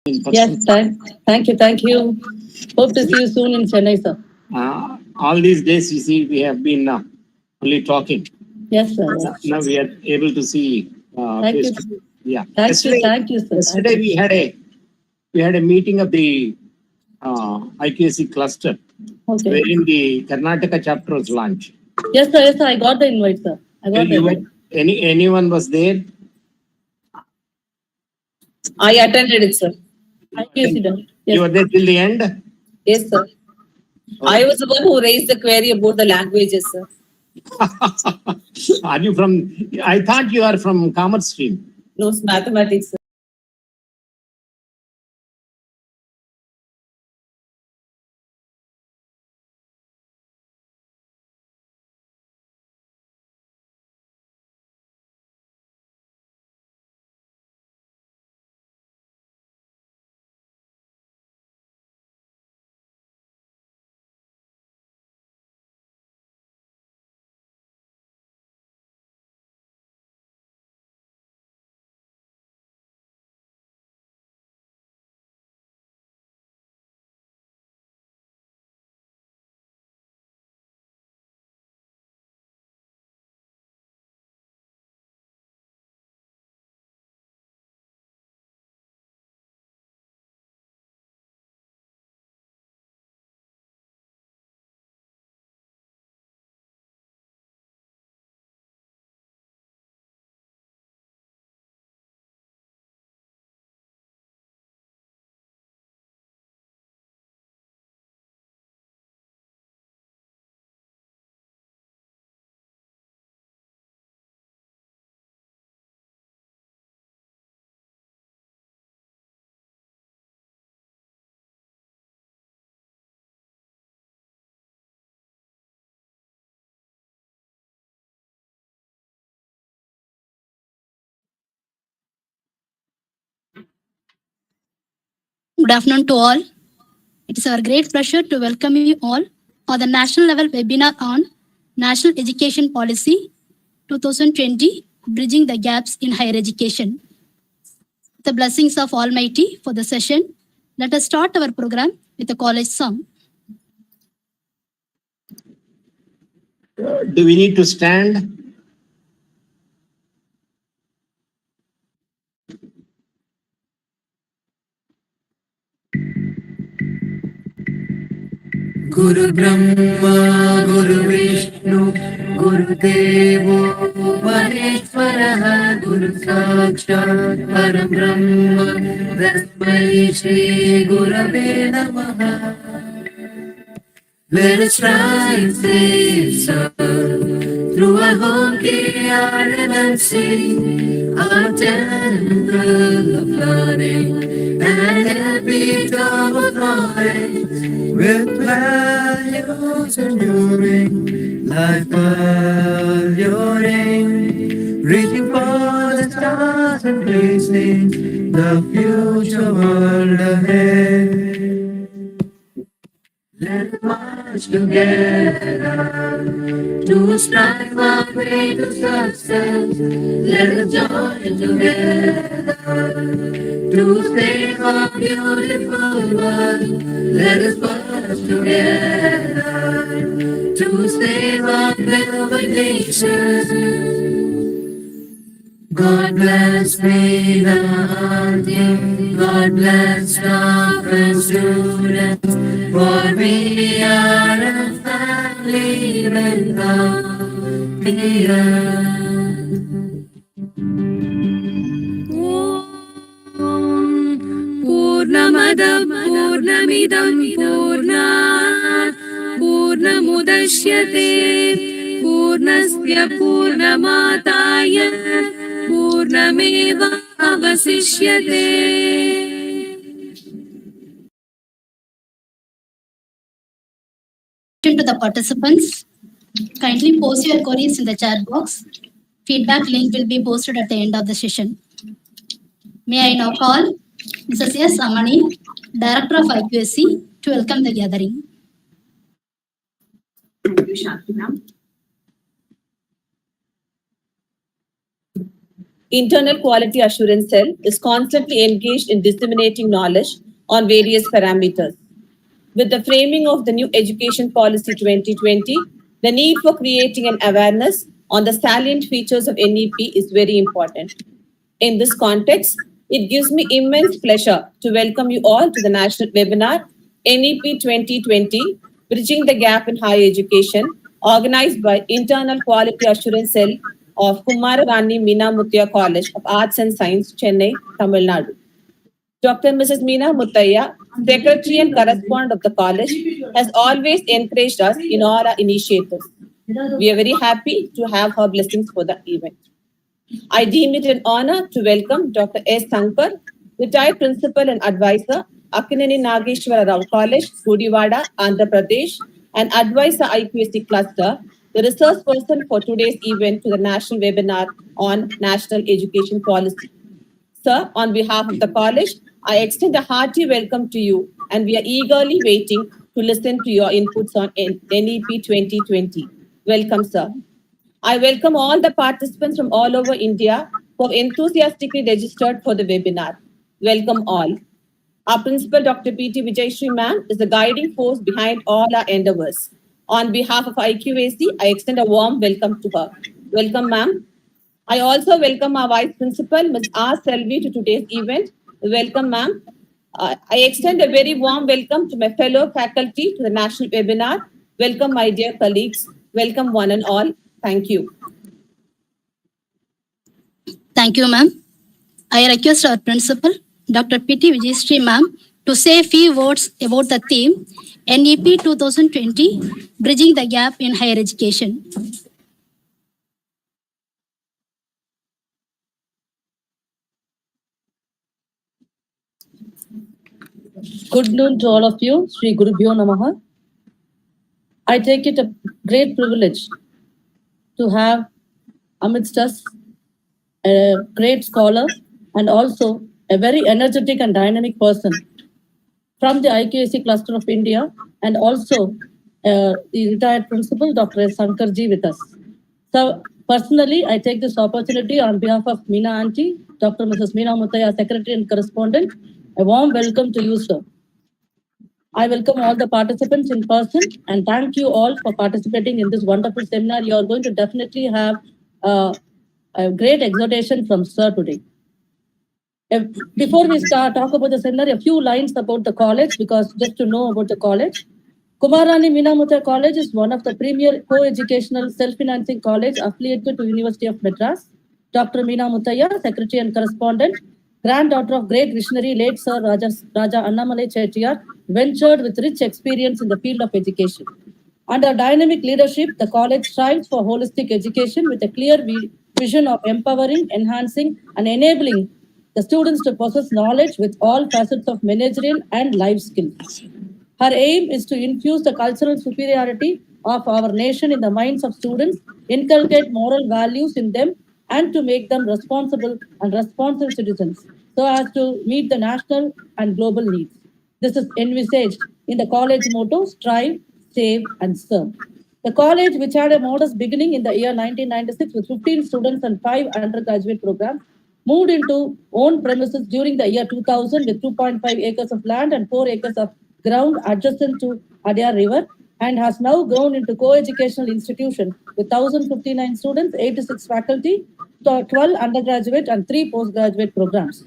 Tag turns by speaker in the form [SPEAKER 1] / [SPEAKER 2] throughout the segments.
[SPEAKER 1] Yes, thank you, thank you. Hope to see you soon in Chennai, sir.
[SPEAKER 2] All these days, you see, we have been only talking.
[SPEAKER 1] Yes, sir.
[SPEAKER 2] Now we are able to see.
[SPEAKER 1] Thank you.
[SPEAKER 2] Yeah.
[SPEAKER 1] Thank you, sir.
[SPEAKER 2] Yesterday we had a meeting of the Iqsc cluster, wherein the Karnataka chapter was launched.
[SPEAKER 1] Yes, sir. I got the invite, sir. I got the invite.
[SPEAKER 2] Anyone was there?
[SPEAKER 3] I attended it, sir.
[SPEAKER 2] You were there till the end?
[SPEAKER 3] Yes, sir. I was the one who raised the query about the languages, sir.
[SPEAKER 2] Are you from? I thought you are from commerce stream.
[SPEAKER 3] No, it's mathematics, sir.
[SPEAKER 4] Good afternoon to all. It is our great pleasure to welcome you all for the national level webinar on National Education Policy 2020, Bridging the Gaps in Higher Education. With the blessings of Almighty for the session, let us start our program with a college song.
[SPEAKER 2] Do we need to stand?
[SPEAKER 5] Guru Brahma, Guru Vishnu, Guru Devo Maheshwara, Guru Sakshat Param Brahma, Tasmai Shri Gurave Namaha. Let us try and save some through our home garden and sing our temple of learning and every dog of knowledge with values enduring, life alluring, reaching for the stars and facing the future world ahead. Let us march together to strive our way to success. Let us join together to save our beautiful world. Let us march together to save our beloved nation. God bless Vedanta, God bless staff and students, for we are a family without fear. Purnamada Purnamidam Purnat Purnamudashyate Purnasya Purnamataya Purnameva Avasishyate.
[SPEAKER 4] To the participants, kindly post your queries in the chat box. Feedback link will be posted at the end of the session. May I now call Mrs. S. Amani, Director of Iqsc, to welcome the gathering.
[SPEAKER 3] Thank you, Shanti ma'am. Internal Quality Assurance Cell is constantly engaged in disseminating knowledge on various parameters. With the framing of the new Education Policy 2020, the need for creating an awareness on the salient features of NEP is very important. In this context, it gives me immense pleasure to welcome you all to the national webinar NEP 2020, Bridging the Gap in Higher Education, organized by Internal Quality Assurance Cell of Kumaragani Meena Muthiah College of Arts and Science, Chennai, Tamil Nadu. Dr. Mrs. Meena Muthiah, Secretary and Correspondent of the college, has always encouraged us in all our initiatives. We are very happy to have her blessings for the event. I deem it an honor to welcome Dr. S. Sankar, retired Principal and Advisor, Akkineni Nageshwara Rao College, Gudivada, Andhra Pradesh, and Advisor Iqsc Cluster, the resource person for today's event to the national webinar on National Education Policy. Sir, on behalf of the college, I extend a hearty welcome to you, and we are eagerly waiting to listen to your inputs on NEP 2020. Welcome, sir. I welcome all the participants from all over India who have enthusiastically registered for the webinar. Welcome all. Our principal, Dr. P.T. Vijayashree ma'am, is the guiding force behind all our endeavors. On behalf of IQAC, I extend a warm welcome to her. Welcome, ma'am. I also welcome our Vice Principal, Ms. R. Selvi, to today's event. Welcome, ma'am. I extend a very warm welcome to my fellow faculty to the national webinar. Welcome, my dear colleagues. Welcome, one and all. Thank you.
[SPEAKER 4] Thank you, ma'am. I request our principal, Dr. P.T. Vijayashree ma'am, to say a few words about the theme NEP 2020, Bridging the Gap in Higher Education.
[SPEAKER 1] Good noon to all of you. Sri Gurubhyo Namaha. I take it a great privilege to have amidst us a great scholar and also a very energetic and dynamic person from the IQAC cluster of India, and also the retired principal, Dr. S. Sankarji, with us. So personally, I take this opportunity on behalf of Meena Aunty, Dr. Mrs. Meena Muthiah, Secretary and Correspondent. A warm welcome to you, sir. I welcome all the participants in person and thank you all for participating in this wonderful seminar. You are going to definitely have a great exhortation from sir today. Before we talk about the seminar, a few lines about the college, because just to know about the college. Kumarani Meena Muthiah College is one of the premier co-educational self-financing college affiliated to University of Madras. Dr. Meena Muthiah, Secretary and Correspondent, granddaughter of great visionary late Sir Raja Annamalai Chettiar, ventured with rich experience in the field of education. Under dynamic leadership, the college strives for holistic education with a clear vision of empowering, enhancing, and enabling the students to possess knowledge with all facets of managerial and life skills. Her aim is to infuse the cultural superiority of our nation in the minds of students, inculcate moral values in them, and to make them responsible and responsive citizens so as to meet the national and global needs. This is envisaged in the college motto, strive, save, and serve. The college, which had a modest beginning in the year 1996 with 15 students and 5 undergraduate programs, moved into own premises during the year 2000 with 2.5 acres of land and 4 acres of ground adjacent to Adyar River, and has now grown into co-educational institution with 1,059 students, 86 faculty, 12 undergraduate and 3 postgraduate programs.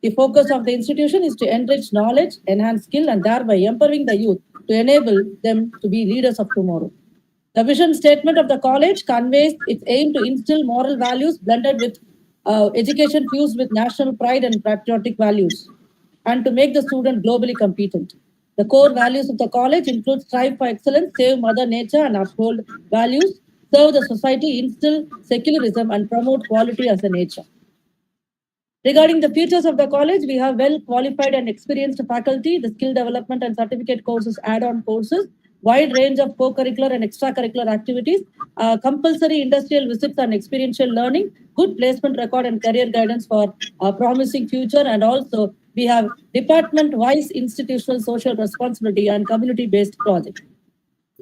[SPEAKER 1] The focus of the institution is to enrich knowledge, enhance skill, and thereby empowering the youth to enable them to be leaders of tomorrow. The vision statement of the college conveys its aim to instill moral values blended with education fused with national pride and patriotic values, and to make the student globally competent. The core values of the college include strive for excellence, save Mother Nature, and uphold values, serve the society, instill secularism, and promote quality as a nature. Regarding the futures of the college, we have well-qualified and experienced faculty, the skill development and certificate courses, add-on courses, wide range of co-curricular and extracurricular activities, compulsory industrial visits and experiential learning, good placement record and career guidance for a promising future, and also we have department-wise institutional social responsibility and community-based projects.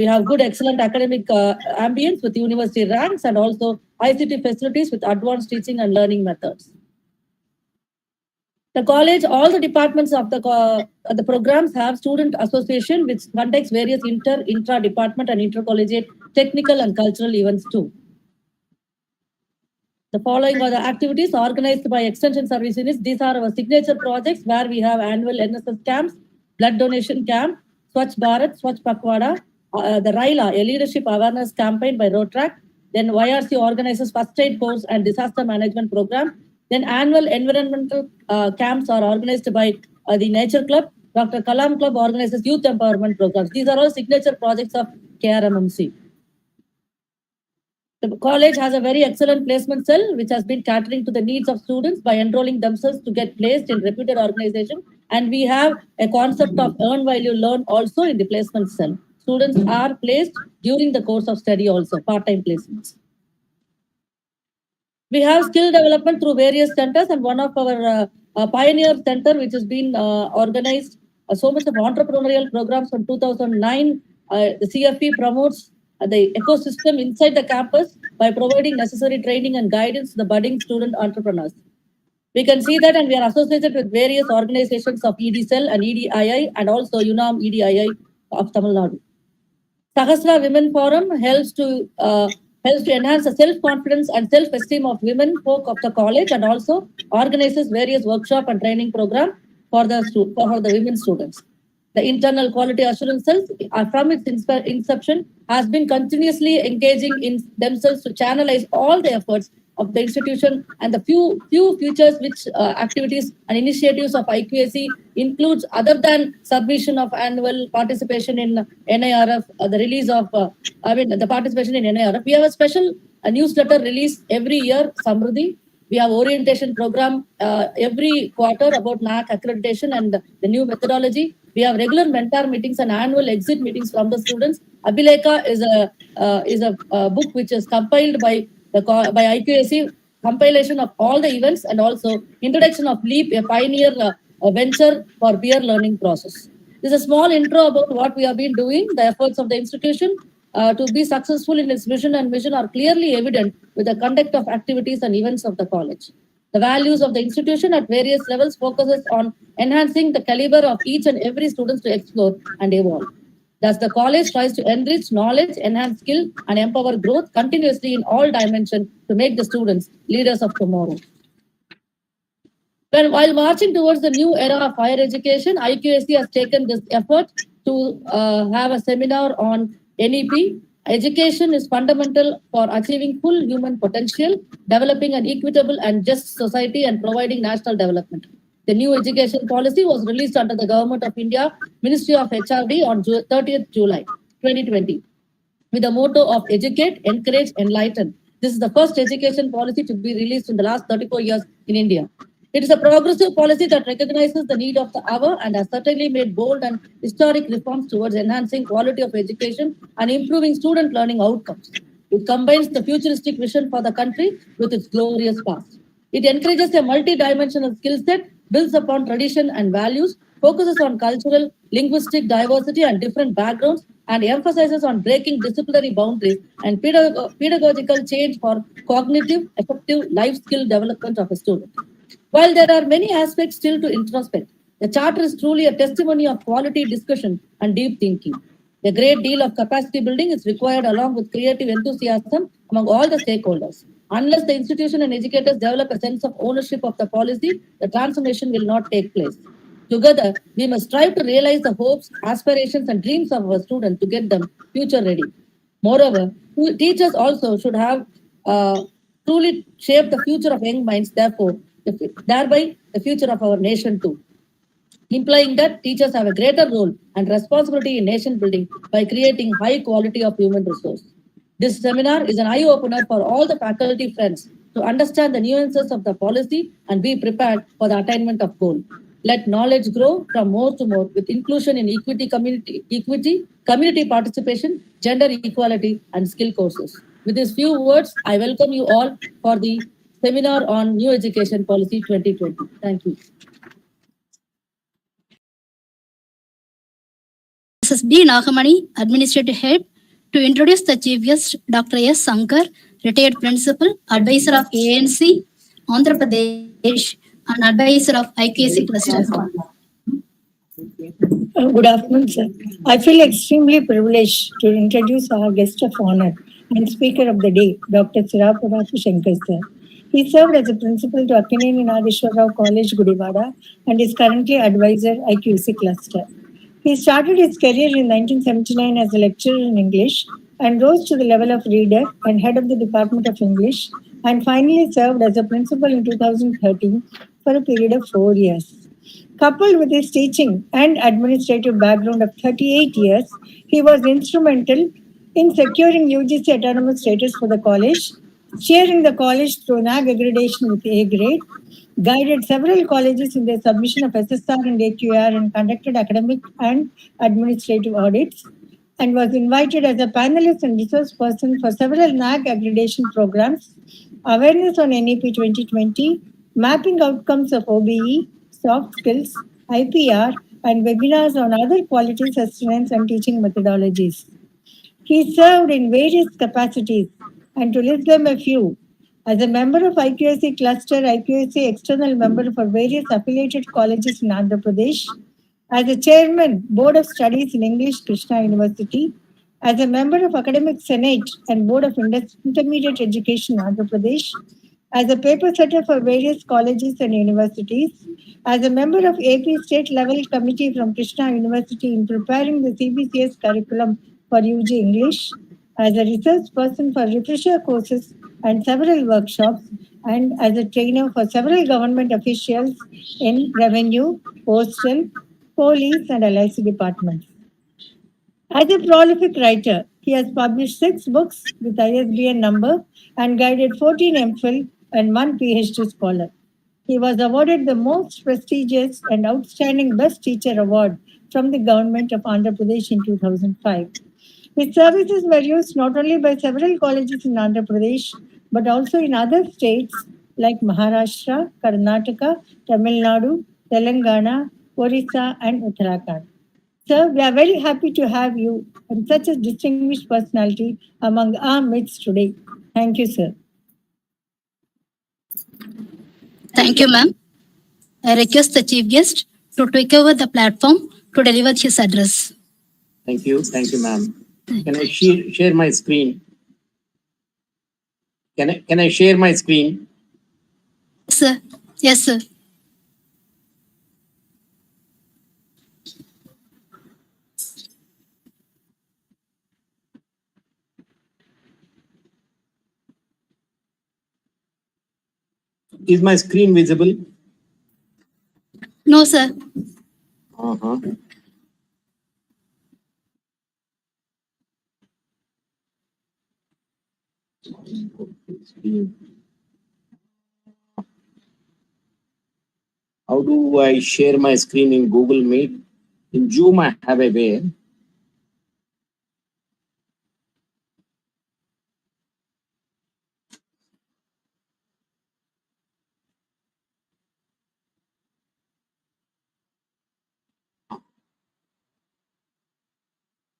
[SPEAKER 1] We have good, excellent academic ambience with university ranks and also ICT facilities with advanced teaching and learning methods. The college, all the departments of the programs have student association which conducts various intra-department and intercollegiate technical and cultural events too. The following are the activities organized by Extension Service Units. These are our signature projects where we have annual NSS camps, blood donation camp, Swachh Bharat, Swachh Pakwada, the RILA, a leadership awareness campaign by Rotrack. Then YRC organizes first aid course and disaster management program. Then annual environmental camps are organized by the Nature Club. Dr. Kalam Club organizes youth empowerment programs. These are all signature projects of KRMMC. The college has a very excellent placement cell which has been catering to the needs of students by enrolling themselves to get placed in reputed organization. And we have a concept of earn while you learn also in the placement cell. Students are placed during the course of study also, part-time placements. We have skill development through various centers, and one of our pioneer center which has been organized so much of entrepreneurial programs from 2009. The CFP promotes the ecosystem inside the campus by providing necessary training and guidance to the budding student entrepreneurs. We can see that, and we are associated with various organizations of EDCell and EDII and also UNAM EDII of Tamil Nadu. Sahasra Women Forum helps to enhance the self-confidence and self-esteem of women folk of the college and also organizes various workshop and training program for the women students. The internal quality assurance cells, from its inception, has been continuously engaging in themselves to channelize all the efforts of the institution, and the few features which activities and initiatives of Iqsc includes, other than submission of annual participation in NIRF, the release of, the participation in NIRF, we have a special newsletter release every year, Samruddhi. We have orientation program every quarter about NAC accreditation and the new methodology. We have regular mentor meetings and annual exit meetings from the students. Abhilekha is a book which is compiled by Iqsc, compilation of all the events and also introduction of LEAP, a pioneer venture for peer learning process. This is a small intro about what we have been doing. The efforts of the institution to be successful in its vision and mission are clearly evident with the conduct of activities and events of the college. The values of the institution at various levels focuses on enhancing the caliber of each and every student to explore and evolve. Thus, the college tries to enrich knowledge, enhance skill, and empower growth continuously in all dimensions to make the students leaders of tomorrow. While marching towards the new era of higher education, Iqsc has taken this effort to have a seminar on NEP. Education is fundamental for achieving full human potential, developing an equitable and just society, and providing national development. The new education policy was released under the Government of India, Ministry of HRD on 30th July 2020, with the motto of educate, encourage, enlighten. This is the first education policy to be released in the last 34 years in India. It is a progressive policy that recognizes the need of the hour and has certainly made bold and historic reforms towards enhancing quality of education and improving student learning outcomes. It combines the futuristic vision for the country with its glorious past. It encourages a multi-dimensional skill set, builds upon tradition and values, focuses on cultural, linguistic diversity and different backgrounds, and emphasizes on breaking disciplinary boundaries and pedagogical change for cognitive, effective life skill development of a student. While there are many aspects still to introspect, the charter is truly a testimony of quality discussion and deep thinking. A great deal of capacity building is required along with creative enthusiasm among all the stakeholders. Unless the institution and educators develop a sense of ownership of the policy, the transformation will not take place. Together, we must strive to realize the hopes, aspirations, and dreams of our students to get them future ready. Moreover, teachers also should have truly shaped the future of young minds, thereby the future of our nation too, implying that teachers have a greater role and responsibility in nation building by creating high quality of human resource. This seminar is an eye-opener for all the faculty friends to understand the nuances of the policy and be prepared for the attainment of goal. Let knowledge grow from more to more with inclusion in community participation, gender equality, and skill courses. With these few words, I welcome you all for the seminar on New Education Policy 2020. Thank you.
[SPEAKER 4] Mrs. B. Nagamani, Administrative Head, to introduce the Chief Guest, Dr. S. Sankar, Retired Principal, Advisor of ANC, Andhra Pradesh, and Advisor of Iqsc Cluster.
[SPEAKER 6] Good afternoon, sir. I feel extremely privileged to introduce our guest of honor and speaker of the day, Dr. Chirapuratu Shankar, sir. He served as a principal to Akkineni Nadeshwarrao College, Gudivada, and is currently advisor Iqsc Cluster. He started his career in 1979 as a lecturer in English and rose to the level of reader and head of the Department of English, and finally served as a principal in 2013 for a period of 4 years. Coupled with his teaching and administrative background of 38 years, he was instrumental in securing UGC autonomous status for the college, steering the college through NAG accreditation with A grade, guided several colleges in their submission of SSR and AQR, and conducted academic and administrative audits, and was invited as a panelist and resource person for several NAG accreditation programs, awareness on NEP 2020, mapping outcomes of OBE, soft skills, IPR, and webinars on other quality sustenance and teaching methodologies. He served in various capacities, and to list them a few, as a member of Iqsc Cluster, Iqsc external member for various affiliated colleges in Andhra Pradesh, as a chairman, Board of Studies in English, Krishna University, as a member of Academic Senate and Board of Intermediate Education, Andhra Pradesh, as a paper setter for various colleges and universities, as a member of AP State Level Committee from Krishna University in preparing the CBCS curriculum for UG English, as a research person for refresher courses and several workshops, and as a trainer for several government officials in revenue, postal, police, and LIC departments. As a prolific writer, he has published 6 books with ISBN number and guided 14 MPhil and 1 PhD scholar. He was awarded the most prestigious and outstanding Best Teacher Award from the government of Andhra Pradesh in 2005. His services were used not only by several colleges in Andhra Pradesh, but also in other states like Maharashtra, Karnataka, Tamil Nadu, Telangana, Orissa, and Uttarakhand. Sir, we are very happy to have you and such a distinguished personality among our midst today. Thank you, sir.
[SPEAKER 4] Thank you, ma'am. I request the Chief Guest to take over the platform to deliver his address.
[SPEAKER 2] Thank you, ma'am. Can I share my screen? Can I share my screen?
[SPEAKER 4] Yes, sir. Yes, sir.
[SPEAKER 2] Is my screen visible?
[SPEAKER 4] No, sir.
[SPEAKER 2] How do I share my screen in Google Meet? In Zoom, I have a way.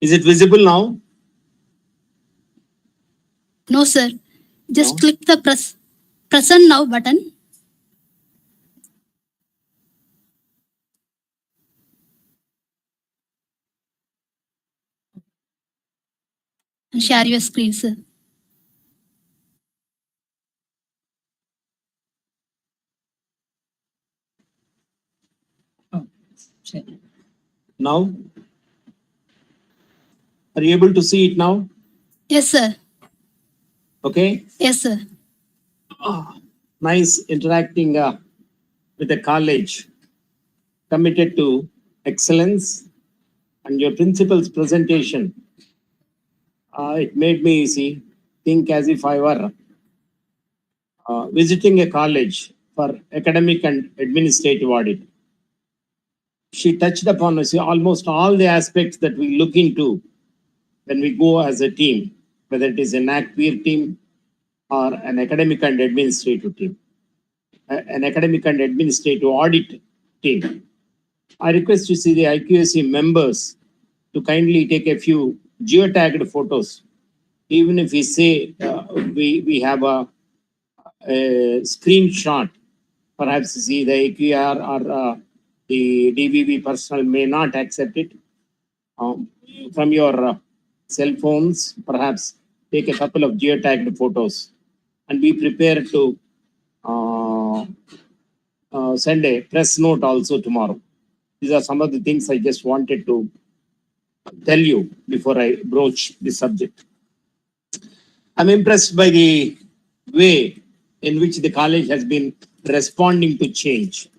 [SPEAKER 2] Is it visible now?
[SPEAKER 4] No, sir. Just
[SPEAKER 2] No?
[SPEAKER 4] click the present now button. And share your screen, sir.
[SPEAKER 2] Now? Are you able to see it now?
[SPEAKER 4] Yes, sir.
[SPEAKER 2] Okay.
[SPEAKER 4] Yes, sir.
[SPEAKER 2] Nice interacting with the college committed to excellence, and your principal's presentation. It made me think as if I were visiting a college for academic and administrative audit. She touched upon almost all the aspects that we look into when we go as a team, whether it is an NAC team or an academic and administrative team, an academic and administrative audit team. I request to see the Iqsc members to kindly take a few geotagged photos. Even if we say we have a screenshot, perhaps see the AQR or the DVB personnel may not accept it. From your cell phones, perhaps take a couple of geotagged photos and be prepared to send a press note also tomorrow. These are some of the things I just wanted to tell you before I broach this subject. I'm impressed by the way in which the college has been responding to change.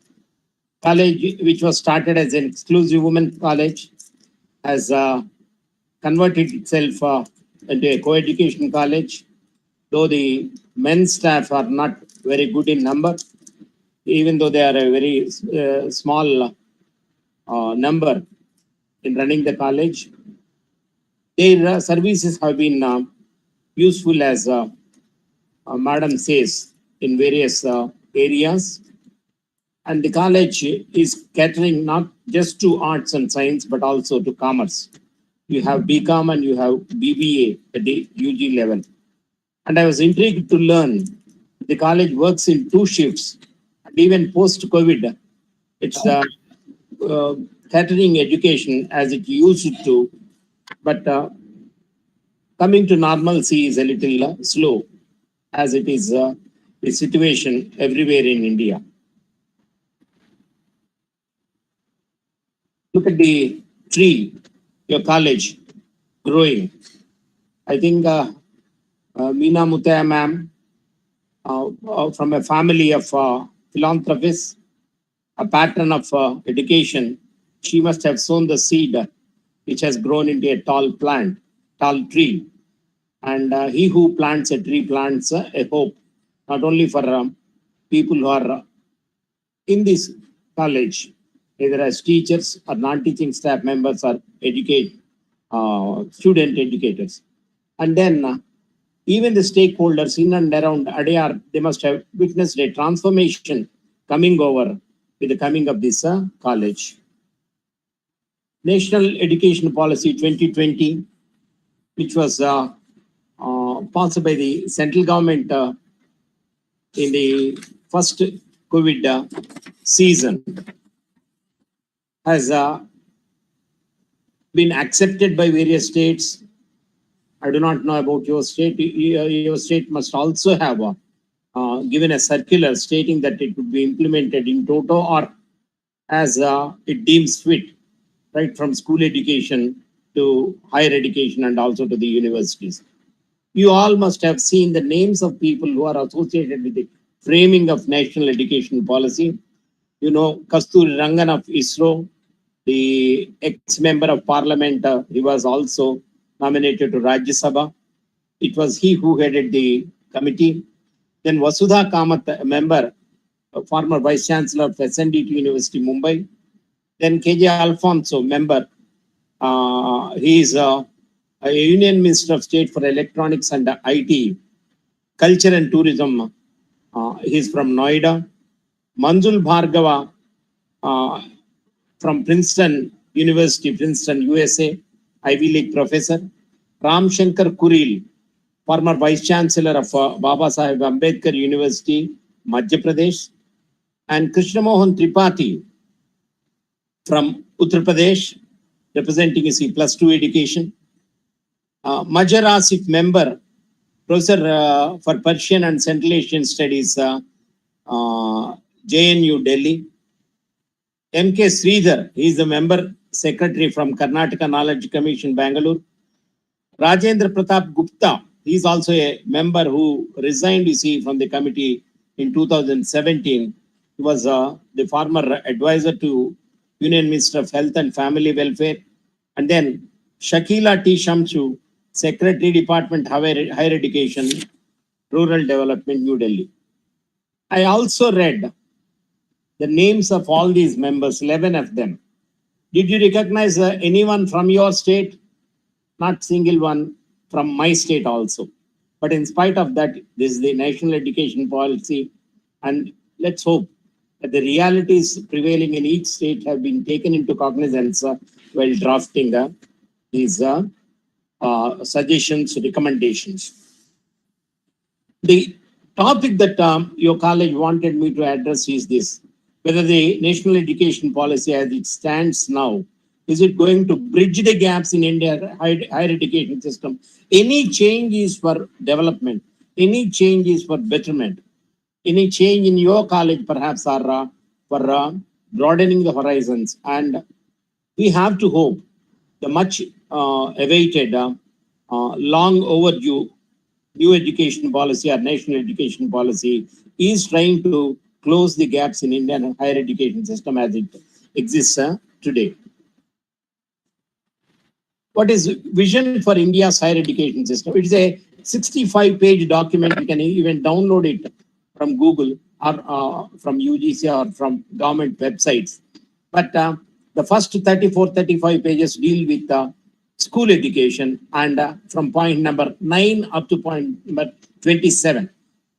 [SPEAKER 2] College, which was started as an exclusive women college, has converted itself into a co-education college, though the men's staff are not very good in number, even though they are a very small number in running the college. Their services have been useful, as Madam says, in various areas. And the college is catering not just to arts and science, but also to commerce. You have BCom and you have BBA at the UG level. And I was intrigued to learn the college works in 2 shifts. And even post-COVID, it's catering education as it used to. But coming to normalcy is a little slow, as it is the situation everywhere in India. Look at the tree, your college growing. I think Meena Mutaya ma'am, from a family of philanthropists, a pattern of education, she must have sown the seed which has grown into a tall plant, tall tree. And he who plants a tree plants a hope, not only for people who are in this college, either as teachers or non-teaching staff members or student educators. And then even the stakeholders in and around Adyar, they must have witnessed a transformation coming over with the coming of this college. National Education Policy 2020, which was passed by the central government in the first COVID season, has been accepted by various states. I do not know about your state. Your state must also have given a circular stating that it would be implemented in toto or as it deems fit, right from school education to higher education and also to the universities. You all must have seen the names of people who are associated with the framing of national education policy. You know, Kasturi Rangan of ISRO, the ex-member of parliament, he was also nominated to Rajya Sabha. It was he who headed the committee. Then Vasudha Kamath, a member, a former vice chancellor of SNDT University, Mumbai. Then KJ Alfonso, member. He is a Union Minister of State for Electronics and IT, Culture and Tourism. He is from Noida. Manjul Bhargava from Princeton University, Princeton, USA, Ivy League professor. Ram Shankar Kuril, former Vice Chancellor of Baba Saheb Ambedkar University, Madhya Pradesh. And Krishna Mohan Tripathi from Uttar Pradesh, representing his +2 education. Majar Asif, member, professor for Persian and Central Asian Studies, JNU Delhi. MK Sridhar, he is the member secretary from Karnataka Knowledge Commission, Bangalore. Rajendra Pratap Gupta, he is also a member who resigned, you see, from the committee in 2017. He was the former advisor to Union Minister of Health and Family Welfare. And then Shakila T. Shamsu, Secretary, Department Higher Education, Rural Development, New Delhi. I also read the names of all these members, 11 of them. Did you recognize anyone from your state? Not single one from my state also. But in spite of that, this is the national education policy. And let's hope that the realities prevailing in each state have been taken into cognizance while drafting these suggestions, recommendations. The topic that your college wanted me to address is this: whether the national education policy as it stands now, is it going to bridge the gaps in India higher education system? Any change is for development, any change is for betterment, any change in your college perhaps are for broadening the horizons. And we have to hope the much awaited, long overdue new education policy or national education policy is trying to close the gaps in Indian higher education system as it exists today. What is vision for India's higher education system? It's a 65-page document. You can even download it from Google or from UGC or from government websites. But the first 34, 35 pages deal with school education, and from point number 9 up to point number 27.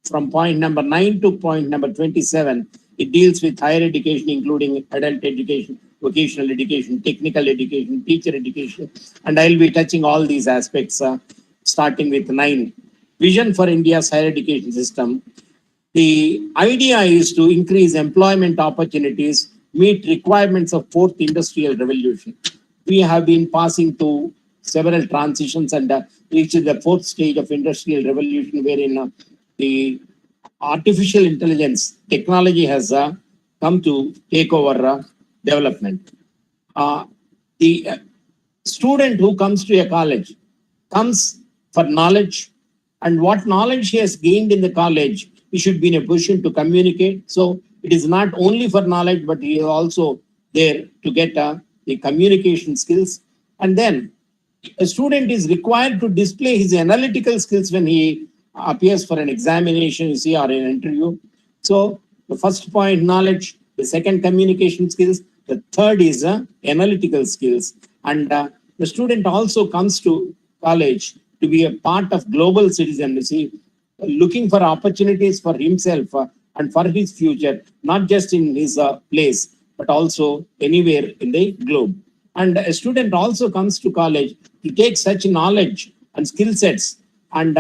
[SPEAKER 2] From point number 9 to point number 27, it deals with higher education, including adult education, vocational education, technical education, teacher education, and I'll be touching all these aspects, starting with 9. Vision for India's higher education system. The idea is to increase employment opportunities, meet requirements of fourth industrial revolution. We have been passing through several transitions and reached the fourth stage of industrial revolution, wherein the artificial intelligence technology has come to take over development. The student who comes to a college comes for knowledge, and what knowledge he has gained in the college, he should be in a position to communicate. So it is not only for knowledge, but he is also there to get the communication skills. And then a student is required to display his analytical skills when he appears for an examination, you see, or an interview. So the first point, knowledge; the second, communication skills; the third is analytical skills. And the student also comes to college to be a part of global citizen, you see, looking for opportunities for himself and for his future, not just in his place, but also anywhere in the globe. And a student also comes to college to take such knowledge and skill sets and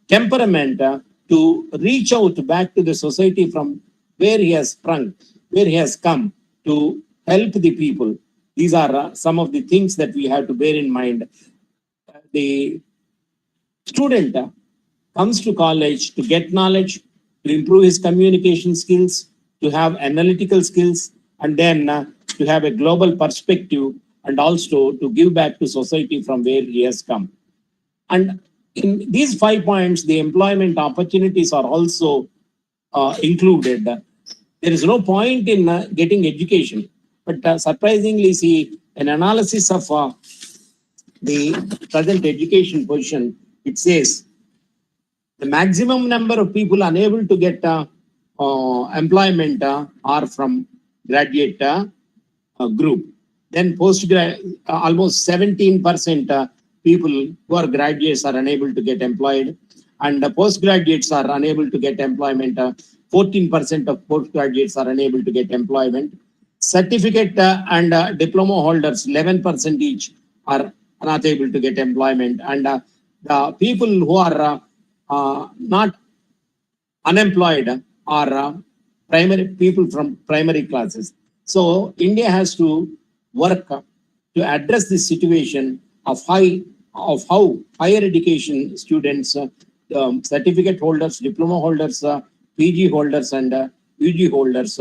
[SPEAKER 2] temperament to reach out back to the society from where he has sprung, where he has come, to help the people. These are some of the things that we have to bear in mind. The student comes to college to get knowledge, to improve his communication skills, to have analytical skills, and then to have a global perspective, and also to give back to society from where he has come. And in these 5 points, the employment opportunities are also included. There is no point in getting education, but surprisingly, see, an analysis of the present education position, it says the maximum number of people unable to get employment are from graduate group. Then almost 17% people who are graduates are unable to get employed, and postgraduates are unable to get employment. 14% of postgraduates are unable to get employment. Certificate and diploma holders, 11% each, are not able to get employment. And the people who are not unemployed are primary people from primary classes. So India has to work to address this situation of how higher education students, certificate holders, diploma holders, PG holders, and UG holders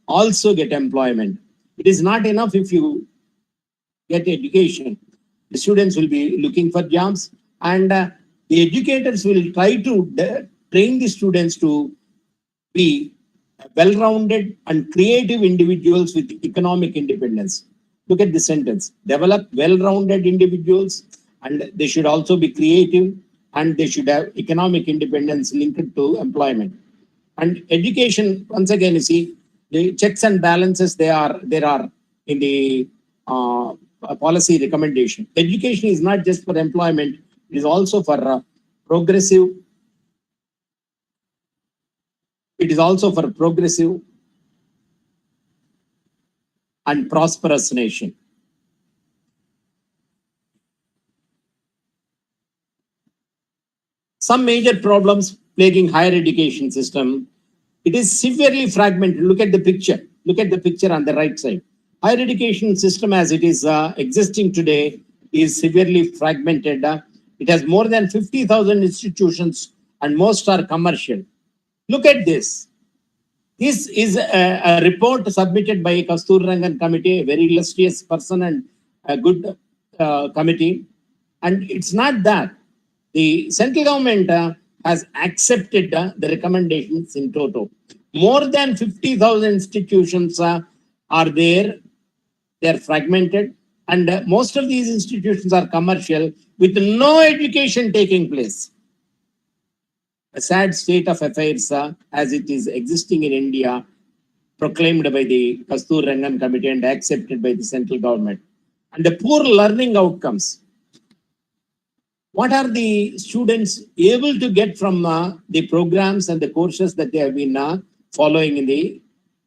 [SPEAKER 2] also get employment. It is not enough if you get education. The students will be looking for jobs, and the educators will try to train the students to be well-rounded and creative individuals with economic independence. Look at the sentence: develop well-rounded individuals, and they should also be creative, and they should have economic independence linked to employment. And education, once again, you see, the checks and balances there are in the policy recommendation. Education is not just for employment; it is also for progressive. It is also for progressive and prosperous nation. Some major problems plaguing higher education system. It is severely fragmented. Look at the picture. Look at the picture on the right side. Higher education system as it is existing today is severely fragmented. It has more than 50,000 institutions and most are commercial. Look at this. This is a report submitted by Kasturirangan committee, a very illustrious person and a good committee. And it's not that. The central government has accepted the recommendations in toto. More than 50,000 institutions are there. They are fragmented. And most of these institutions are commercial with no education taking place. A sad state of affairs as it is existing in India, proclaimed by the Kasturirangan committee and accepted by the central government. And the poor learning outcomes. What are the students able to get from the programs and the courses that they have been following in the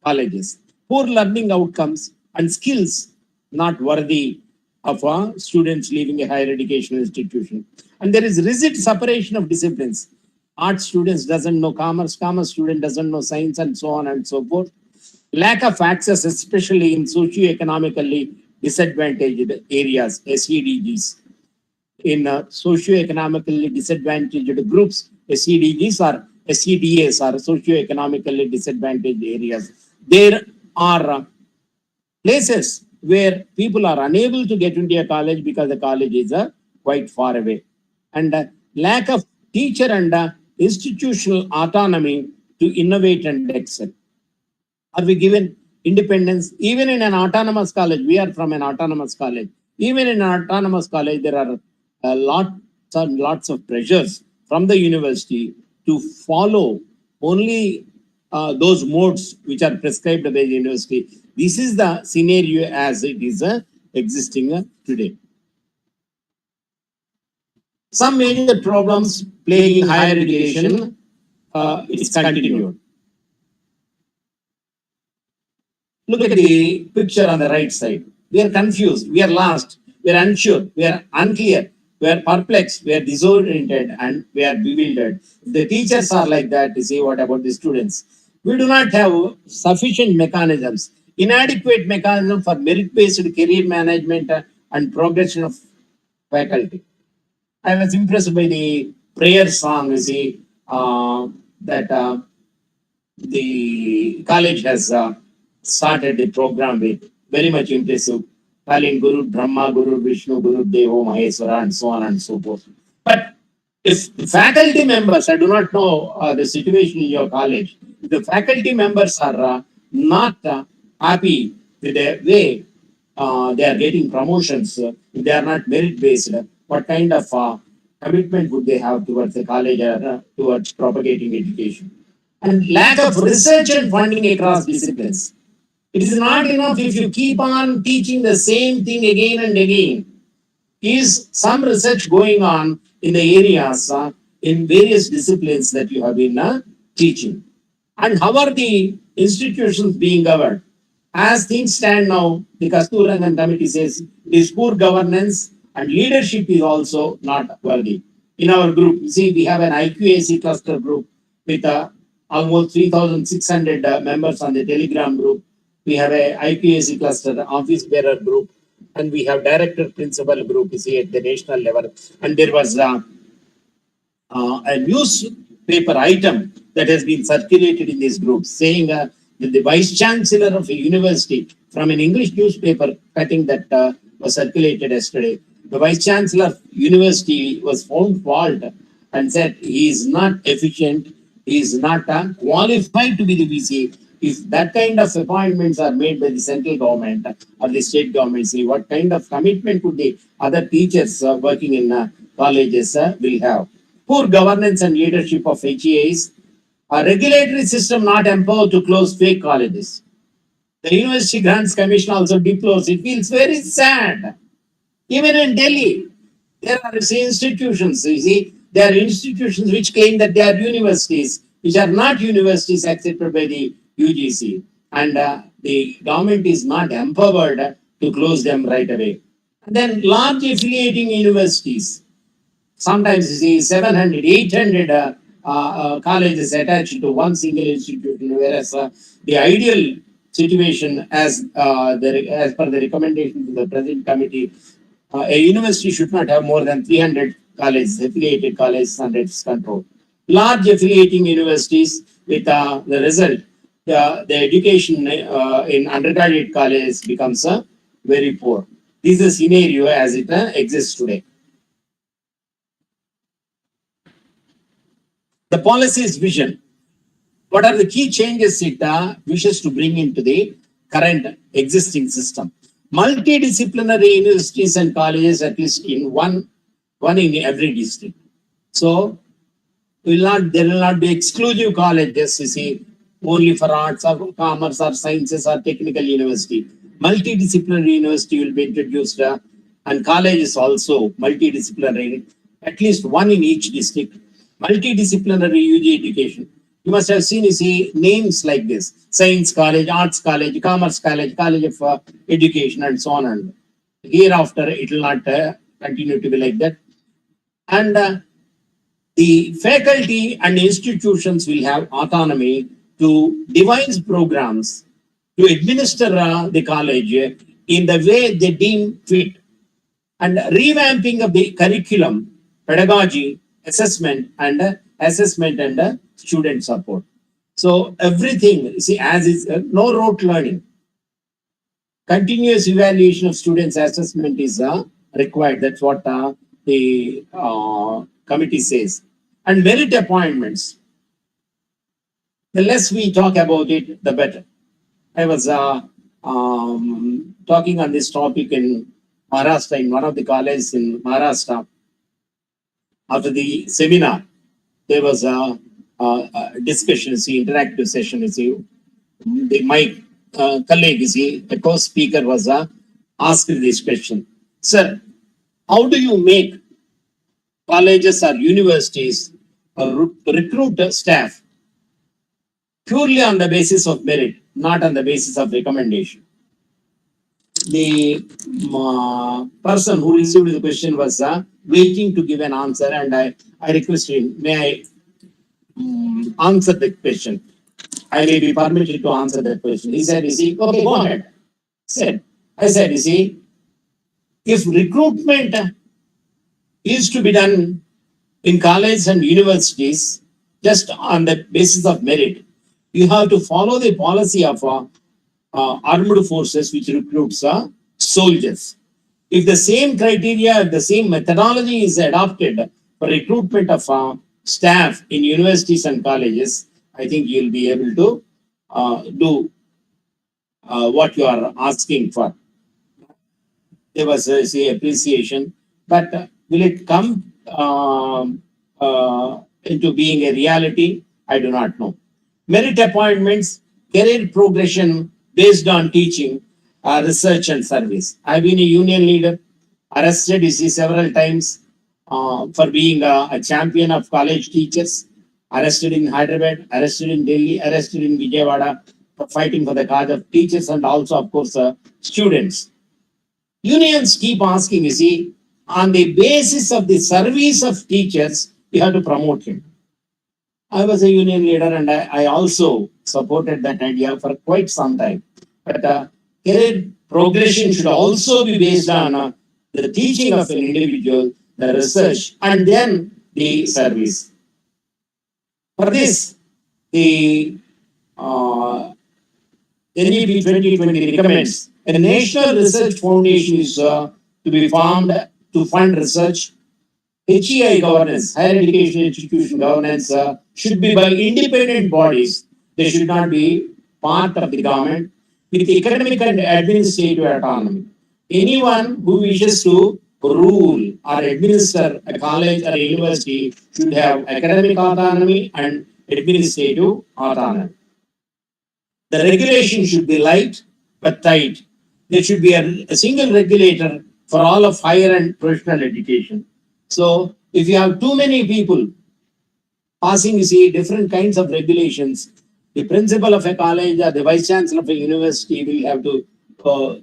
[SPEAKER 2] colleges? Poor learning outcomes and skills not worthy of students leaving a higher education institution. And there is rigid separation of disciplines. Art students doesn't know commerce, commerce student doesn't know science, and so on and so forth. Lack of access, especially in socio-economically disadvantaged areas, SEDGs. In socio-economically disadvantaged groups, SEDGs or SEDAs are socio-economically disadvantaged areas. There are places where people are unable to get into a college because the college is quite far away. And lack of teacher and institutional autonomy to innovate and excel. Are we given independence? Even in an autonomous college, we are from an autonomous college. Even in an autonomous college, there are lots of pressures from the university to follow only those modes which are prescribed by the university. This is the scenario as it is existing today. Some major problems plaguing higher education, it's continued. Look at the picture on the right side. We are confused, we are lost, we are unsure, we are unclear, we are perplexed, we are disoriented, and we are bewildered. If the teachers are like that, to say what about the students? We do not have sufficient mechanisms, inadequate mechanism for merit-based career management and progression of faculty. I was impressed by the prayer song, you see, that the college has started the program with. Very much impressive. Calling Guru Brahma, Guru Vishnu, Guru Devo Maheswara, and so on and so forth. But if faculty members, I do not know the situation in your college, if the faculty members are not happy with the way they are getting promotions, if they are not merit based, what kind of commitment would they have towards the college or towards propagating education? And lack of research and funding across disciplines. It is not enough if you keep on teaching the same thing again and again. Is some research going on in the areas, in various disciplines that you have been teaching? And how are the institutions being governed? As things stand now, the Kasturirangan committee says it is poor governance and leadership is also not worthy. In our group, you see, we have an Iqsc cluster group with almost 3,600 members on the Telegram group. We have a Iqsc cluster office bearer group, and we have director principal group, you see, at the national level. And there was a newspaper item that has been circulated in this group saying that the vice chancellor of a university, from an English newspaper cutting that was circulated yesterday, the vice chancellor of university was found fault and said he is not efficient, he is not qualified to be the VC. If that kind of appointments are made by the central government or the state government, see what kind of commitment would the other teachers working in colleges will have. Poor governance and leadership of HEIs, a regulatory system not empowered to close fake colleges. The University Grants Commission also deplores. It feels very sad. Even in Delhi, there are institutions, you see, there are institutions which claim that they are universities, which are not universities accepted by the UGC. And the government is not empowered to close them right away. And then large affiliating universities. Sometimes you see 700, 800 colleges attached to one single institution, whereas the ideal situation as per the recommendation of the present committee, a university should not have more than 300 colleges, affiliated colleges under its control. Large affiliating universities with the result, the education in undergraduate colleges becomes very poor. This is a scenario as it exists today. The policy's vision. What are the key changes it wishes to bring into the current existing system? Multidisciplinary universities and colleges, at least in one in every district. So there will not be exclusive colleges, you see, only for arts or commerce or sciences or technical university. Multidisciplinary university will be introduced, and colleges also multidisciplinary, at least one in each district. Multidisciplinary UG education. You must have seen, you see, names like this: Science College, Arts College, Commerce College, College of Education, and so on. And hereafter, it will not continue to be like that. And the faculty and institutions will have autonomy to devise programs to administer the college in the way they deem fit, and revamping of the curriculum, pedagogy, assessment and student support. So everything, see, as is no rote learning. Continuous evaluation of students' assessment is required. That's what the committee says. And merit appointments. The less we talk about it, the better. I was talking on this topic in Maharashtra, in one of the colleges in Maharashtra. After the seminar, there was a discussion, interactive session. My colleague, the co-speaker was asked this question: Sir, how do you make colleges or universities recruit staff purely on the basis of merit, not on the basis of recommendation? The person who received the question was waiting to give an answer, and I requested him, may I answer the question? I may be permitted to answer that question. He said, okay, go ahead. I said, if recruitment is to be done in colleges and universities just on the basis of merit, you have to follow the policy of armed forces which recruits soldiers. If the same criteria, the same methodology is adopted for recruitment of staff in universities and colleges, I think you'll be able to do what you are asking for. There was appreciation, but will it come into being a reality? I do not know. Merit appointments, career progression based on teaching, research and service. I've been a union leader, arrested several times for being a champion of college teachers, arrested in Hyderabad, arrested in Delhi, arrested in Vijayawada, for fighting for the cause of teachers and also, of course, students. Unions keep asking, on the basis of the service of teachers, we have to promote him. I was a union leader and I also supported that idea for quite some time. But career progression should also be based on the teaching of an individual, the research, and then the service. For this, the NEP 2020 recommends a national research foundation is to be formed to fund research. Hci Governance, higher education institution governance, should be by independent bodies. They should not be part of the government, with academic and administrative autonomy. Anyone who wishes to rule or administer a college or a university should have academic autonomy and administrative autonomy. The regulation should be light but tight. There should be a single regulator for all of higher and professional education. So if you have too many people passing, different kinds of regulations, the principal of a college or the vice chancellor of a university will have to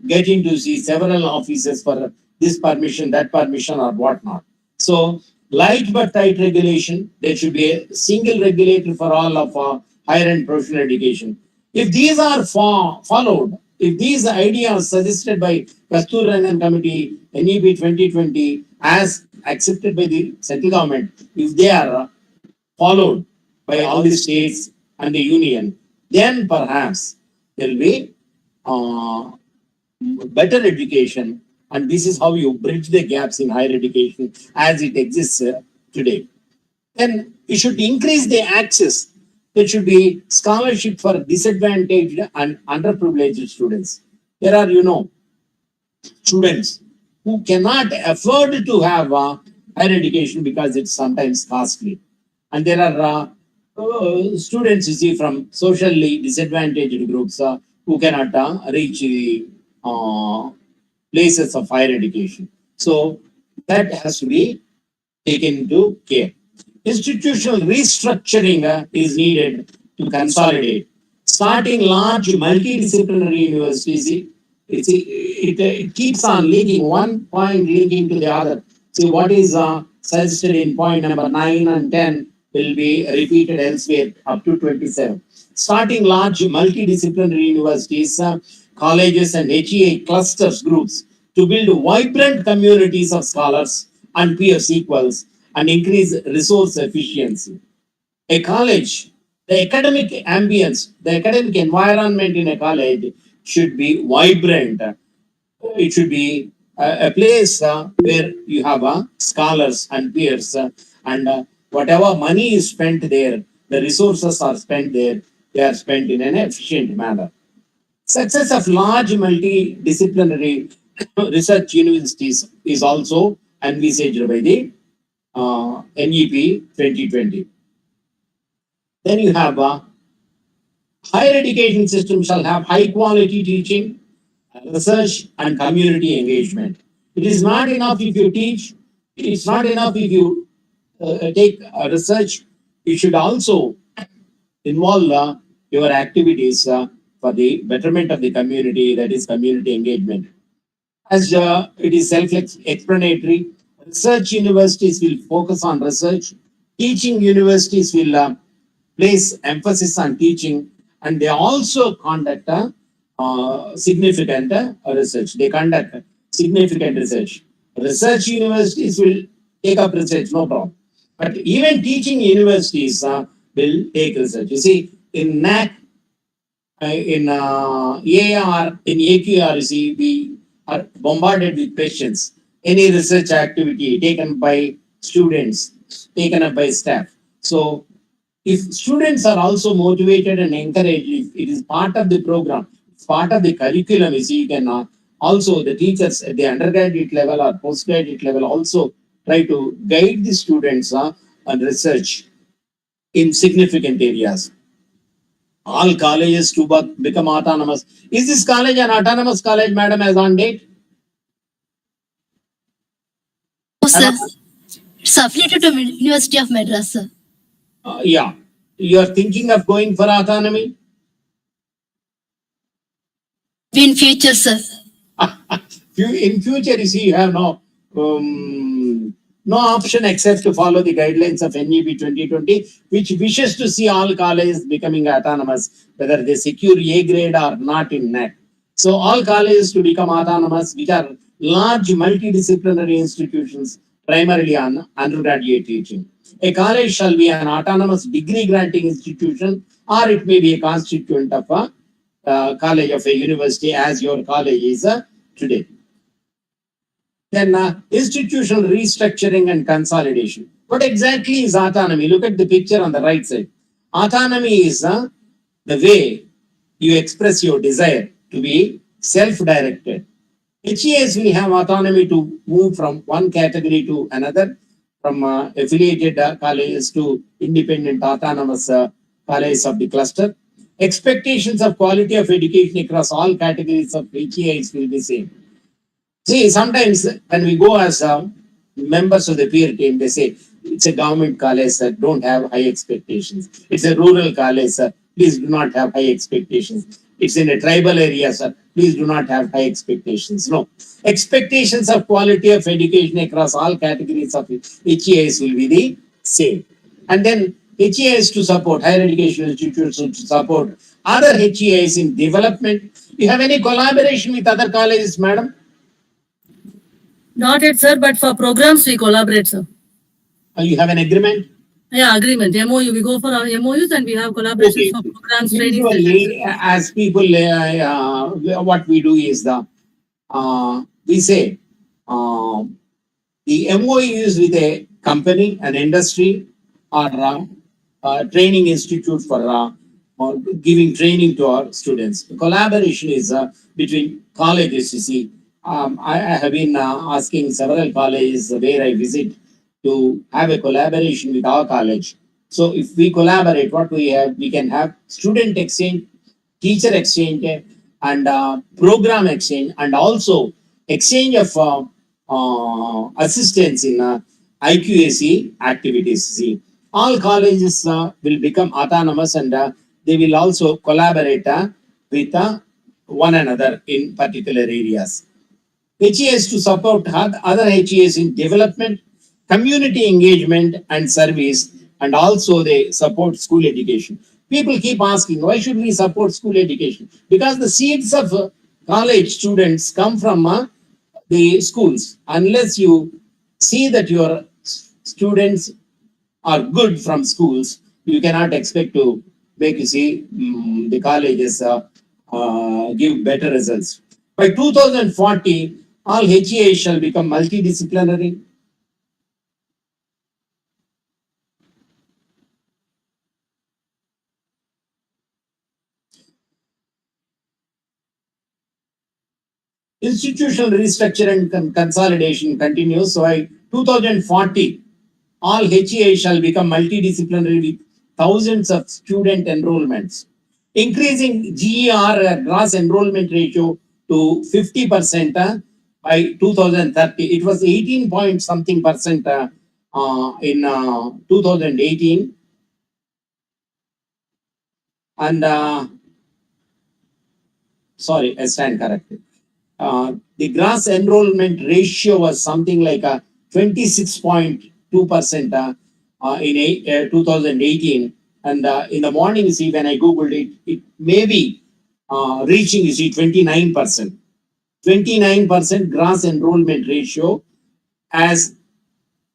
[SPEAKER 2] get into several offices for this permission, that permission, or whatnot. So light but tight regulation. There should be a single regulator for all of higher and professional education. If these are followed, if these ideas suggested by Kasturanan Committee, NEP 2020, as accepted by the central government, if they are followed by all the states and the union, then perhaps there will be better education, and this is how you bridge the gaps in higher education as it exists today. Then you should increase the access. There should be scholarship for disadvantaged and underprivileged students. There are, students who cannot afford to have higher education because it's sometimes costly. And there are students, you see, from socially disadvantaged groups who cannot reach the places of higher education. So that has to be taken into care. Institutional restructuring is needed to consolidate. Starting large multidisciplinary universities, it keeps on linking one point linking to the other. See what is suggested in point number 9 and 10 will be repeated elsewhere up to 27. Starting large multidisciplinary universities, colleges and Hci clusters groups to build vibrant communities of scholars and peers equals and increase resource efficiency. A college, the academic ambience, the academic environment in a college should be vibrant. It should be a place where you have scholars and peers, and whatever money is spent there, the resources are spent there, they are spent in an efficient manner. Success of large multidisciplinary research universities is also envisaged by the NEP 2020. Then you have higher education system shall have high quality teaching, research and community engagement. It is not enough if you teach. It's not enough if you take research. You should also involve your activities for the betterment of the community, that is community engagement. As it is self-explanatory, research universities will focus on research. Teaching universities will place emphasis on teaching, and they also conduct significant research. They conduct significant research. Research universities will take up research, no problem. But even teaching universities will take research. You see, in NAC, in EAR, in AQR, you see, we are bombarded with questions. Any research activity taken by students, taken up by staff. So if students are also motivated and encouraged, if it is part of the program, it's part of the curriculum, you see, you can also the teachers at the undergraduate level or postgraduate level also try to guide the students on research in significant areas. All colleges to become autonomous. Is this college an autonomous college, madam, as on date?
[SPEAKER 4] No, sir. It's affiliated to University of Madras, sir.
[SPEAKER 2] Yeah. You are thinking of going for autonomy?
[SPEAKER 4] In future, sir.
[SPEAKER 2] In future, you see, you have no option except to follow the guidelines of NEP 2020, which wishes to see all colleges becoming autonomous, whether they secure A grade or not in NEP. So all colleges to become autonomous, which are large multidisciplinary institutions, primarily on undergraduate teaching. A college shall be an autonomous degree granting institution, or it may be a constituent of a college of a university, as your college is today. Then institutional restructuring and consolidation. What exactly is autonomy? Look at the picture on the right side. Autonomy is the way you express your desire to be self-directed. HES will have autonomy to move from one category to another, from affiliated colleges to independent autonomous colleges of the cluster. Expectations of quality of education across all categories of HEIs will be same. See, sometimes when we go as members of the peer team, they say, it's a government college, sir, don't have high expectations. It's a rural college, sir, please do not have high expectations. It's in a tribal area, sir. Please do not have high expectations. No. Expectations of quality of education across all categories of HEIs will be the same. And then HEIs to support, higher education institutions to support other HEIs in development. You have any collaboration with other colleges, madam?
[SPEAKER 1] Not yet, sir, but for programs we collaborate, sir.
[SPEAKER 2] You have an agreement?
[SPEAKER 1] Yeah, agreement, MOU. We go for our MOUs and we have collaborations
[SPEAKER 2] Okay.
[SPEAKER 1] for programs, training.
[SPEAKER 2] Usually, as people, what we do is we say the MOUs with a company, an industry, or training institute for or giving training to our students. The collaboration is between colleges. You see, I have been asking several colleges where I visit to have a collaboration with our college. So if we collaborate, what we have, we can have student exchange, teacher exchange, and program exchange, and also exchange of assistance in IQAC activities. See, all colleges will become autonomous and they will also collaborate with one another in particular areas. HES to support other HES in development, community engagement and service, and also they support school education. People keep asking, why should we support school education? Because the seeds of college students come from the schools. Unless you see that your students are good from schools, you cannot expect to make the colleges give better results. By 2040, all HEI shall become multidisciplinary. Institutional restructuring and consolidation continues. So by 2040, all HEI shall become multidisciplinary with thousands of student enrollments, increasing GER gross enrollment ratio to 50% by 2030. It was 18 point something percent in 2018. And sorry, I stand corrected. The gross enrollment ratio was something like 26.2% in 2018. And in the morning, you see, when I Googled it, it may be reaching, 29%. 29% gross enrollment ratio as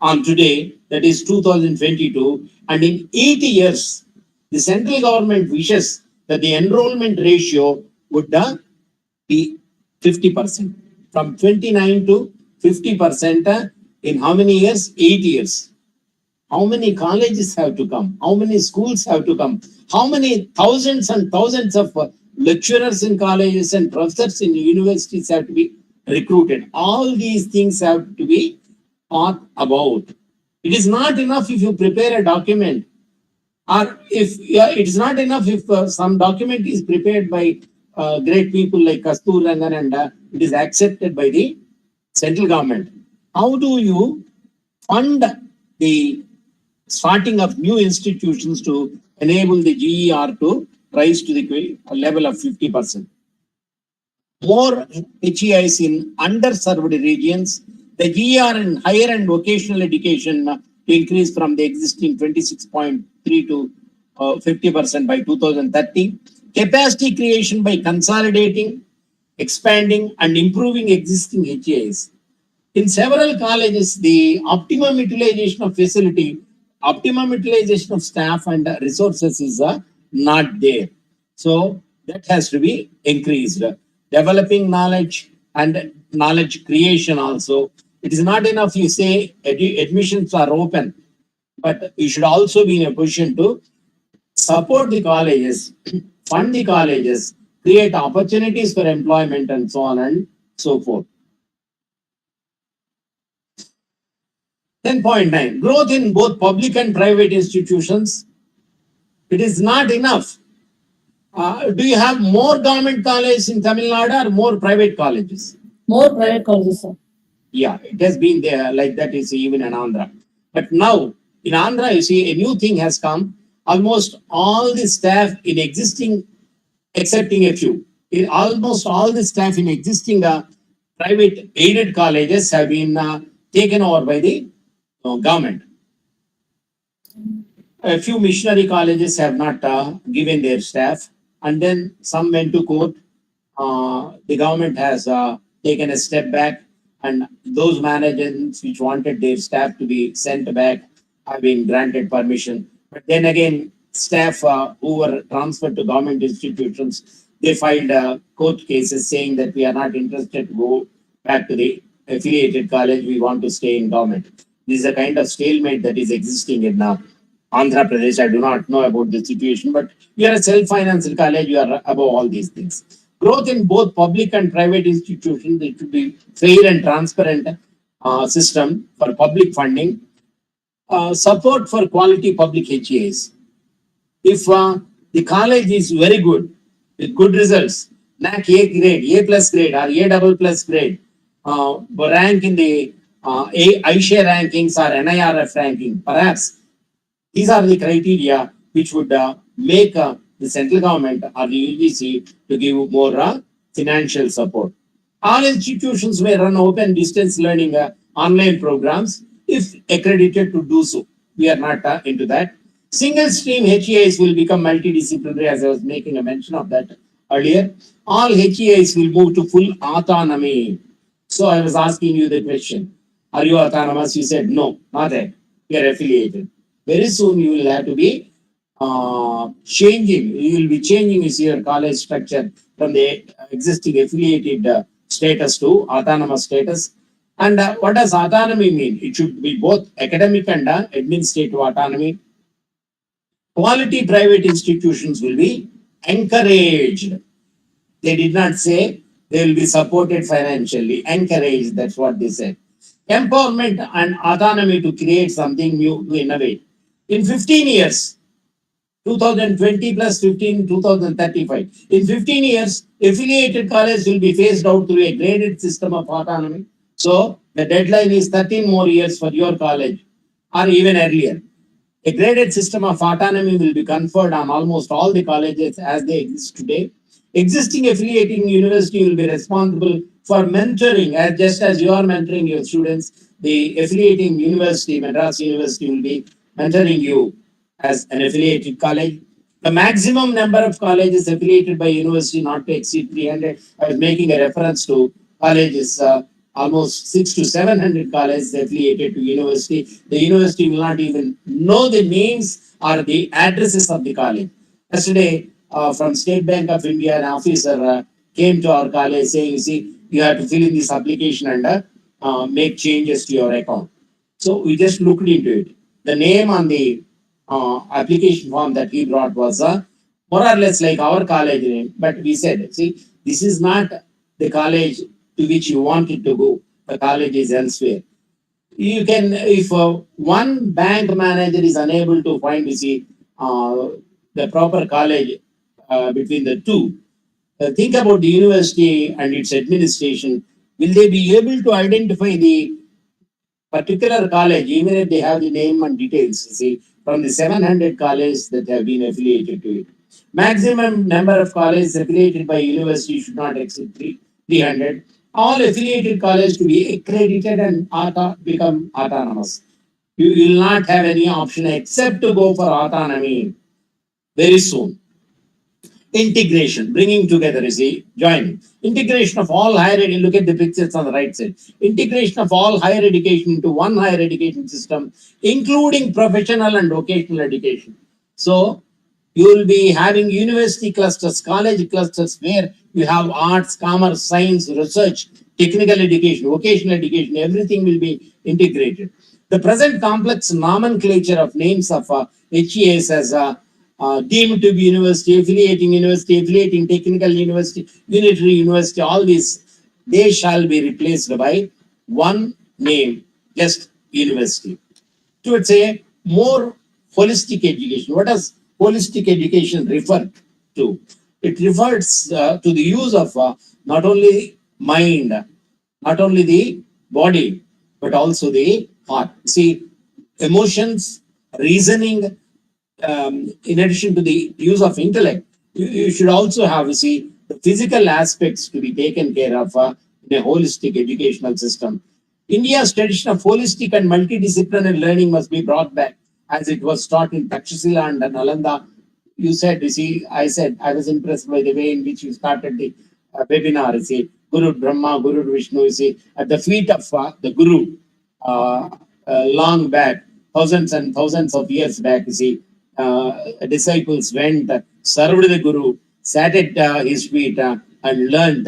[SPEAKER 2] on today, that is 2022. And in 80 years, the central government wishes that the enrollment ratio would be 50%. From 29 to 50% in how many years? 8 years. How many colleges have to come? How many schools have to come? How many thousands and thousands of lecturers in colleges and professors in universities have to be recruited? All these things have to be thought about. It is not enough if you prepare a document, or if it is not enough if some document is prepared by great people like Kastur Rangan and it is accepted by the central government. How do you fund the starting of new institutions to enable the GER to rise to the level of 50%? More HEIs in underserved regions, the GER in higher and vocational education to increase from the existing 26.3 to 50% by 2030. Capacity creation by consolidating, expanding, and improving existing HEIs. In several colleges, the optimum utilization of facility, optimum utilization of staff and resources is not there. So that has to be increased. Developing knowledge and knowledge creation also. It is not enough you say admissions are open, but you should also be in a position to support the colleges, fund the colleges, create opportunities for employment and so on and so forth. 10.9, growth in both public and private institutions. It is not enough. Do you have more government colleges in Tamil Nadu or more private colleges?
[SPEAKER 1] More private colleges, sir.
[SPEAKER 2] Yeah, it has been there like that, you see, even in Andhra. But now in Andhra, you see, a new thing has come. Almost all the staff in existing excepting a few. Almost all the staff in existing private aided colleges have been taken over by the government. A few missionary colleges have not given their staff, and then some went to court. The government has taken a step back, and those managers which wanted their staff to be sent back have been granted permission. But then again, staff who were transferred to government institutions, they filed court cases saying that we are not interested to go back to the affiliated college, we want to stay in government. This is a kind of stalemate that is existing in Andhra Pradesh. I do not know about the situation, but you are a self-financed college, you are above all these things. Growth in both public and private institutions, it should be fair and transparent system for public funding. Support for quality public HEAs. If the college is very good, with good results, NAC A grade, A plus grade or A double plus grade, rank in the Aisha rankings or NIRF ranking, perhaps these are the criteria which would make the central government or the UGC to give more financial support. All institutions may run open distance learning online programs if accredited to do so. We are not into that. Single stream HEIs will become multidisciplinary, as I was making a mention of that earlier. All HEIs will move to full autonomy. So I was asking you the question, are you autonomous? You said no, not that. You are affiliated. Very soon you will have to be changing. You will be changing your college structure from the existing affiliated status to autonomous status. And what does autonomy mean? It should be both academic and administrative autonomy. Quality private institutions will be encouraged. They did not say they will be supported financially. Encouraged, that's what they said. Empowerment and autonomy to create something new, to innovate. In 15 years, 2020 plus 15, 2035. In 15 years, affiliated colleges will be phased out through a graded system of autonomy. So the deadline is 13 more years for your college, or even earlier. A graded system of autonomy will be conferred on almost all the colleges as they exist today. Existing affiliating university will be responsible for mentoring, just as you are mentoring your students. The affiliating university, Madras University, will be mentoring you as an affiliated college. The maximum number of colleges affiliated by university not to exceed 300. I was making a reference to colleges, almost 600 to 700 colleges affiliated to university. The university will not even know the names or the addresses of the college. Yesterday, from State Bank of India, an officer came to our college saying, you see, you have to fill in this application and make changes to your account. So we just looked into it. The name on the application form that he brought was more or less like our college name, but we said, see, this is not the college to which you want it to go. The college is elsewhere. You can, if one bank manager is unable to find, you see, the proper college between the two, think about the university and its administration. Will they be able to identify the particular college, even if they have the name and details, you see, from the 700 colleges that have been affiliated to it? Maximum number of colleges affiliated by university should not exceed 300. All affiliated colleges to be accredited and become autonomous. You will not have any option except to go for autonomy very soon. Integration, bringing together, you see, joining. Integration of all higher education, look at the pictures on the right side. Integration of all higher education into one higher education system, including professional and vocational education. So you will be having university clusters, college clusters where you have arts, commerce, science, research, technical education, vocational education, everything will be integrated. The present complex nomenclature of names of HEAs as deemed to be university, affiliating technical university, unitary university, all these, they shall be replaced by one name, just university. Towards a more holistic education. What does holistic education refer to? It refers to the use of not only mind, not only the body, but also the heart. See, emotions, reasoning, in addition to the use of intellect, You should also have, you see, the physical aspects to be taken care of in a holistic educational system. India's tradition of holistic and multidisciplinary learning must be brought back as it was taught in Takshashila and Nalanda. You said, you see, I said, I was impressed by the way in which you started the webinar, you see, Guru Brahma, Guru Vishnu, you see, at the feet of the Guru, long back, thousands and thousands of years back, you see, disciples went, served the Guru, sat at his feet and learned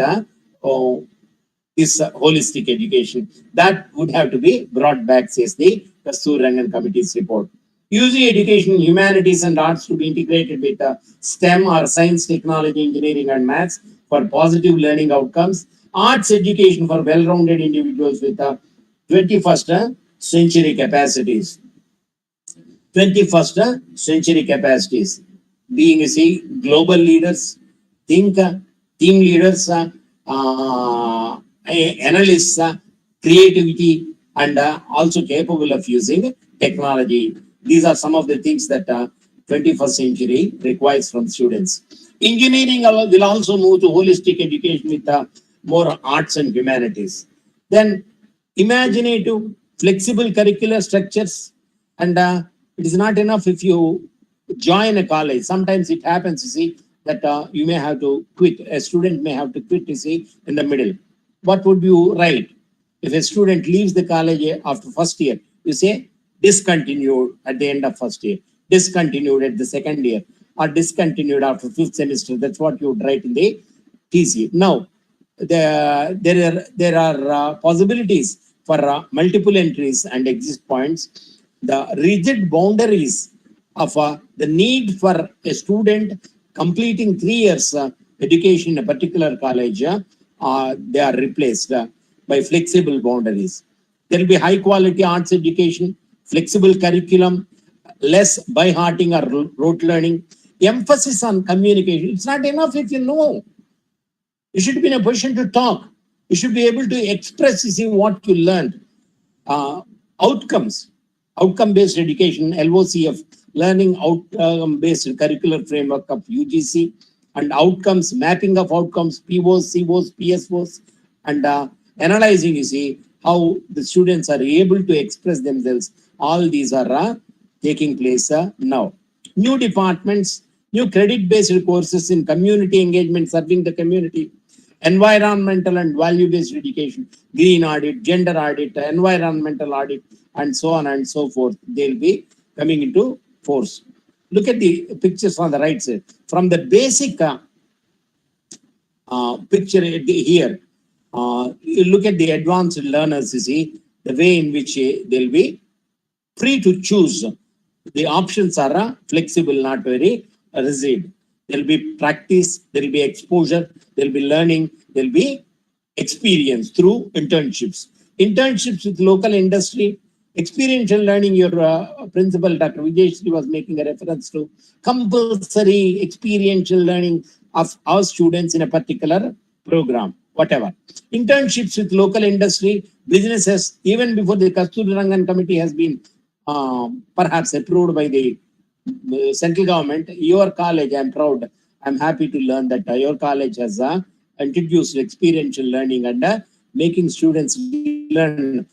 [SPEAKER 2] this holistic education. That would have to be brought back, says the Kasturi Rangan Committee's report. Using education, humanities and arts to be integrated with STEM or science, technology, engineering and maths for positive learning outcomes. Arts education for well-rounded individuals with 21st century capacities. 21st century capacities. Being, you see, global leaders, team leaders, analysts, creativity, and also capable of using technology. These are some of the things that 21st century requires from students. Engineering will also move to holistic education with more arts and humanities. Then imaginative, flexible curricular structures, and it is not enough if you join a college. Sometimes it happens, you see, that you may have to quit. A student may have to quit, you see, in the middle. What would you write? If a student leaves the college after first year, you say discontinued at the end of first year, discontinued at the second year, or discontinued after fifth semester. That's what you would write in the TC. Now, there are possibilities for multiple entries and exit points. The rigid boundaries of the need for a student completing 3 years education in a particular college, they are replaced by flexible boundaries. There will be high quality arts education, flexible curriculum, less by hearting or rote learning, emphasis on communication. It's not enough if you know. You should be in a position to talk. You should be able to express, you see, what you learned. Outcomes, outcome-based education, LOCF, learning outcome-based curricular framework of UGC, and outcomes, mapping of outcomes, POs, COs, PSOs, and analyzing, you see, how the students are able to express themselves. All these are taking place now. New departments, new credit-based courses in community engagement, serving the community, environmental and value-based education, green audit, gender audit, environmental audit, and so on and so forth. They'll be coming into force. Look at the pictures on the right side. From the basic picture here, you look at the advanced learners, you see, the way in which they'll be free to choose. The options are flexible, not very rigid. There'll be practice, there'll be exposure, there'll be learning, there'll be experience through internships. Internships with local industry, experiential learning, your principal, Dr. Vijay was making a reference to compulsory experiential learning of our students in a particular program, whatever. Internships with local industry, businesses, even before the Kasturi Rangan Committee has been perhaps approved by the central government, your college, I'm proud, I'm happy to learn that your college has introduced experiential learning and making students learn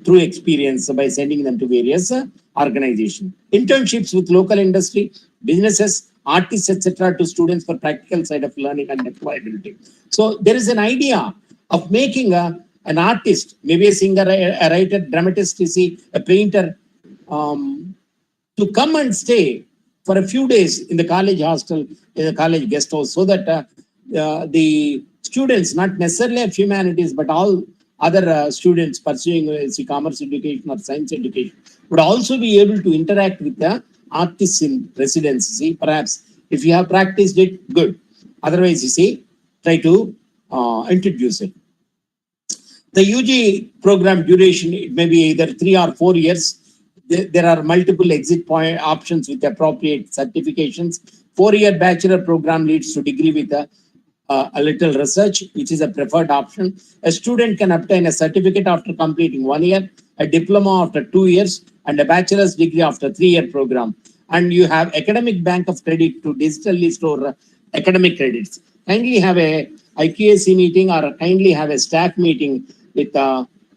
[SPEAKER 2] through experience by sending them to various organizations. Internships with local industry, businesses, artists, etc. to students for practical side of learning and employability. So there is an idea of making an artist, maybe a singer, a writer, dramatist, you see, a painter, to come and stay for a few days in the college hostel, in the college guest house, so that the students, not necessarily of humanities, but all other students pursuing commerce education or science education, would also be able to interact with the artists in residency. Perhaps if you have practiced it, good. Otherwise, you see, try to introduce it. The UG program duration, it may be either 3 or 4 years. There are multiple exit point options with appropriate certifications. 4-year bachelor program leads to degree with a little research, which is a preferred option. A student can obtain a certificate after completing 1 year, a diploma after 2 years, and a bachelor's degree after 3-year program. And you have academic bank of credit to digitally store academic credits. Kindly have a IQAC meeting or kindly have a staff meeting with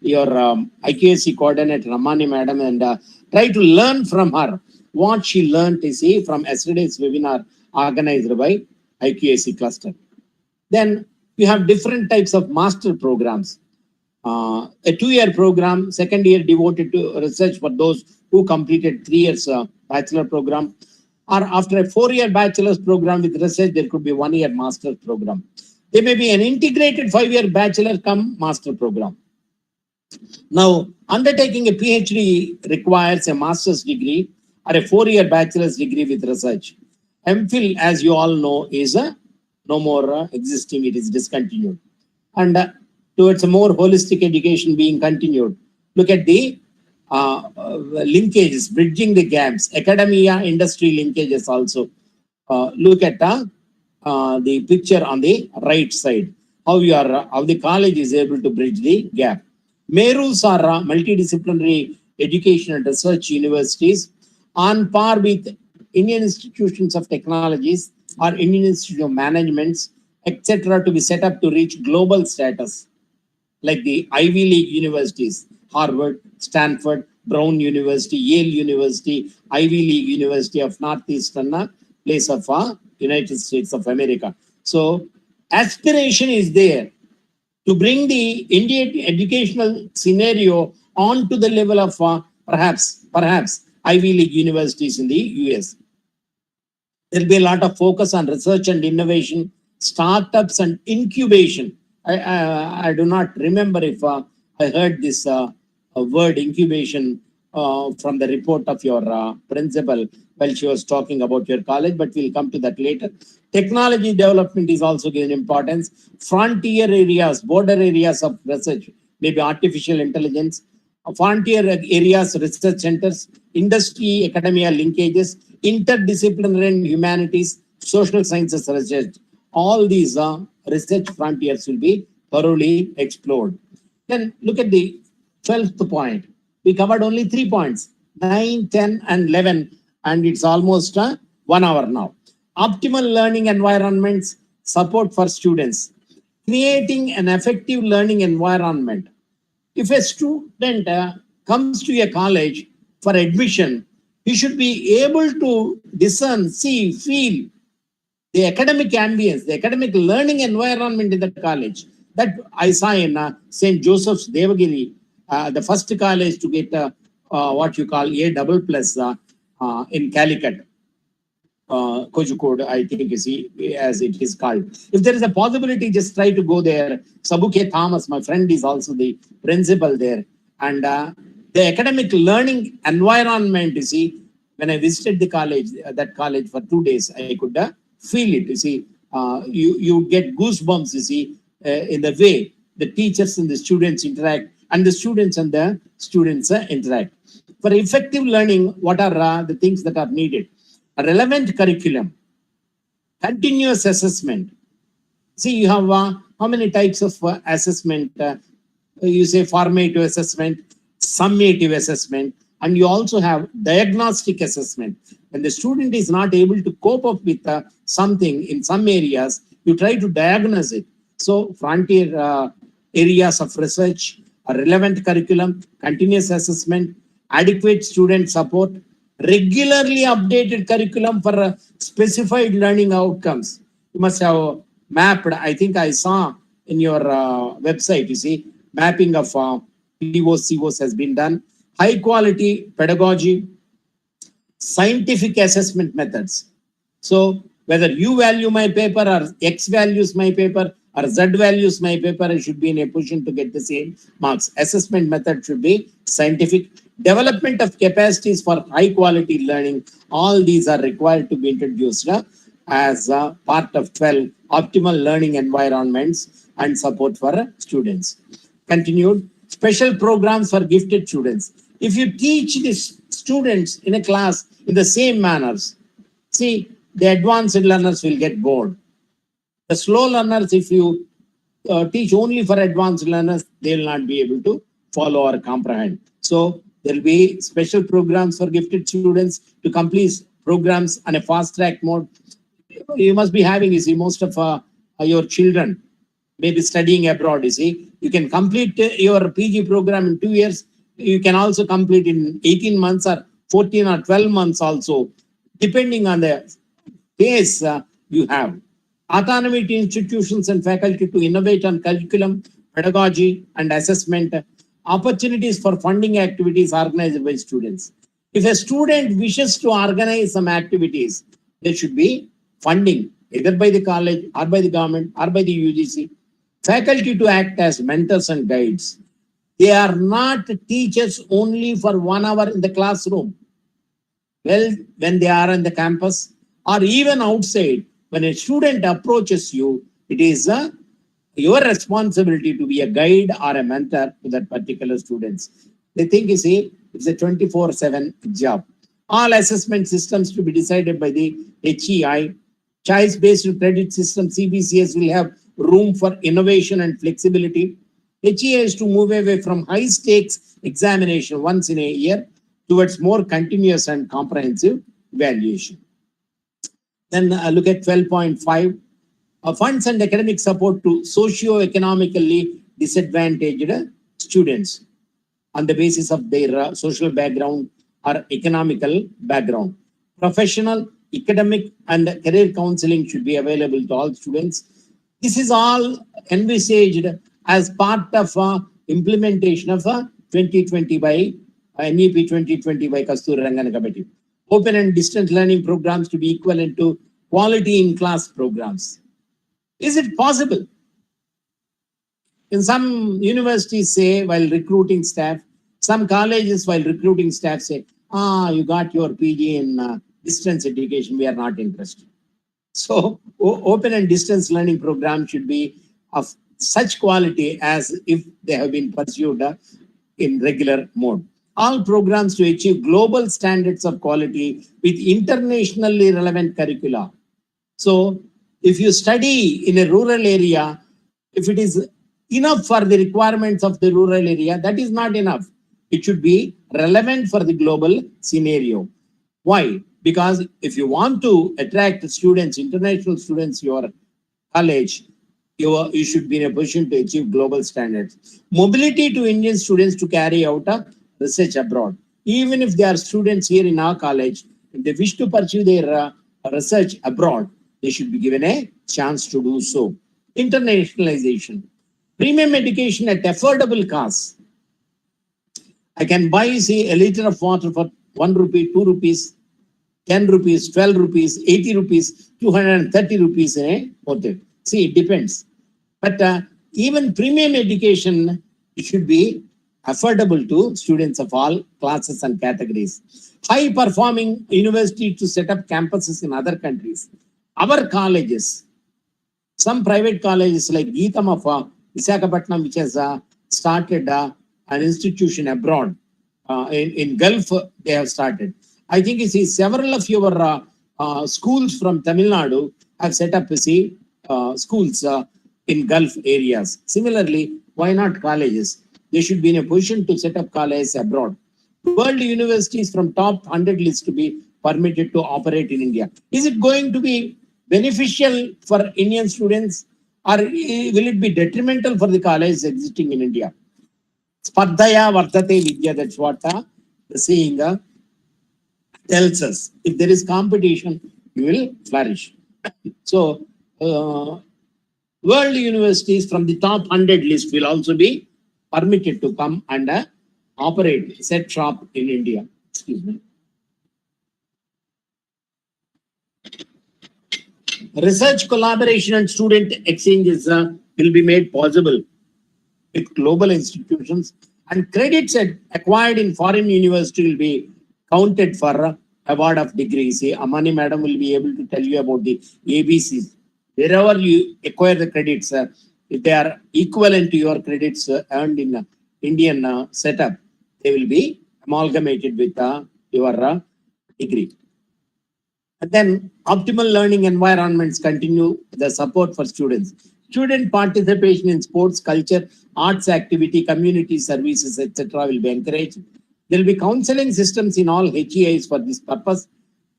[SPEAKER 2] your IQAC coordinator Ramani madam and try to learn from her what she learned from yesterday's webinar organized by IQAC cluster. Then you have different types of master programs. A 2-year program, second year devoted to research for those who completed 3 years bachelor program, or after a 4-year bachelor's program with research, there could be 1-year master's program. There may be an integrated 5-year bachelor come master program. Now, undertaking a PhD requires a master's degree or a 4-year bachelor's degree with research. MPhil, as you all know, is no more existing, it is discontinued. And towards a more holistic education being continued, look at the linkages, bridging the gaps, academia, industry linkages also. Look at the picture on the right side, how the college is able to bridge the gap. MERUs are multidisciplinary education and research universities on par with Indian institutions of technologies or Indian Institute of Managements, etc., to be set up to reach global status, like the Ivy League universities, Harvard, Stanford, Brown University, Yale University, Ivy League University of Northeastern place of United States of America. So aspiration is there to bring the Indian educational scenario on to the level of perhaps Ivy League universities in the US. There'll be a lot of focus on research and innovation, startups and incubation. I do not remember if I heard this word incubation from the report of your principal while she was talking about your college, but we'll come to that later. Technology development is also given importance. Frontier areas, border areas of research, maybe artificial intelligence, frontier areas, research centers, industry, academia linkages, interdisciplinary and humanities, social sciences research. All these research frontiers will be thoroughly explored. Then look at the 12th point. We covered only 3 points, 9, 10, and 11, and it's almost 1 hour now. Optimal learning environments, support for students, creating an effective learning environment. If a student comes to a college for admission, he should be able to discern, see, feel the academic ambience, the academic learning environment in the college. That I saw in St. Joseph's Devagiri, the first college to get what you call A++ in Calicut. Kozhikode, I think as it is called. If there is a possibility, just try to go there. Sabuke Thomas, my friend, is also the principal there. And the academic learning environment, when I visited the college, that college for 2 days, I could feel it. You get goosebumps, in the way the teachers and the students interact, and the students interact. For effective learning, what are the things that are needed? A relevant curriculum, continuous assessment. See, you have how many types of assessment? You say formative assessment, summative assessment, and you also have diagnostic assessment. When the student is not able to cope up with something in some areas, you try to diagnose it. So frontier areas of research, a relevant curriculum, continuous assessment, adequate student support, regularly updated curriculum for specified learning outcomes. You must have mapped, I think I saw in your website, mapping of POs, COs has been done. High quality pedagogy, scientific assessment methods. So whether you value my paper or X values my paper or Z values my paper, I should be in a position to get the same marks. Assessment method should be scientific. Development of capacities for high quality learning. All these are required to be introduced as a part of 12 optimal learning environments and support for students. Continued. Special programs for gifted students. If you teach these students in a class in the same manners, see, the advanced learners will get bored. The slow learners, if you teach only for advanced learners, they will not be able to follow or comprehend. So there will be special programs for gifted students to complete programs on a fast track mode. you must be having, you see, most of your children maybe studying abroad, you see. You can complete your PG program in 2 years. You can also complete in 18 months or 14 or 12 months also, depending on the pace you have. Autonomy to institutions and faculty to innovate on curriculum, pedagogy, and assessment. Opportunities for funding activities organized by students. If a student wishes to organize some activities, there should be funding, either by the college or by the government or by the UGC. Faculty to act as mentors and guides. They are not teachers only for 1 hour in the classroom. Well, when they are on the campus or even outside, when a student approaches you, it is your responsibility to be a guide or a mentor to that particular students. They think, you see, it's a 24/7 job. All assessment systems to be decided by the HCI. Choice-based credit system, CBCS, will have room for innovation and flexibility. HCI is to move away from high-stakes examination once in a year towards more continuous and comprehensive evaluation. Then look at 12.5. Funds and academic support to socio-economically disadvantaged students on the basis of their social background or economical background. Professional, academic, and career counseling should be available to all students. This is all envisaged as part of implementation of 2020 by NEP 2020 by Kasturi Rangana Committee. Open and distance learning programs to be equivalent to quality in class programs. Is it possible? In some universities say, while recruiting staff, some colleges while recruiting staff say, you got your PG in distance education, we are not interested. So open and distance learning program should be of such quality as if they have been pursued in regular mode. All programs to achieve global standards of quality with internationally relevant curricula. So if you study in a rural area, if it is enough for the requirements of the rural area, that is not enough. It should be relevant for the global scenario. Why? Because if you want to attract students, international students, your college, you should be in a position to achieve global standards. Mobility to Indian students to carry out a research abroad. Even if they are students here in our college, if they wish to pursue their research abroad, they should be given a chance to do so. Internationalization. Premium education at affordable costs. I can buy, say, a liter of water for 1 rupee, 2 rupees, 10 rupees, 12 rupees, 80 rupees, 230 rupees in a hotel. See, it depends. But even premium education, it should be affordable to students of all classes and categories. High performing universities to set up campuses in other countries. Our colleges, some private colleges like Geetham of Visakhapatnam, which has started an institution abroad. In Gulf, they have started. I think you see several of your schools from Tamil Nadu have set up, you see, schools in Gulf areas. Similarly, why not colleges? They should be in a position to set up colleges abroad. World universities from top 100 list to be permitted to operate in India. Is it going to be beneficial for Indian students, or will it be detrimental for the colleges existing in India? Spardhaya vartate vidya, that's what the saying tells us. If there is competition, you will flourish. So, world universities from the top 100 list will also be permitted to come and operate, set shop in India. Excuse me. Research collaboration and student exchanges will be made possible with global institutions, and credits acquired in foreign university will be counted for award of degrees. Amani madam will be able to tell you about the ABCs. Wherever you acquire the credits, if they are equivalent to your credits earned in Indian setup, they will be amalgamated with your degree. And then optimal learning environments continue the support for students. Student participation in sports, culture, arts activity, community services, etc. will be encouraged. There will be counseling systems in all HEIs for this purpose.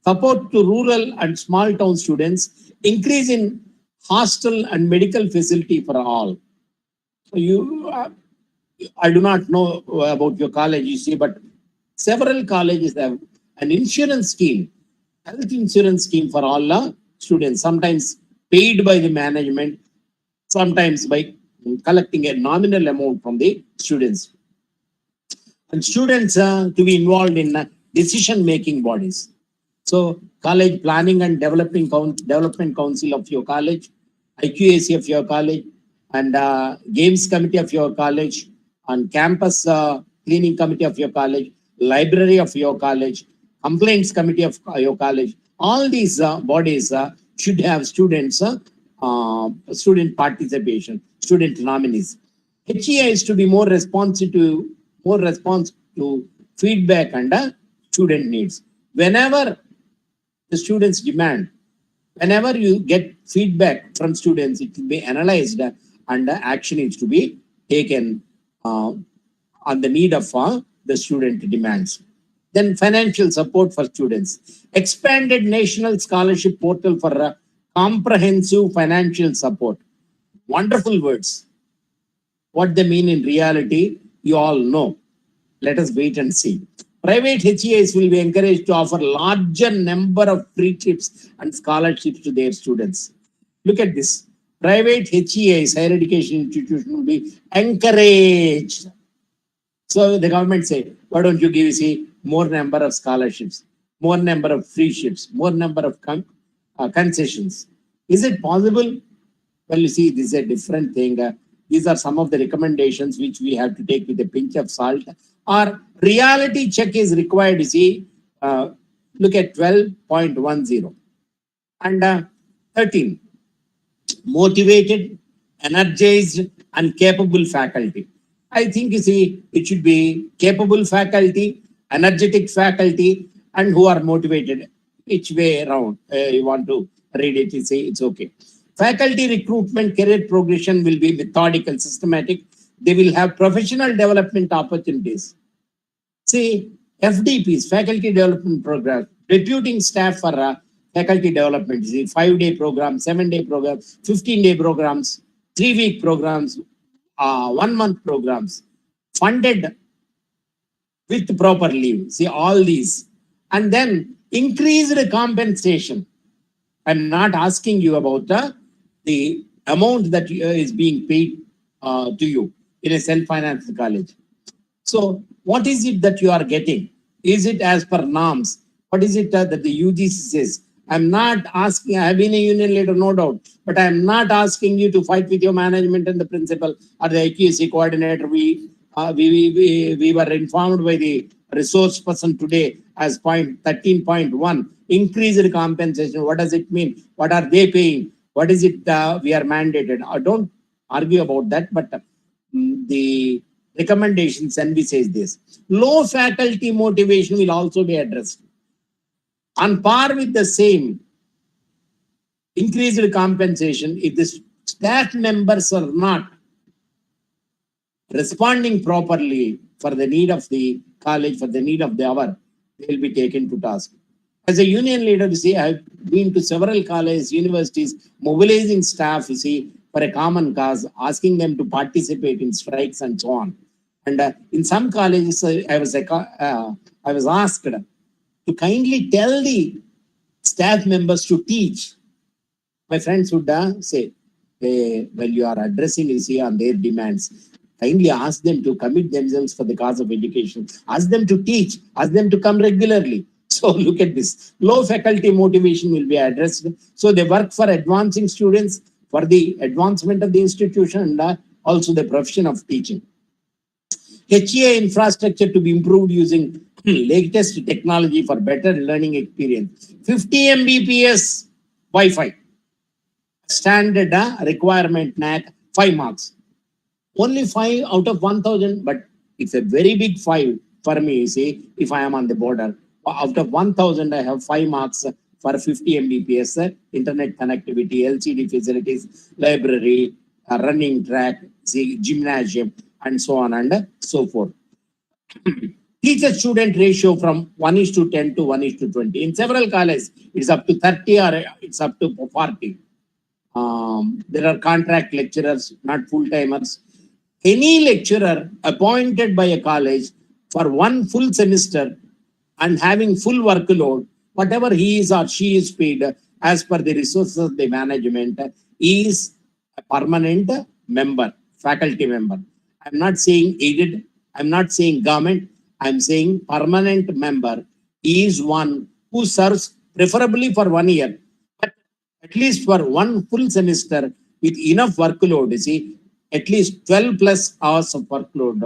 [SPEAKER 2] Support to rural and small town students, increase in hostel and medical facility for all. So I do not know about your college, you see, but several colleges have an insurance scheme, health insurance scheme for all students, sometimes paid by the management, sometimes by collecting a nominal amount from the students. And students to be involved in decision-making bodies. So college planning and development council of your college, IQAC of your college, and games committee of your college, and campus cleaning committee of your college, library of your college, complaints committee of your college. All these bodies should have students, student participation, student nominees. HCI is to be more responsive to feedback and student needs. Whenever the students demand, whenever you get feedback from students, it will be analyzed and action is to be taken on the need of the student demands. Then financial support for students. Expanded national scholarship portal for comprehensive financial support. Wonderful words. What they mean in reality, you all know. Let us wait and see. Private HCIs will be encouraged to offer larger number of free trips and scholarships to their students. Look at this. Private HCIs, higher education institution, will be encouraged. So the government said, why don't you give more number of scholarships, more number of free trips, more number of concessions. Is it possible? Well, you see, this is a different thing. These are some of the recommendations which we have to take with a pinch of salt. Our reality check is required, you see. Look at 12.10 and 13. Motivated, energized, and capable faculty. I think, you see, it should be capable faculty, energetic faculty, and who are motivated. Each way around, you want to read it, you see, it's okay. Faculty recruitment, career progression will be methodical, systematic. They will have professional development opportunities. See, FDPs, faculty development program, recruiting staff for faculty development, see, 5-day program, 7-day program, 15-day programs, 3-week programs, 1-month programs, funded with proper leave. See, all these. And then increased compensation. I'm not asking you about the amount that is being paid to you in a self-financed college. So what is it that you are getting? Is it as per norms? What is it that the UGC says? I'm not asking, I have been a union leader, no doubt, but I'm not asking you to fight with your management and the principal or the Iqsc coordinator. We were informed by the resource person today as point 13.1, increased compensation. What does it mean? What are they paying? What is it we are mandated? I don't argue about that, but the recommendations and we says this. Low faculty motivation will also be addressed. On par with the same increased compensation, if the staff members are not responding properly for the need of the college, for the need of the hour, they will be taken to task. As a union leader, you see, I've been to several colleges, universities, mobilizing staff, you see, for a common cause, asking them to participate in strikes and so on. And in some colleges, I was asked to kindly tell the staff members to teach. My friends would say, hey, well, you are addressing, you see, on their demands. Kindly ask them to commit themselves for the cause of education. Ask them to teach. Ask them to come regularly. So look at this. Low faculty motivation will be addressed. So they work for advancing students, for the advancement of the institution, and also the profession of teaching. HCI infrastructure to be improved using latest technology for better learning experience. 50 Mbps Wi-Fi. Standard requirement NAC, 5 marks. Only 5 out of 1,000, but it's a very big 5 for me, you see, if I am on the border. Out of 1,000, I have 5 marks for 50 Mbps, internet connectivity, LCD facilities, library, running track, see, gymnasium, and so on and so forth. Teacher-student ratio from 1:10 to 1:20. In several colleges, it's up to 30 or it's up to 40. There are contract lecturers, not full-timers. Any lecturer appointed by a college for one full semester and having full workload, whatever he is or she is paid as per the resources of the management, is a permanent member, faculty member. I'm not saying aided, I'm not saying government, I'm saying permanent member is one who serves preferably for 1 year, but at least for one full semester with enough workload, you see, at least 12 plus hours of workload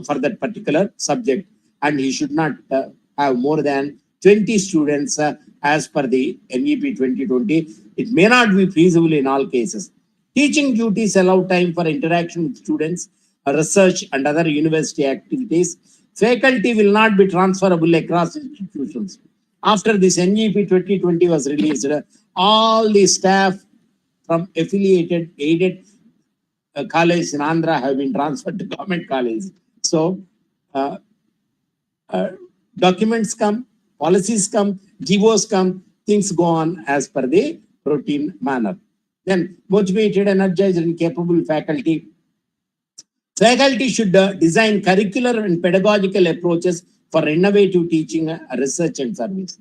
[SPEAKER 2] for that particular subject, and he should not have more than 20 students as per the NEP 2020. It may not be feasible in all cases. Teaching duties allow time for interaction with students, research and other university activities. Faculty will not be transferable across institutions. After this NEP 2020 was released, all the staff from affiliated, aided colleges in Andhra have been transferred to government colleges. So documents come, policies come, GOs come, things go on as per the routine manner. Then motivated, energized and capable faculty. Faculty should design curricular and pedagogical approaches for innovative teaching, research and service.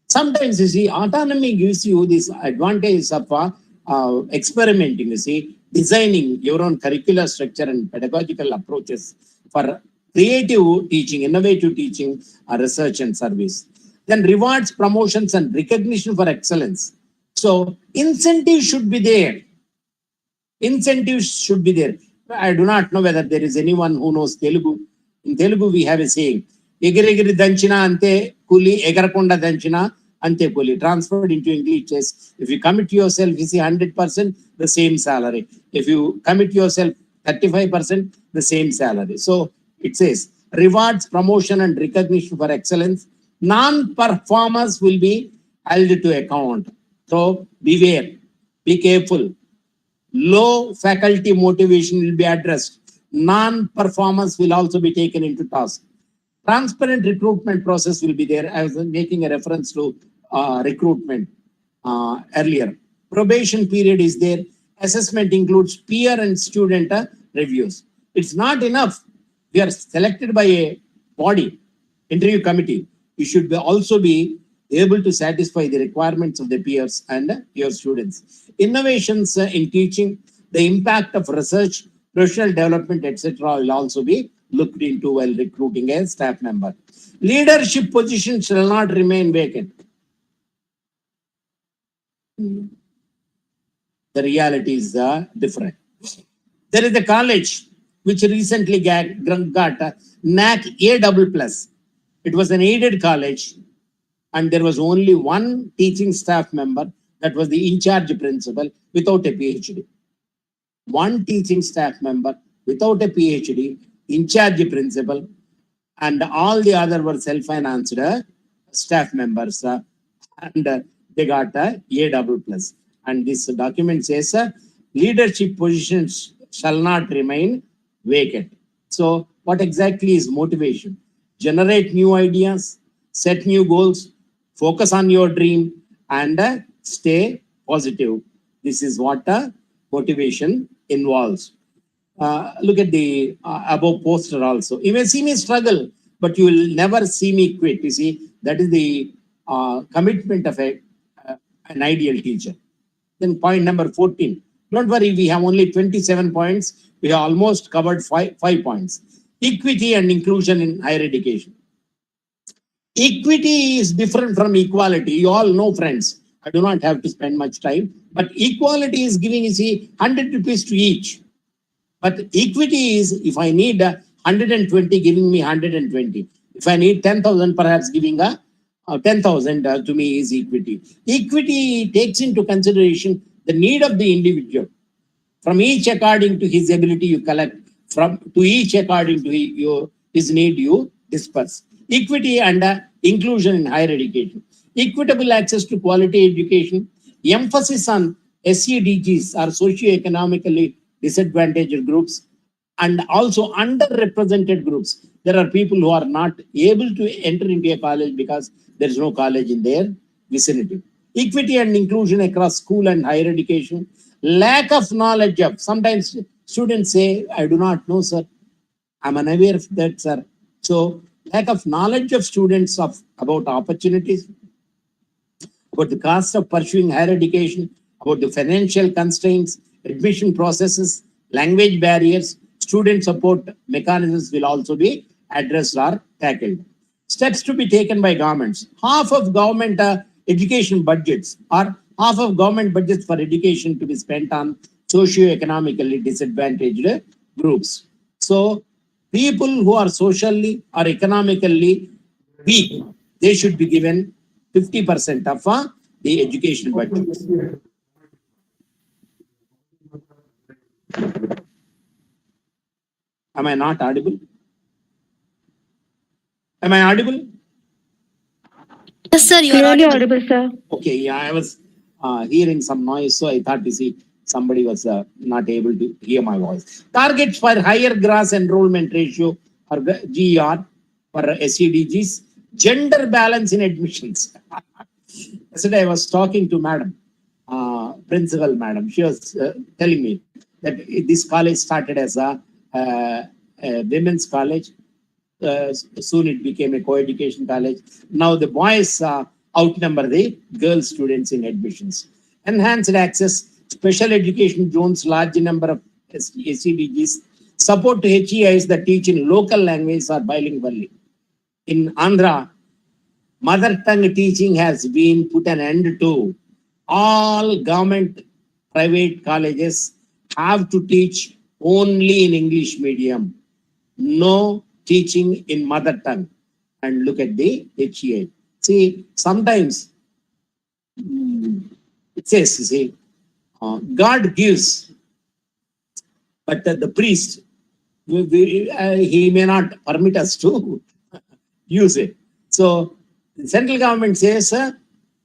[SPEAKER 2] Sometimes you see, autonomy gives you this advantage of experimenting, you see, designing your own curricular structure and pedagogical approaches for creative teaching, innovative teaching, research and service. Then rewards, promotions and recognition for excellence. So incentives should be there. Incentives should be there. I do not know whether there is anyone who knows Telugu. In Telugu, we have a saying, Egiri danchina ante kuli, egarakonda danchina ante kuli. Transferred into English is, if you commit yourself, you see 100%, the same salary. If you commit yourself 35%, the same salary. So it says, rewards, promotion and recognition for excellence. Non-performers will be held to account. So beware, be careful. Low faculty motivation will be addressed. Non-performance will also be taken into task. Transparent recruitment process will be there. I was making a reference to recruitment earlier. Probation period is there. Assessment includes peer and student reviews. It's not enough. We are selected by a body, interview committee. You should also be able to satisfy the requirements of the peers and your students. Innovations in teaching, the impact of research, professional development, etc. will also be looked into while recruiting a staff member. Leadership position shall not remain vacant. The reality is different. There is a college which recently got NAC A++. It was an aided college, and there was only one teaching staff member, that was the in-charge principal, without a PhD. One teaching staff member without a PhD, in-charge principal, and all the other were self-financed staff members, and they got A++. And this document says leadership positions shall not remain vacant. So what exactly is motivation? Generate new ideas, set new goals, focus on your dream, and stay positive. This is what motivation involves. Look at the above poster also. You may see me struggle, but you will never see me quit. You see, that is the commitment of an ideal teacher. Then point number 14. Don't worry, we have only 27 points. We have almost covered five points. Equity and inclusion in higher education. Equity is different from equality. You all know, friends. I do not have to spend much time. But equality is giving, you see, 100 rupees to each. But equity is, if I need 120, giving me 120. If I need 10,000, perhaps giving 10,000 to me is equity. Equity takes into consideration the need of the individual. From each according to his ability, you collect. To each according to his need, you disperse. Equity and inclusion in higher education. Equitable access to quality education. Emphasis on SCDGs, or socioeconomically disadvantaged groups, and also underrepresented groups. There are people who are not able to enter into a college because there is no college in their vicinity. Equity and inclusion across school and higher education. Lack of knowledge of, sometimes students say, I do not know, sir. I'm unaware of that, sir. So lack of knowledge of students about opportunities, about the cost of pursuing higher education, about the financial constraints, admission processes, language barriers, student support mechanisms will also be addressed or tackled. Steps to be taken by governments. Half of government education budgets or half of government budgets for education to be spent on socio-economically disadvantaged groups. So people who are socially or economically weak, they should be given 50% of the education budget. Am I not audible? Am I audible?
[SPEAKER 4] Yes, sir, you are
[SPEAKER 6] Clearly
[SPEAKER 4] audible.
[SPEAKER 6] audible, sir.
[SPEAKER 2] Okay, yeah, I was hearing some noise, so I thought, you see, somebody was not able to hear my voice. Targets for higher gross enrollment ratio or GER for SEDGs. Gender balance in admissions. Yesterday I was talking to madam, principal madam. She was telling me that this college started as a women's college. Soon it became a co-education college. Now the boys outnumber the girl students in admissions. Enhanced access, special education zones, large number of SEDGs, support to HEIs that teach in local language or bilingually. In Andhra, mother tongue teaching has been put an end to. All government private colleges have to teach only in English medium. No teaching in mother tongue. And look at the HEI. See, sometimes it says, you see, God gives, but the priest, he may not permit us to use it. So the central government says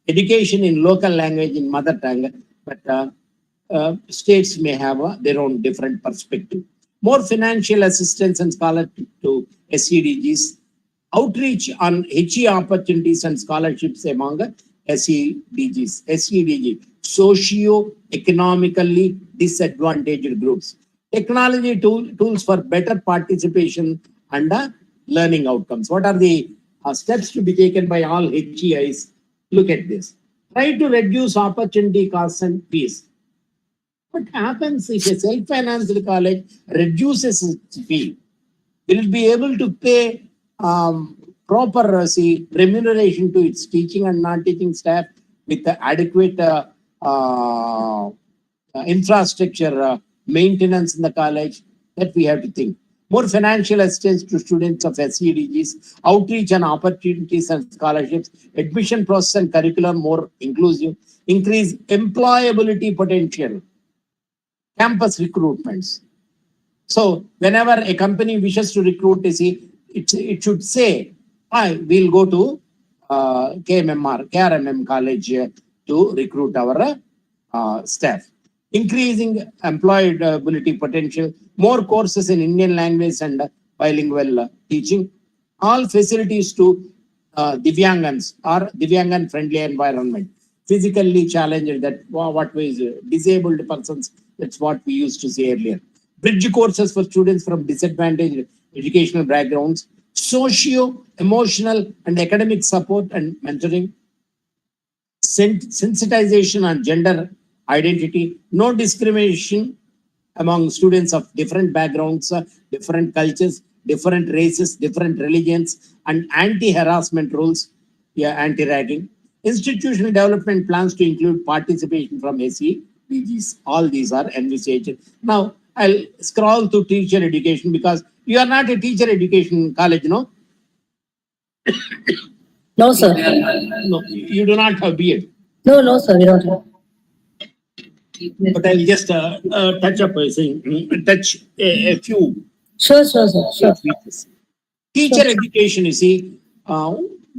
[SPEAKER 2] education in local language in mother tongue, but states may have their own different perspective. More financial assistance and scholarship to SEDGs, outreach on HE opportunities and scholarships among SEDGs, SEDG, socio-economically disadvantaged groups. Technology tools for better participation and learning outcomes. What are the steps to be taken by all HEIs? Look at this. Try to reduce opportunity costs and fees. What happens if a self-financed college reduces its fee? Will it be able to pay proper remuneration to its teaching and non-teaching staff with the adequate infrastructure maintenance in the college? That we have to think. More financial assistance to students of SEDGs, outreach and opportunities and scholarships, admission process and curriculum more inclusive, increase employability potential, campus recruitments. So whenever a company wishes to recruit, it should say, we'll go to KRMM college to recruit our staff. Increasing employability potential, more courses in Indian language and bilingual teaching, all facilities to Divyangans or Divyangan friendly environment, physically challenged, that what was disabled persons, that's what we used to say earlier. Bridge courses for students from disadvantaged educational backgrounds, socio, emotional and academic support and mentoring, sensitization on gender identity, no discrimination among students of different backgrounds, different cultures, different races, different religions, and anti-harassment rules, anti-ragging. Institutional development plans to include participation from SEDGs. All these are envisaged. Now, I'll scroll to teacher education because you are not a teacher education college, no?
[SPEAKER 1] No, sir.
[SPEAKER 2] No, you do not have BEd.
[SPEAKER 1] No, sir, we don't have.
[SPEAKER 2] But I'll just touch up by saying, touch a few.
[SPEAKER 1] Sure, sure.
[SPEAKER 2] Teacher education, you see,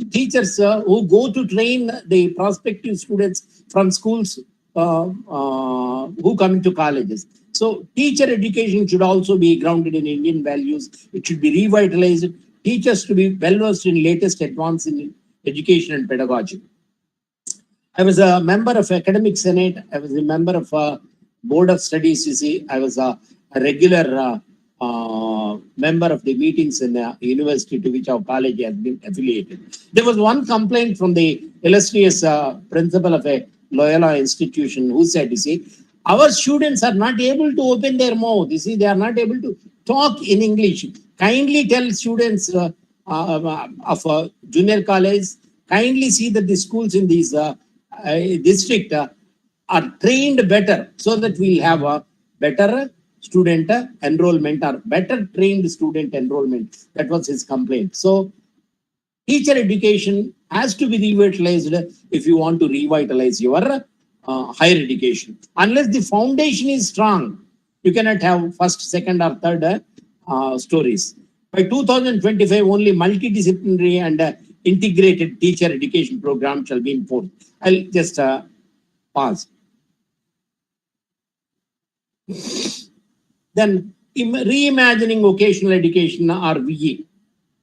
[SPEAKER 2] teachers who go to train the prospective students from schools who come into colleges. So teacher education should also be grounded in Indian values. It should be revitalized. teachers to be well versed in latest advances in education and pedagogy. I was a member of Academic Senate. I was a member of a Board of Studies. You see, I was a regular member of the meetings in the university to which our college has been affiliated. There was one complaint from the illustrious principal of a Loyola institution who said, you see, our students are not able to open their mouth. You see, they are not able to talk in English. Kindly tell students of a junior college, kindly see that the schools in these district are trained better so that we'll have a better student enrollment or better trained student enrollment. That was his complaint. So teacher education has to be revitalized if you want to revitalize your higher education. Unless the foundation is strong, you cannot have first, second or third stories. By 2025, only multidisciplinary and integrated teacher education program shall be enforced. I'll just pause. Then reimagining vocational education or VE.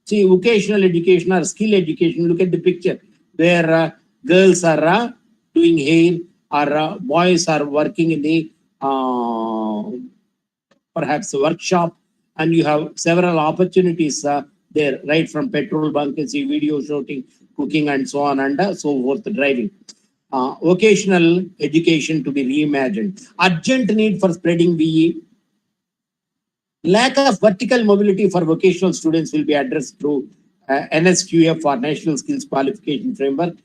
[SPEAKER 2] See, vocational education or skill education, look at the picture where girls are doing hair or boys are working in the perhaps a workshop, and you have several opportunities there, right from petrol bunkers, video shooting, cooking and so on and so forth, driving. Vocational education to be reimagined. Urgent need for spreading VE. Lack of vertical mobility for vocational students will be addressed through NSQF or National Skills Qualification Framework.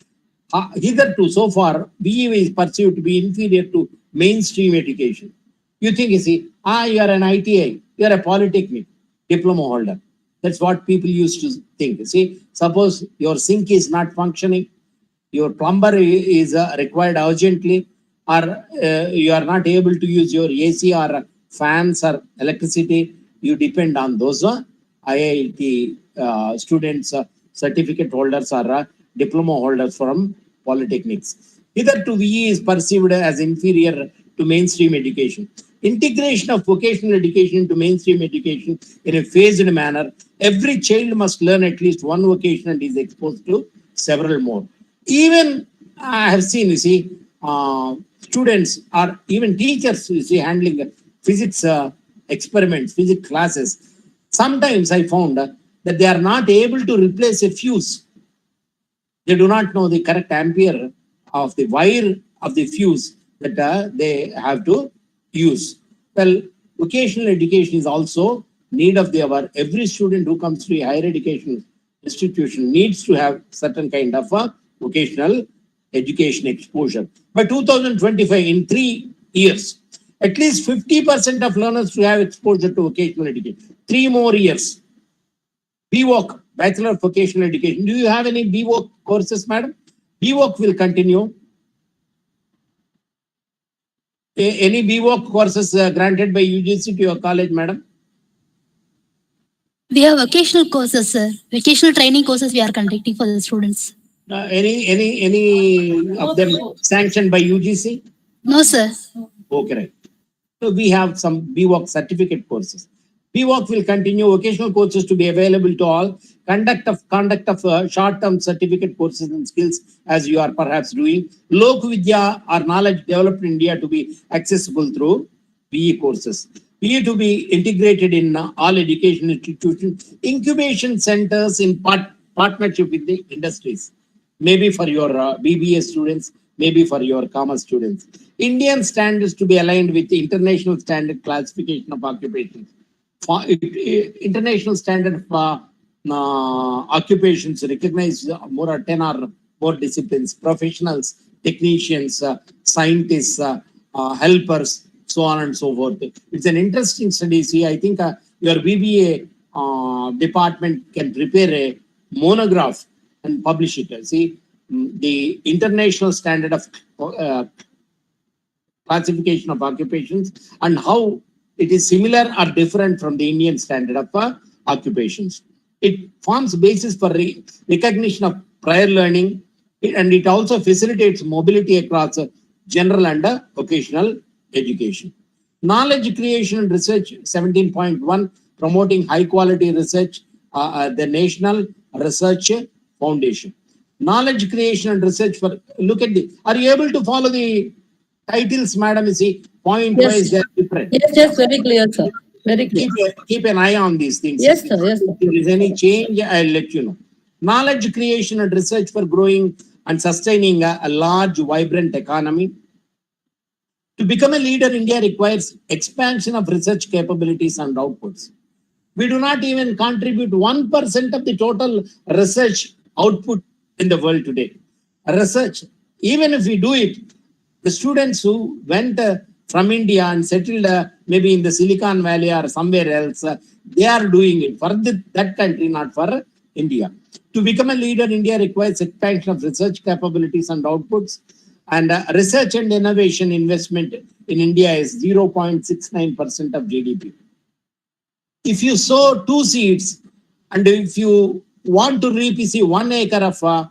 [SPEAKER 2] Hitherto, so far, VE is perceived to be inferior to mainstream education. You think, you see, you are an ITI, you are a polytechnic diploma holder. That's what people used to think. You see, suppose your sink is not functioning, your plumber is required urgently, or you are not able to use your AC or fans or electricity, you depend on those IIT students, certificate holders or diploma holders from polytechnics. Hitherto, VE is perceived as inferior to mainstream education. Integration of vocational education into mainstream education in a phased manner. Every child must learn at least one vocation and is exposed to several more. Even I have seen, you see, students or even teachers, you see, handling physics experiments, physics classes. Sometimes I found that they are not able to replace a fuse. They do not know the correct ampere of the wire of the fuse that they have to use. Well, vocational education is also need of our every student who comes to a higher education institution needs to have certain kind of vocational education exposure. By 2025, in 3 years, at least 50% of learners to have exposure to vocational education. 3 more years. BVOC, Bachelor of Vocational Education. Do you have any BVOC courses, madam? BVOC will continue. Any BVOC courses granted by UGC to your college, madam?
[SPEAKER 4] We have vocational courses, sir. Vocational training courses we are conducting for the students.
[SPEAKER 2] Any of them sanctioned by UGC?
[SPEAKER 4] No, sir.
[SPEAKER 2] Okay, right. So we have some BVOC certificate courses. BVOC will continue vocational courses to be available to all. Conduct of short-term certificate courses and skills as you are perhaps doing. Lok Vidya or knowledge developed in India to be accessible through BE courses. BE to be integrated in all education institutions. Incubation centers in partnership with the industries. Maybe for your BBA students, maybe for your commerce students. Indian standards to be aligned with the international standard classification of occupations. International standard for occupations recognize more or 10 or more disciplines, professionals, technicians, scientists, helpers, so on and so forth. It's an interesting study. See, I think your BBA department can prepare a monograph and publish it. See, the international standard of classification of occupations and how it is similar or different from the Indian standard of occupations. It forms basis for recognition of prior learning, and it also facilitates mobility across general and vocational education. Knowledge creation and research 17.1, promoting high quality research the National Research Foundation. Knowledge creation and research for, look at the, are you able to follow the titles, madam? You see, point
[SPEAKER 1] Yes.
[SPEAKER 2] wise, they are different.
[SPEAKER 1] Yes, very clear, sir. Very clear.
[SPEAKER 2] Keep an eye on these things.
[SPEAKER 1] Yes, sir. Yes, sir.
[SPEAKER 2] If there is any change, I'll let you know. Knowledge creation and research for growing and sustaining a large, vibrant economy. To become a leader, India requires expansion of research capabilities and outputs. We do not even contribute 1% of the total research output in the world today. Research, even if we do it, the students who went from India and settled maybe in the Silicon Valley or somewhere else, they are doing it for that country, not for India. To become a leader, India requires expansion of research capabilities and outputs. And research and innovation investment in India is 0.69% of GDP. If you sow 2 seeds and if you want to reap, you see, 1 acre of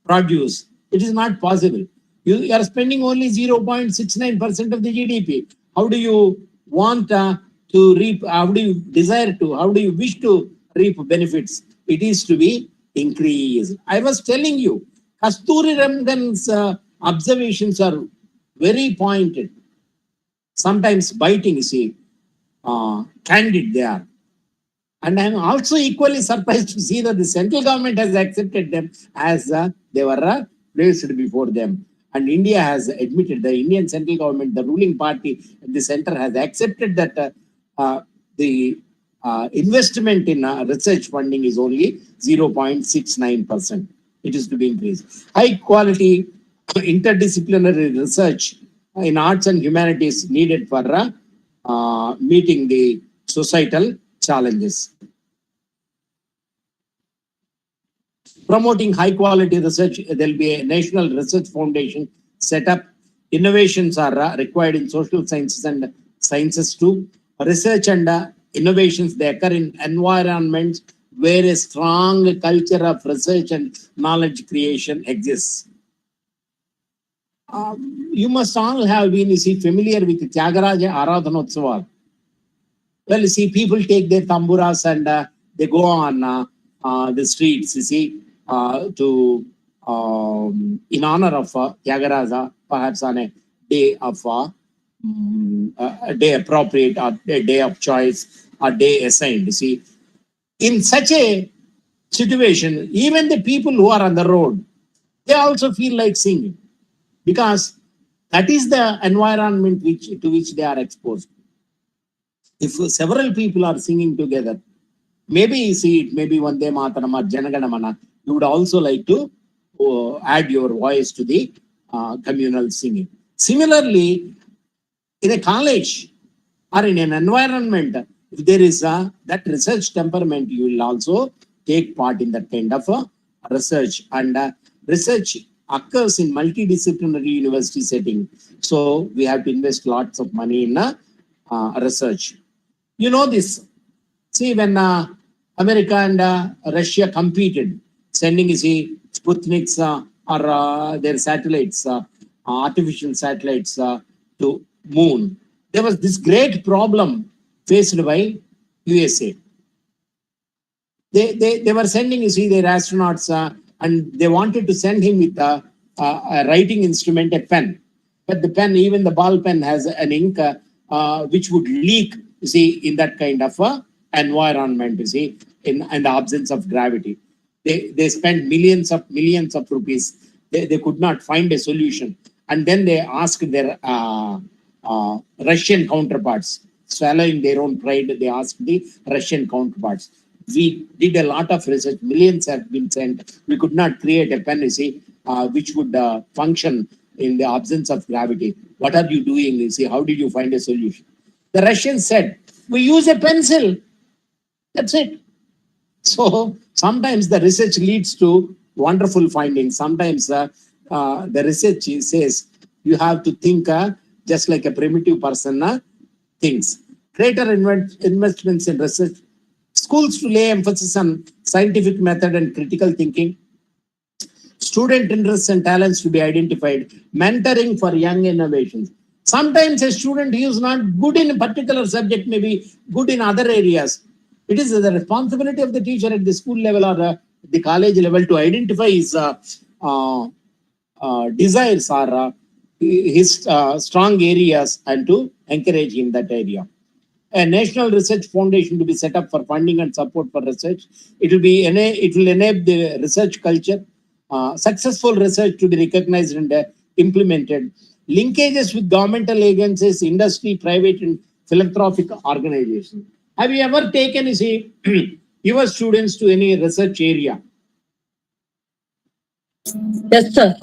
[SPEAKER 2] produce, it is not possible. You are spending only 0.69% of the GDP. How do you want to reap? How do you desire to? How do you wish to reap benefits? It is to be increased. I was telling you, Kasturi Rangan's observations are very pointed, sometimes biting, you see, candid they are. And I'm also equally surprised to see that the central government has accepted them as they were placed before them. And India has admitted, the Indian central government, the ruling party at the center has accepted that the investment in research funding is only 0.69%. It is to be increased. High quality interdisciplinary research in arts and humanities needed for meeting the societal challenges. Promoting high quality research, there will be a national research foundation set up. Innovations are required in social sciences and sciences too. Research and innovations, they occur in environments where a strong culture of research and knowledge creation exists. You must all have been, you see, familiar with Tyagaraja Aradhanotsaval. Well, you see, people take their tamburas and they go on the streets, you see, to in honor of Tyagaraja, perhaps on a day of a day appropriate, or a day of choice, or day assigned. You see, in such a situation, even the people who are on the road, they also feel like singing, because that is the environment to which they are exposed. If several people are singing together, maybe you see it, maybe Vande Mataram or Janaganamana, you would also like to add your voice to the communal singing. Similarly, in a college or in an environment, if there is that research temperament, you will also take part in that kind of research. And research occurs in multidisciplinary university setting. So we have to invest lots of money in research. You know this. See, when America and Russia competed, sending, you see, Sputniks or their satellites, artificial satellites to moon, there was this great problem faced by USA. They were sending, you see, their astronauts and they wanted to send him with a writing instrument, a pen. But the pen, even the ball pen, has an ink which would leak, you see, in that kind of environment, you see, in the absence of gravity. They spent millions of rupees. They could not find a solution. And then they asked their Russian counterparts, swallowing their own pride, they asked the Russian counterparts. We did a lot of research, millions have been sent. We could not create a pen, you see, which would function in the absence of gravity. What are you doing? You see, how did you find a solution? The Russians said, we use a pencil. That's it. So sometimes the research leads to wonderful findings. Sometimes the research says you have to think just like a primitive person thinks. Greater investments in research. Schools to lay emphasis on scientific method and critical thinking. Student interests and talents to be identified. Mentoring for young innovations. Sometimes a student who is not good in a particular subject may be good in other areas. It is the responsibility of the teacher at the school level or the college level to identify his desires or his strong areas and to encourage him that area. A national research foundation to be set up for funding and support for research. It will enable the research culture, successful research to be recognized and implemented. Linkages with governmental agencies, industry, private and philanthropic organizations. Have you ever taken, you see, your students to any research area?
[SPEAKER 1] Yes, sir.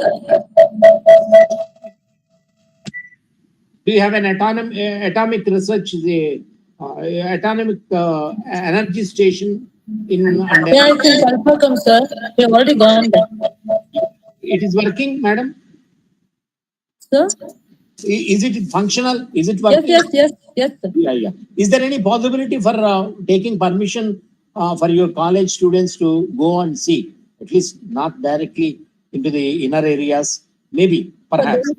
[SPEAKER 2] Do you have an atomic research, the atomic energy station in?
[SPEAKER 1] Yeah, it's in Kalpakam, sir. We have already gone there.
[SPEAKER 2] It is working, madam?
[SPEAKER 1] Sir?
[SPEAKER 2] Is it functional? Is it
[SPEAKER 1] Yes,
[SPEAKER 2] working?
[SPEAKER 1] yes, sir.
[SPEAKER 2] Yeah. Is there any possibility for taking permission for your college students to go and see, at least not directly into the inner areas? Maybe, perhaps.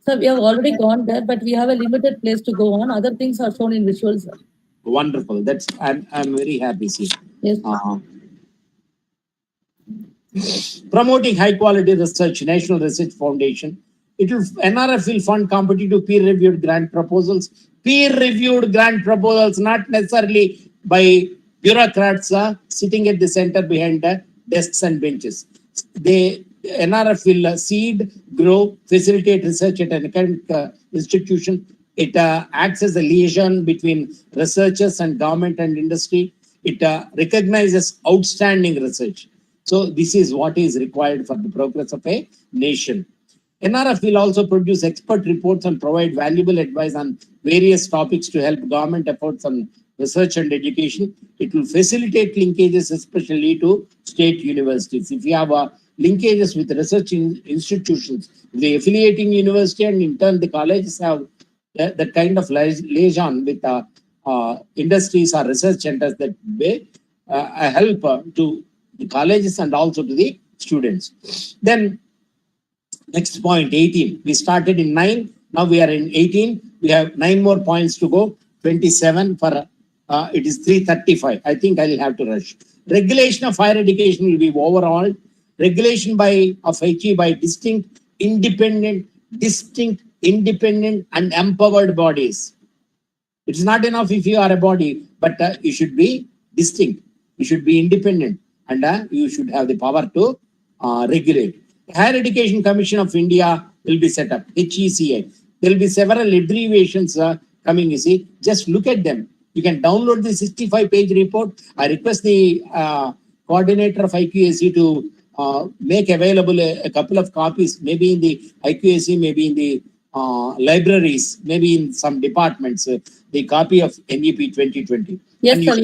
[SPEAKER 1] Sir, we have already gone there, but we have a limited place to go on. Other things are shown in visuals, sir.
[SPEAKER 2] Wonderful. I'm very happy. See.
[SPEAKER 1] Yes.
[SPEAKER 2] Promoting high quality research, National Research Foundation. NRF will fund competitive peer-reviewed grant proposals. Peer-reviewed grant proposals, not necessarily by bureaucrats sitting at the center behind the desks and benches. NRF will seed, grow, facilitate research at an academic institution. It acts as a liaison between researchers and government and industry. It recognizes outstanding research. So this is what is required for the progress of a nation. NRF will also produce expert reports and provide valuable advice on various topics to help government efforts on research and education. It will facilitate linkages, especially to state universities. If you have linkages with research institutions, the affiliating university and in turn the colleges have that kind of liaison with industries or research centers that may help to the colleges and also to the students. Then next point, 18. We started in 9. Now we are in 18. We have 9 more points to go. 27 for it is 3:35. I think I will have to rush. Regulation of higher education will be overall. Regulation of Hci by distinct, independent, and empowered bodies. It's not enough if you are a body, but you should be distinct. You should be independent, and you should have the power to regulate. Higher Education Commission of India will be set up, HECI. There will be several abbreviations coming, you see. Just look at them. You can download the 65-page report. I request the coordinator of Iqsc to make available a couple of copies, maybe in the Iqsc, maybe in the libraries, maybe in some departments, the copy of NEP 2020.
[SPEAKER 1] Yes, sir,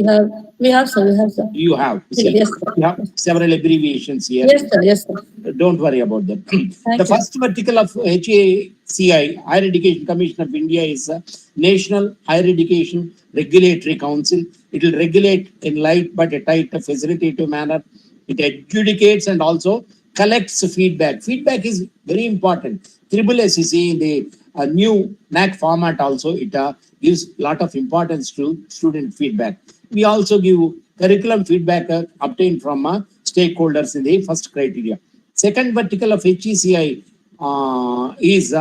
[SPEAKER 1] we have, sir.
[SPEAKER 2] You have. See,
[SPEAKER 1] Yes, sir.
[SPEAKER 2] you have several abbreviations here.
[SPEAKER 1] Yes, sir.
[SPEAKER 2] Don't worry about that.
[SPEAKER 1] Thank
[SPEAKER 2] The
[SPEAKER 1] you.
[SPEAKER 2] first vertical of HACI, Higher Education Commission of India, is National Higher Education Regulatory Council. It will regulate in light but a tight, facilitative manner. It adjudicates and also collects feedback. Feedback is very important. SSC in the new NAC format also, it gives a lot of importance to student feedback. We also give curriculum feedback obtained from stakeholders in the first criteria. Second vertical of HECI is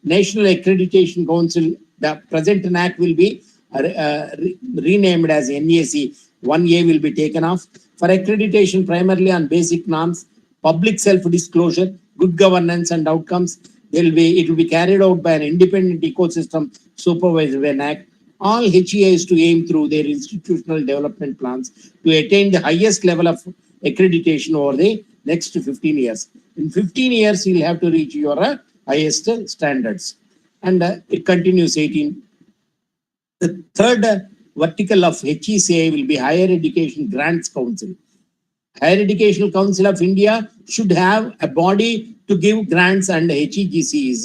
[SPEAKER 2] National Accreditation Council. The present NAC will be renamed as NAC. 1A will be taken off. For accreditation primarily on basic norms, public self-disclosure, good governance and outcomes, it will be carried out by an independent ecosystem supervised by NAC. All HEIs to aim through their institutional development plans to attain the highest level of accreditation over the next 15 years. In 15 years, you'll have to reach your highest standards. And it continues 18. The third vertical of HECI will be Higher Education Grants Council. Higher Education Council of India should have a body to give grants, and HEGC is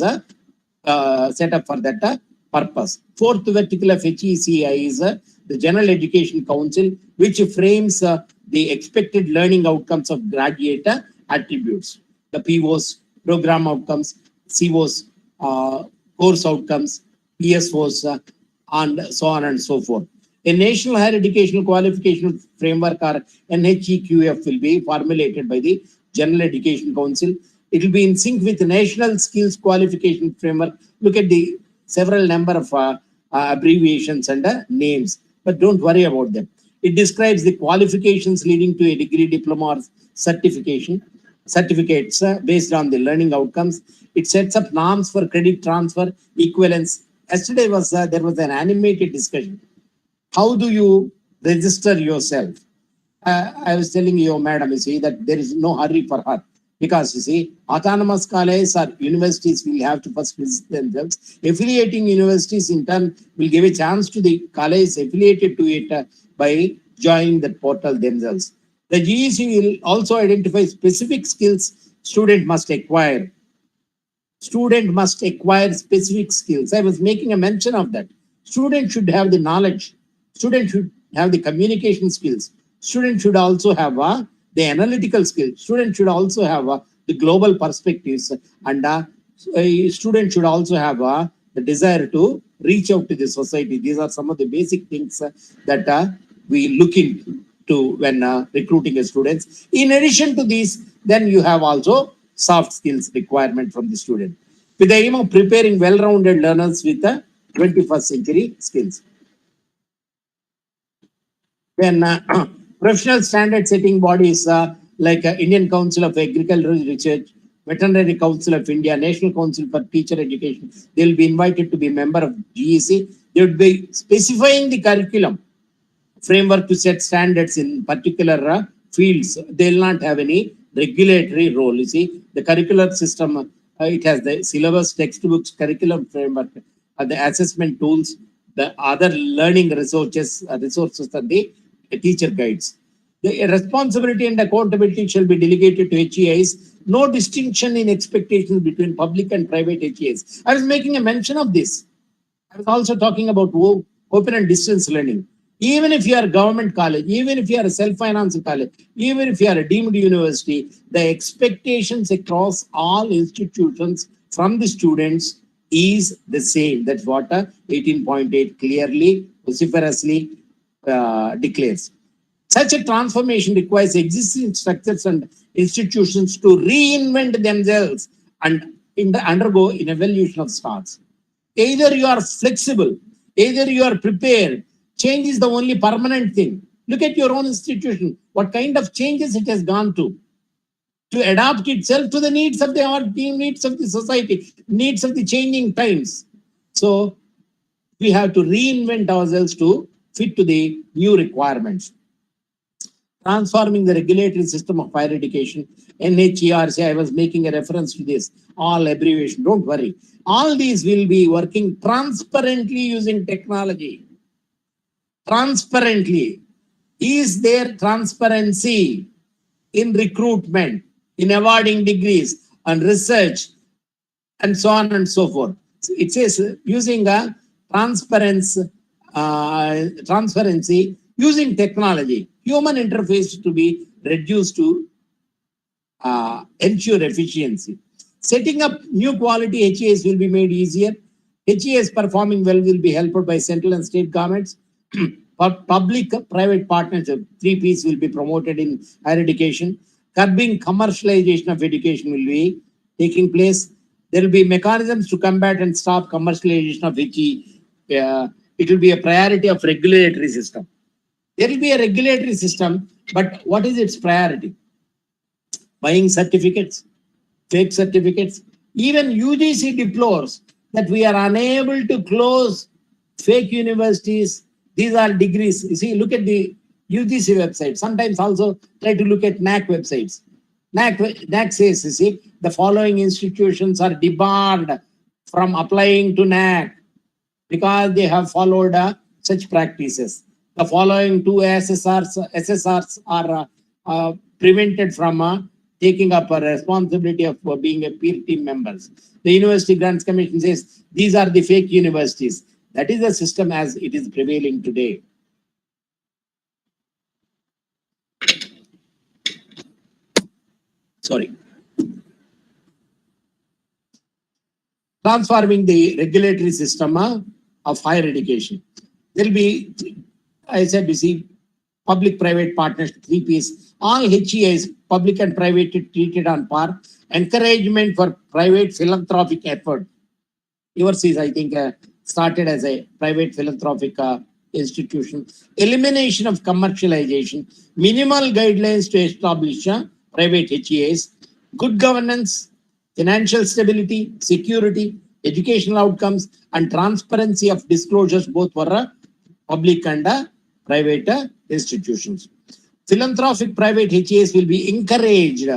[SPEAKER 2] set up for that purpose. Fourth vertical of HECI is the General Education Council, which frames the expected learning outcomes of graduate attributes. The POs, program outcomes, COs, course outcomes, PSOs, and so on and so forth. A National Higher Educational Qualification Framework or NHEQF will be formulated by the General Education Council. It will be in sync with the National Skills Qualification Framework. Look at the several number of abbreviations and names, but don't worry about them. It describes the qualifications leading to a degree, diploma, or certificates based on the learning outcomes. It sets up norms for credit transfer, equivalence. Yesterday there was an animated discussion. How do you register yourself? I was telling you, madam, you see, that there is no hurry for her. Because you see, autonomous colleges or universities will have to first visit themselves. Affiliating universities in turn will give a chance to the colleges affiliated to it by joining the portal themselves. The GEC will also identify specific skills student must acquire. Student must acquire specific skills. I was making a mention of that. Student should have the knowledge. Student should have the communication skills. Student should also have the analytical skills. Student should also have the global perspectives, and student should also have the desire to reach out to the society. These are some of the basic things that we look into when recruiting a students. In addition to these, then you have also soft skills requirement from the student, with the aim of preparing well-rounded learners with 21st century skills. Then professional standard setting bodies like Indian Council of Agricultural Research, Veterinary Council of India, National Council for Teacher Education, they will be invited to be a member of GEC. They would be specifying the curriculum framework to set standards in particular fields. They will not have any regulatory role. You see, the curricular system, it has the syllabus, textbooks, curriculum framework, the assessment tools, the other learning resources and the teacher guides. The responsibility and accountability shall be delegated to HEIs. No distinction in expectations between public and private HEIs. I was making a mention of this. I was also talking about open and distance learning. Even if you are a government college, even if you are a self-financed college, even if you are a deemed university, the expectations across all institutions from the students is the same. That's what 18.8 clearly, vociferously declares. Such a transformation requires existing structures and institutions to reinvent themselves and undergo an evolution of sorts. Either you are flexible, either you are prepared. Change is the only permanent thing. Look at your own institution, what kind of changes it has gone to adapt itself to the needs of the art team, needs of the society, needs of the changing times. So we have to reinvent ourselves to fit to the new requirements. Transforming the regulatory system of higher education, NHERC, I was making a reference to this, all abbreviation, don't worry. All these will be working transparently using technology. Transparently. Is there transparency in recruitment, in awarding degrees, and research, and so on and so forth? It says using a transparency using technology, human interface to be reduced to ensure efficiency. Setting up new quality HEIs will be made easier. HEIs performing well will be helped by central and state governments. Public-private partnership, 3 Ps will be promoted in higher education. Curbing commercialization of education will be taking place. There will be mechanisms to combat and stop commercialization of HE. It will be a priority of regulatory system. There will be a regulatory system, but what is its priority? Buying certificates, fake certificates. Even UGC deplores that we are unable to close fake universities. These are degrees. You see, look at the UGC website. Sometimes also try to look at NAC websites. NAC says, you see, the following institutions are debarred from applying to NAC because they have followed such practices. The following 2 SSRs are prevented from taking up a responsibility of being a peer team members. The University Grants Commission says these are the fake universities. That is the system as it is prevailing today. Sorry. Transforming the regulatory system of higher education. There will be I said, you see, public-private partnership, 3Ps, all HEIs, public and private, treated on par, encouragement for private philanthropic effort. Yours is, I think, started as a private philanthropic institution. Elimination of commercialization, minimal guidelines to establish private HEIs, good governance, financial stability, security, educational outcomes, and transparency of disclosures both for public and private institutions. Philanthropic private HEIs will be encouraged.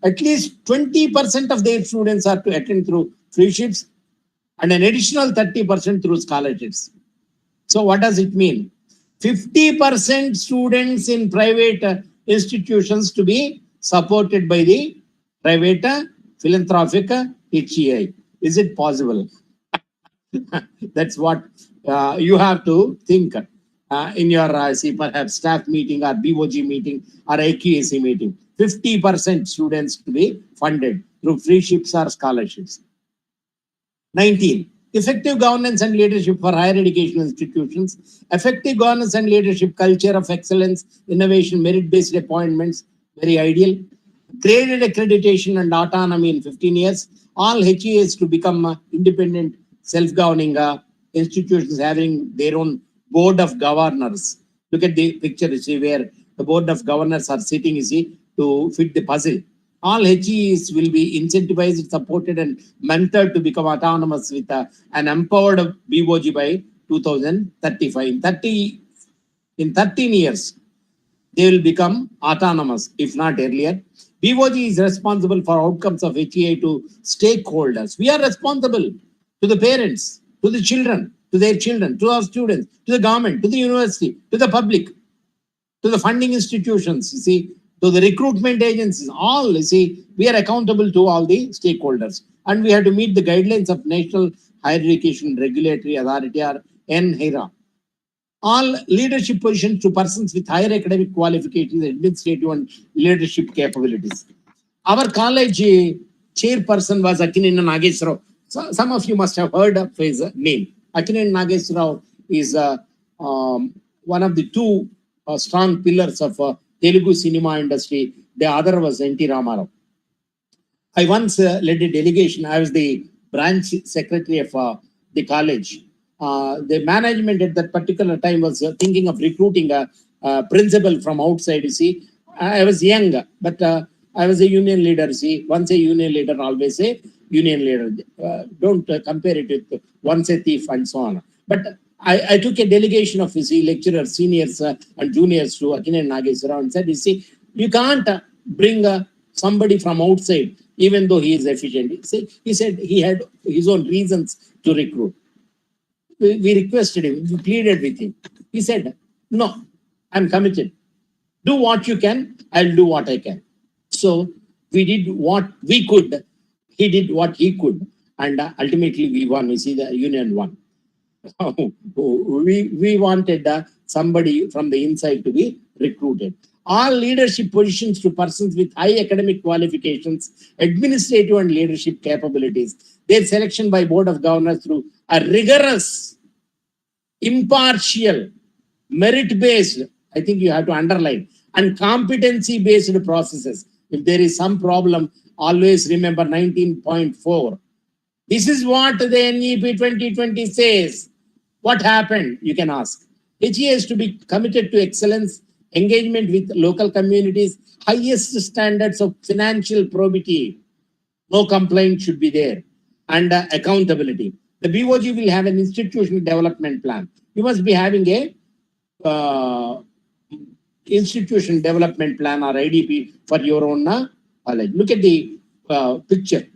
[SPEAKER 2] At least 20% of their students are to attend through friendships and an additional 30% through scholarships. So what does it mean? 50% students in private institutions to be supported by the private philanthropic HEI. Is it possible? That's what you have to think in your see perhaps staff meeting or BOG meeting or AQAC meeting. 50% students to be funded through friendships or scholarships. 19. Effective governance and leadership for higher education institutions. Effective governance and leadership, culture of excellence, innovation, merit-based appointments, very ideal. Graded accreditation and autonomy in 15 years. All HEIs to become independent, self-governing institutions having their own board of governors. Look at the picture, you see, where the board of governors are sitting, you see, to fit the puzzle. All HEIs will be incentivized, supported, and mentored to become autonomous with an empowered BOG by 2035. In 13 years, they will become autonomous, if not earlier. BOG is responsible for outcomes of HEI to stakeholders. We are responsible to the parents, to the children, to their children, to our students, to the government, to the university, to the public, to the funding institutions, you see, to the recruitment agencies, all, you see, we are accountable to all the stakeholders. And we have to meet the guidelines of National Higher Education Regulatory Authority or NHERA. All leadership positions to persons with higher academic qualifications, administrative and leadership capabilities. Our college chairperson was Akkineni Nageswara. So, some of you must have heard of his name. Akkineni Nageswara is one of the two strong pillars of Telugu cinema industry. The other was N.T. Ramarao. I once led a delegation. I was the branch secretary of the college. The management at that particular time was thinking of recruiting a principal from outside. You see, I was young, but I was a union leader. See, once a union leader, always a union leader. Don't compare it with once a thief and so on. But I took a delegation of lecturers, seniors, and juniors to Akkineni Nageswara and said, you see, you can't bring somebody from outside, even though he is efficient. He said he had his own reasons to recruit. We requested him, we pleaded with him. He said, no, I'm committed. Do what you can, I'll do what I can. So we did what we could, he did what he could, and ultimately we won. We see the union won. We wanted somebody from the inside to be recruited. All leadership positions to persons with high academic qualifications, administrative and leadership capabilities. Their selection by Board of Governors through a rigorous, impartial, merit-based, I think you have to underline, and competency-based processes. If there is some problem, always remember 19.4. This is what the NEP 2020 says. What happened? You can ask. HEI is to be committed to excellence, engagement with local communities, highest standards of financial probity. No complaint should be there. And accountability. The BOG will have an institutional development plan. You must be having a institution development plan or IDP for your own college. Look at the picture.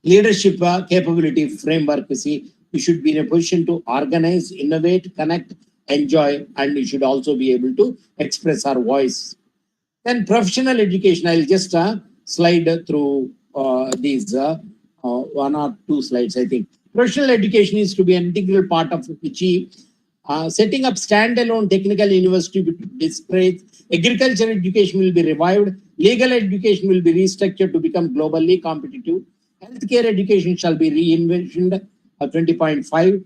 [SPEAKER 2] Leadership capability framework, you see, you should be in a position to organize, innovate, connect, enjoy, and you should also be able to express our voice. Then professional education, I'll just slide through these one or two slides, I think. Professional education is to be an integral part of Hci. Setting up standalone technical university with disparate. Agriculture education will be revived. Legal education will be restructured to become globally competitive. Healthcare education shall be reinvented, 20.5.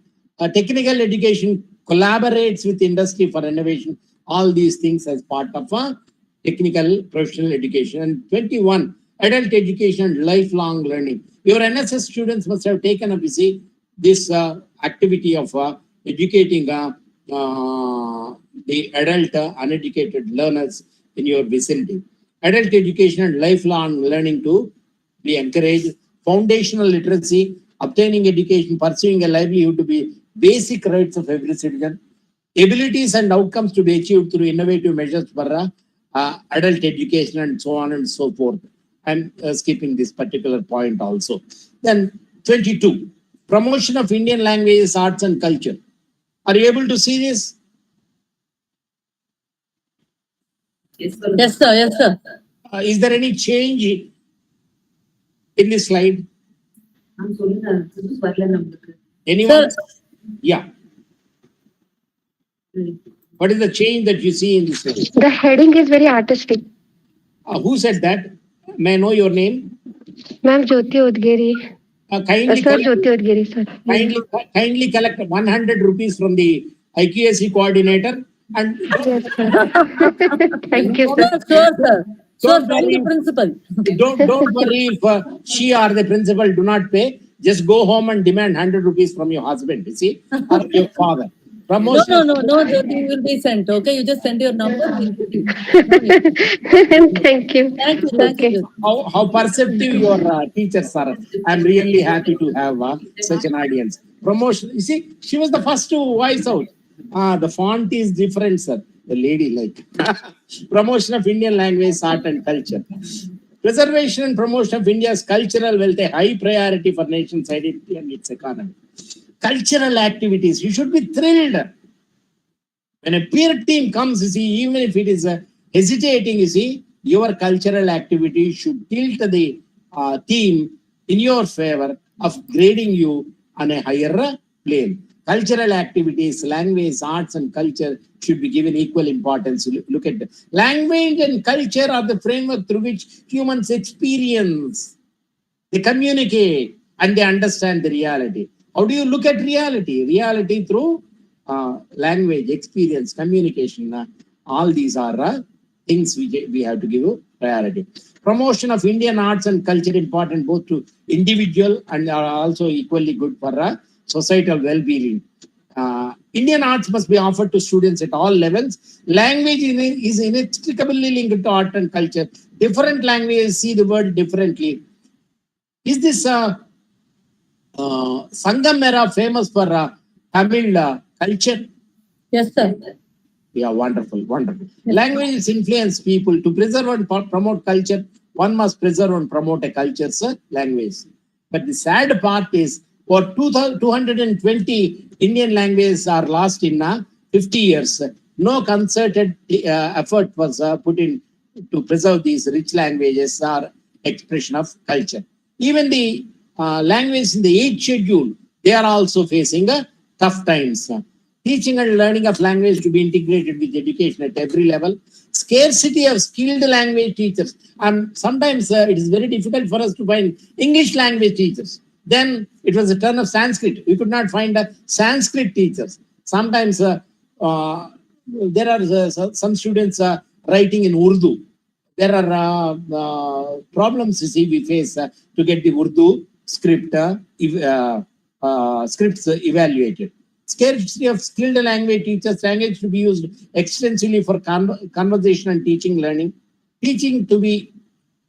[SPEAKER 2] Technical education collaborates with industry for innovation, all these things as part of a technical professional education. And 21, adult education and lifelong learning. Your NSS students must have taken up, you see, this activity of educating the adult uneducated learners in your vicinity. Adult education and lifelong learning to be encouraged. Foundational literacy, obtaining education, pursuing a livelihood to be basic rights of every citizen. Abilities and outcomes to be achieved through innovative measures for adult education and so on and so forth. I'm skipping this particular point also. Then 22, promotion of Indian languages, arts and culture. Are you able to see this?
[SPEAKER 3] Yes, sir.
[SPEAKER 1] Yes, sir. Yes, sir.
[SPEAKER 2] Is there any change in this slide?
[SPEAKER 3] I'm sorry, this is வரல நமக்கு.
[SPEAKER 2] Anyone?
[SPEAKER 1] Sir.
[SPEAKER 2] Yeah. What is the change that you see in this slide?
[SPEAKER 7] The heading is very artistic.
[SPEAKER 2] Who said that? May I know your name?
[SPEAKER 7] Ma'am Jyoti Udgeri.
[SPEAKER 2] Kindly,
[SPEAKER 7] Sir
[SPEAKER 2] collect,
[SPEAKER 7] Jyoti Udgeri, sir.
[SPEAKER 2] kindly collect 100 rupees from the Iqsc coordinator and
[SPEAKER 7] Yes, sir. Thank you, sir.
[SPEAKER 1] Sure, sir. Sure,
[SPEAKER 2] Don't
[SPEAKER 1] from the
[SPEAKER 2] worry.
[SPEAKER 1] principal.
[SPEAKER 2] don't worry if she or the principal do not pay. Just go home and demand 100 rupees from your husband, you see, or your father.
[SPEAKER 1] No,
[SPEAKER 2] Promotion.
[SPEAKER 1] no, Jyoti will be sent. Okay, you just send your number. We'll put you.
[SPEAKER 7] Thank you.
[SPEAKER 1] Thank you,
[SPEAKER 7] Okay.
[SPEAKER 1] Jyoti.
[SPEAKER 2] How perceptive your teachers are. I'm really happy to have such an audience. Promotion. You see, she was the first to voice out. The font is different, sir. The lady like. Promotion of Indian language, art and culture. Preservation and promotion of India's cultural wealth, a high priority for nation's identity and its economy. Cultural activities. You should be thrilled. When a peer team comes, you see, even if it is hesitating, you see, your cultural activity should tilt the team in your favor of grading you on a higher plane. Cultural activities, language, arts and culture should be given equal importance. Look at it. Language and culture are the framework through which humans experience, they communicate and they understand the reality. How do you look at reality? Reality through language, experience, communication. All these are things we have to give priority. Promotion of Indian arts and culture important both to individual and are also equally good for societal well-being. Indian arts must be offered to students at all levels. Language is inextricably linked to art and culture. Different languages see the world differently. Is this Sangam era famous for Tamil culture?
[SPEAKER 1] Yes, sir.
[SPEAKER 2] Yeah, wonderful, wonderful. Languages influence people. To preserve and promote culture, one must preserve and promote a culture's language. But the sad part is, for 220 Indian languages are lost in 50 years. No concerted effort was put in to preserve these rich languages or expression of culture. Even the language in the 8th schedule, they are also facing tough times. Teaching and learning of language to be integrated with education at every level. Scarcity of skilled language teachers. And sometimes it is very difficult for us to find English language teachers. Then it was a turn of Sanskrit. We could not find Sanskrit teachers. Sometimes there are some students writing in Urdu. There are problems, you see, we face to get the Urdu scripts evaluated. Scarcity of skilled language teachers, language to be used extensively for conversation and teaching learning. Teaching to be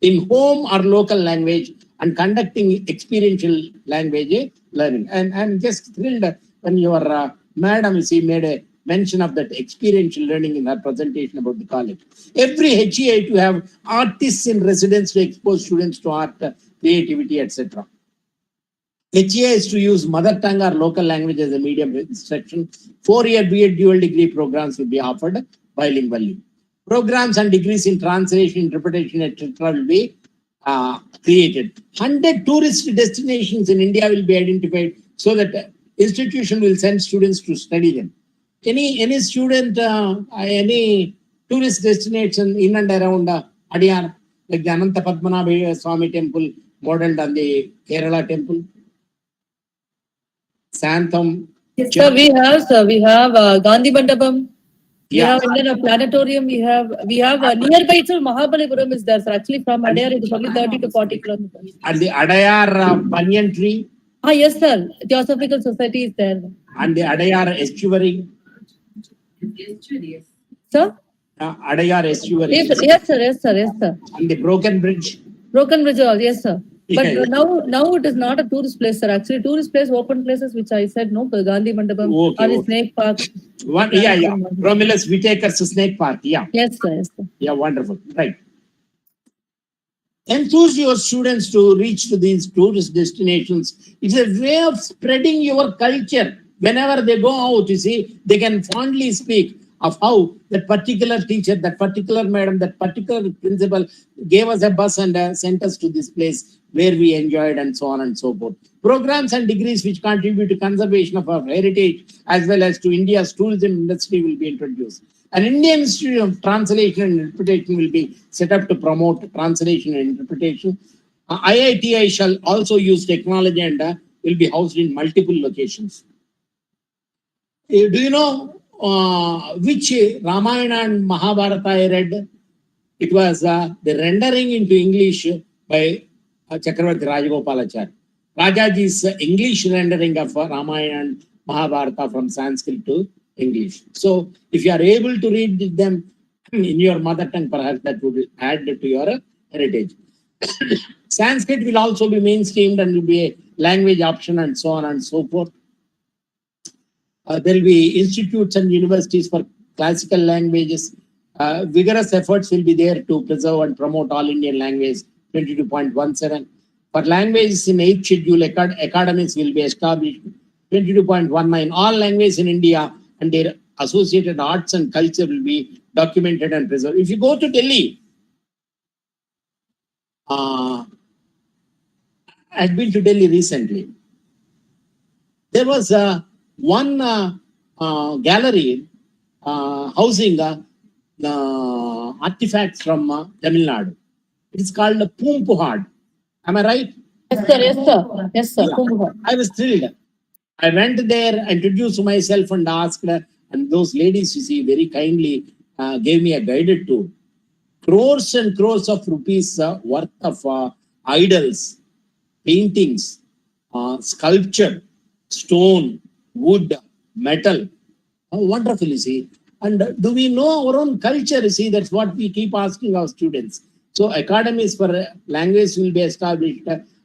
[SPEAKER 2] in home or local language and conducting experiential language learning. And I'm just thrilled when your madam, you see, made a mention of that experiential learning in her presentation about the college. Every HCI to have artists in residence to expose students to art, creativity, etc. HCI is to use mother tongue or local language as a medium of instruction. 4-year BEd dual degree programs will be offered bilingually. Programs and degrees in translation, interpretation, etc. will be created. 100 tourist destinations in India will be identified so that institution will send students to study them. Any student, any tourist destination in and around Adyar, like the Ananta Padmanabha Swami temple modeled on the Kerala temple. Santham,
[SPEAKER 1] Yes, sir, we have Gandhi Mandapam. We
[SPEAKER 2] Yeah.
[SPEAKER 1] have Indian Planetarium. We have nearby itself Mahabalipuram is there, sir. Actually, from Adyar it is only 30 to 40 kilometers.
[SPEAKER 2] And the Adayar banyan tree
[SPEAKER 1] Ah, yes, sir. Theosophical Society is there.
[SPEAKER 2] and the Adayar estuary.
[SPEAKER 1] Sir?
[SPEAKER 2] Adayar estuary.
[SPEAKER 1] Yes, sir. Yes, sir. Yes, sir. Yes, sir.
[SPEAKER 2] And the broken bridge.
[SPEAKER 1] Broken Bridge, yes, sir. But
[SPEAKER 2] Yeah.
[SPEAKER 1] now it is not a tourist place, sir. Actually, tourist place, open places, which I said no, Gandhi Mandapam
[SPEAKER 2] Okay,
[SPEAKER 1] or the
[SPEAKER 2] okay.
[SPEAKER 1] Snake Park.
[SPEAKER 2] Yeah. Romulus Whitaker's Snake Park. Yeah.
[SPEAKER 1] Yes, sir. Yes, sir.
[SPEAKER 2] Yeah, wonderful. Right. Enthuse your students to reach to these tourist destinations. It's a way of spreading your culture. Whenever they go out, you see, they can fondly speak of how that particular teacher, that particular madam, that particular principal gave us a bus and sent us to this place where we enjoyed and so on and so forth. Programs and degrees which contribute to conservation of our heritage as well as to India's tourism industry will be introduced. An Indian Institute of Translation and Interpretation will be set up to promote translation and interpretation. IITI shall also use technology and will be housed in multiple locations. Do you know which Ramayana and Mahabharata I read? It was the rendering into English by Chakravarti Rajagopalachari. Rajaji's English rendering of Ramayana and Mahabharata from Sanskrit to English. So if you are able to read them in your mother tongue, perhaps that would add to your heritage. Sanskrit will also be mainstreamed and will be a language option and so on and so forth. There will be institutes and universities for classical languages. Vigorous efforts will be there to preserve and promote all Indian language 22.17. For languages in 8th schedule, academies will be established 22.19. All languages in India and their associated arts and culture will be documented and preserved. If you go to Delhi, I had been to Delhi recently. There was one gallery housing artifacts from Tamil Nadu. It is called Poompuhad. Am I right?
[SPEAKER 1] Yes, sir. Yes, sir. Yes, sir.
[SPEAKER 2] Yeah. I was thrilled. I went there, introduced myself and asked, and those ladies, you see, very kindly gave me a guided tour. Crores and crores of rupees worth of idols, paintings, sculpture, stone, wood, metal. How wonderful, you see. And do we know our own culture? You see, that's what we keep asking our students. So academies for language will be established.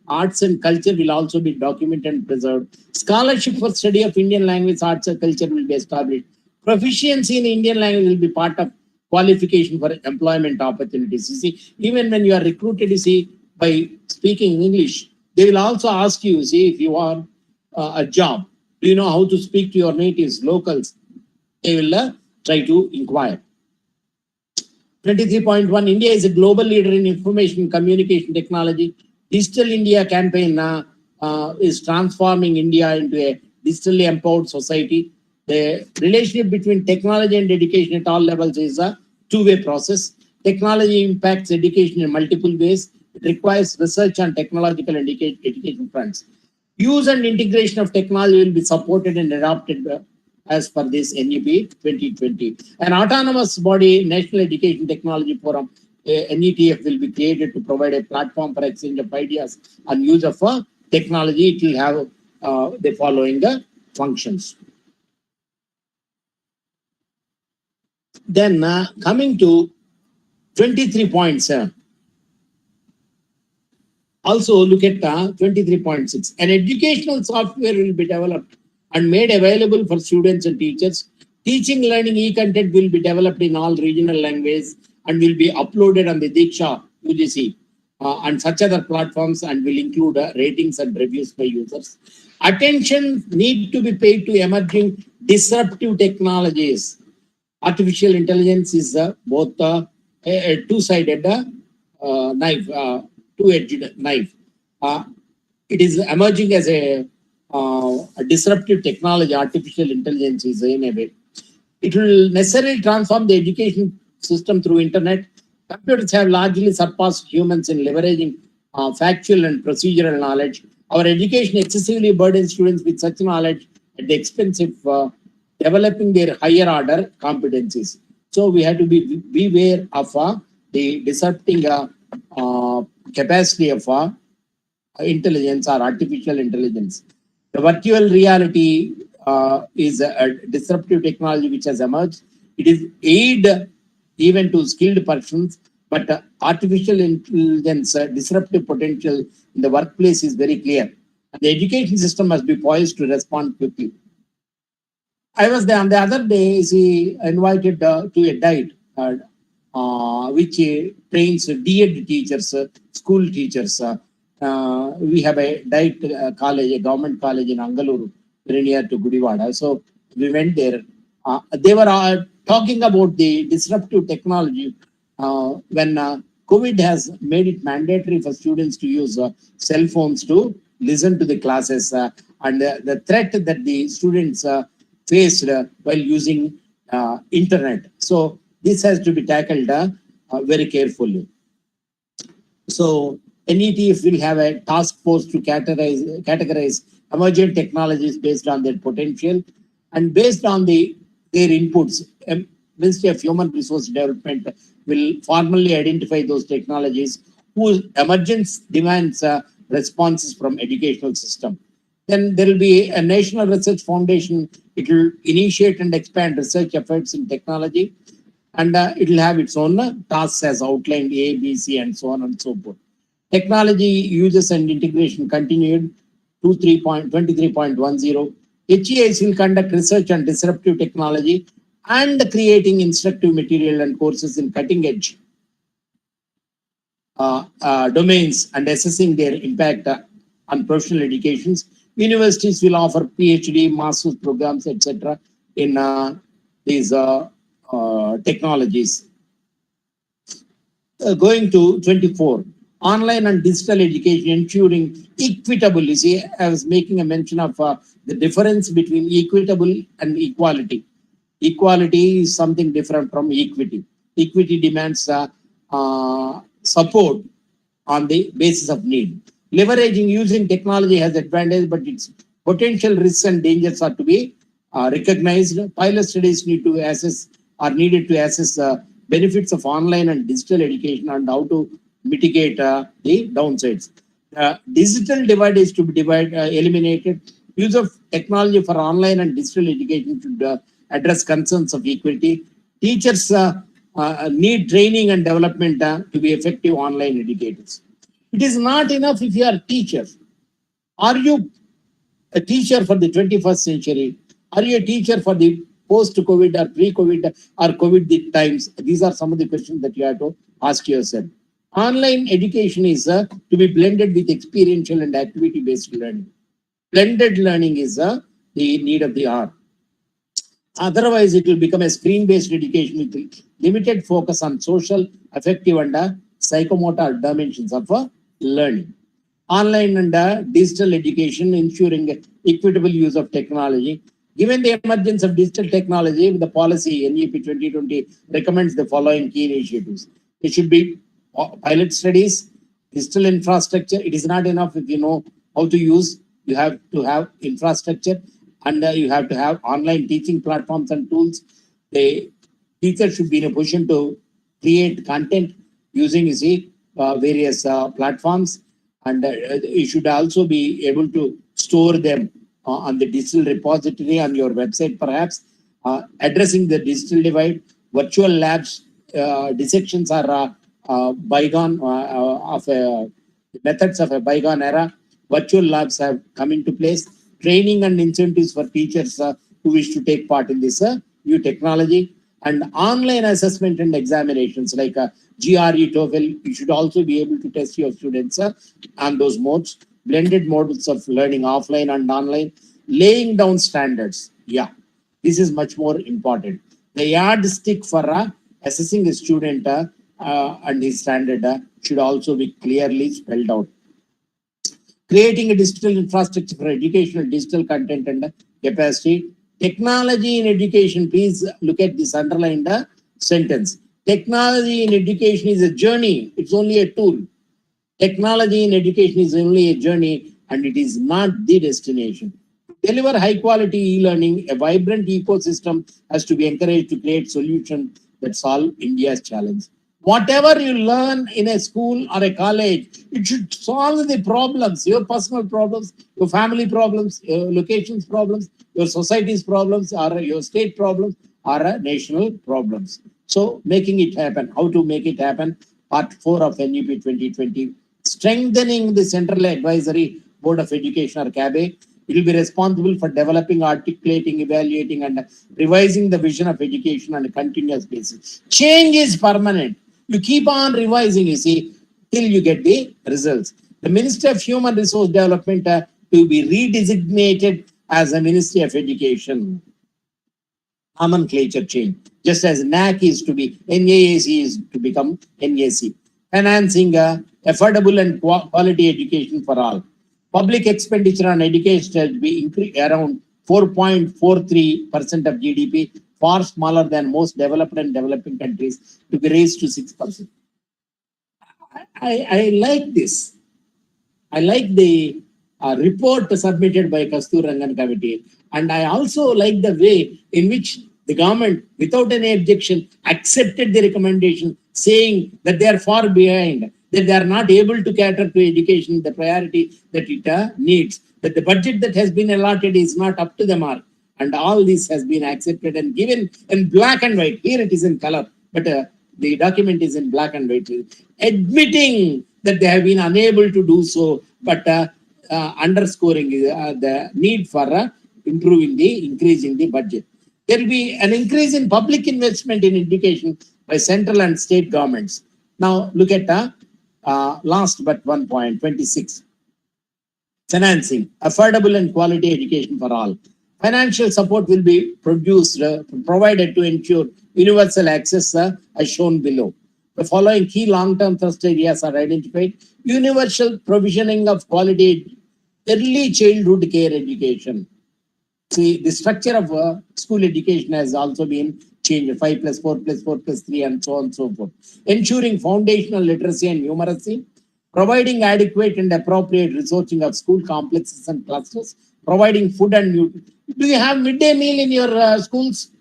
[SPEAKER 2] Arts and culture will also be documented and preserved. Scholarship for study of Indian language, arts and culture will be established. Proficiency in Indian language will be part of qualification for employment opportunities. You see, even when you are recruited, you see, by speaking English, they will also ask you, see, if you want a job, do you know how to speak to your natives, locals? They will try to inquire. 23.1, India is a global leader in information communication technology. Digital India campaign is transforming India into a digitally empowered society. The relationship between technology and education at all levels is a two-way process. Technology impacts education in multiple ways. It requires research on technological and education fronts. Use and integration of technology will be supported and adopted as per this NEP 2020. An autonomous body, National Education Technology Forum, NETF, will be created to provide a platform for exchange of ideas and use of technology. It will have the following functions. Then coming to 23.7. Also look at 23.6. An educational software will be developed and made available for students and teachers. Teaching learning e-content will be developed in all regional languages and will be uploaded on the Diksha UGC and such other platforms, and will include ratings and reviews by users. Attention need to be paid to emerging disruptive technologies. Artificial intelligence is both a two-sided knife, two-edged knife. It is emerging as a disruptive technology. Artificial intelligence is in a way. It will necessarily transform the education system through internet. Computers have largely surpassed humans in leveraging factual and procedural knowledge. Our education excessively burdens students with such knowledge at the expense of developing their higher order competencies. So we have to be beware of the disrupting capacity of intelligence or artificial intelligence. The virtual reality is a disruptive technology which has emerged. It is aid even to skilled persons, but artificial intelligence disruptive potential in the workplace is very clear. And the education system must be poised to respond quickly. I was there on the other day, he invited to a diet which trains D.Ed teachers, school teachers. We have a diet college, a government college in Angaluru, very near to Gudivada. So we went there. They were talking about the disruptive technology when COVID has made it mandatory for students to use cell phones to listen to the classes and the threat that the students faced while using internet. So this has to be tackled very carefully. So NEP will have a task force to categorize emerging technologies based on their potential and based on their inputs. Ministry of Human Resource Development will formally identify those technologies whose emergence demands responses from educational system. Then there will be a National Research Foundation. It will initiate and expand research efforts in technology, and it will have its own tasks as outlined A, B, C, and so on and so forth. Technology uses and integration continued 23.10. HEIs will conduct research on disruptive technology and creating instructive material and courses in cutting edge domains and assessing their impact on professional educations. Universities will offer PhD, master's programs, etc. in these technologies. Going to 24, online and digital education ensuring equitable. You see, I was making a mention of the difference between equitable and equality. Equality is something different from equity. Equity demands support on the basis of need. Leveraging using technology has advantage, but its potential risks and dangers are to be recognized. Pilot studies need to assess are needed to assess benefits of online and digital education and how to mitigate the downsides. Digital divide is to be eliminated. Use of technology for online and digital education should address concerns of equity. Teachers need training and development to be effective online educators. It is not enough if you are a teacher. Are you a teacher for the 21st century? Are you a teacher for the post-COVID or pre-COVID or COVID times? These are some of the questions that you have to ask yourself. Online education is to be blended with experiential and activity-based learning. Blended learning is the need of the hour. Otherwise, it will become a screen-based education with limited focus on social, affective, and psychomotor dimensions of learning. Online and digital education ensuring equitable use of technology. Given the emergence of digital technology, the policy NEP 2020 recommends the following key initiatives. It should be pilot studies, digital infrastructure. It is not enough if you know how to use. You have to have infrastructure, and you have to have online teaching platforms and tools. The teacher should be in a position to create content using various platforms, and you should also be able to store them on the digital repository on your website, perhaps. Addressing the digital divide, virtual labs dissections are bygone of methods of a bygone era. Virtual labs have come into place. Training and incentives for teachers who wish to take part in this new technology, and online assessment and examinations like GRE, TOEFL. You should also be able to test your students on those modes. Blended modes of learning offline and online. Laying down standards. Yeah, this is much more important. The yardstick for assessing a student and his standard should also be clearly spelled out. Creating a digital infrastructure for educational digital content and capacity. Technology in education, please look at this underlined sentence. Technology in education is a journey. It's only a tool. Technology in education is only a journey, and it is not the destination. deliver high quality e-learning. A vibrant ecosystem has to be encouraged to create solutions that solve India's challenge. Whatever you learn in a school or a college, it should solve the problems, your personal problems, your family problems, your location's problems, your society's problems, or your state problems, or national problems. So making it happen, how to make it happen, part 4 of NEP 2020, strengthening the Central Advisory Board of Education or CABE. It will be responsible for developing, articulating, evaluating, and revising the vision of education on a continuous basis. Change is permanent. You keep on revising, you see, till you get the results. The Ministry of Human Resource Development to be redesignated as a Ministry of Education. Nomenclature change. Just as NAC is to be, NAAC is to become NAC. Enhancing affordable and quality education for all. Public expenditure on education has to be increased around 4.43% of GDP, far smaller than most developed and developing countries, to be raised to 6%. I like this. I like the report submitted by Kasturangan Committee. And I also like the way in which the government, without any objection, accepted the recommendation, saying that they are far behind, that they are not able to cater to education, the priority that it needs, that the budget that has been allotted is not up to the mark. And all this has been accepted and given in black and white. Here it is in color, but the document is in black and white, admitting that they have been unable to do so, but underscoring the need for increasing the budget. There will be an increase in public investment in education by central and state governments. Now look at last but one point, 26. Financing, affordable and quality education for all. Financial support will be provided to ensure universal access as shown below. The following key long-term thrust areas are identified. Universal provisioning of quality early childhood care education. See, the structure of school education has also been changed, 5+4+4+3 and so on and so forth. Ensuring foundational literacy and numeracy, providing adequate and appropriate resourcing of school complexes and clusters, providing food and nutrition. Do you have midday meal in your schools?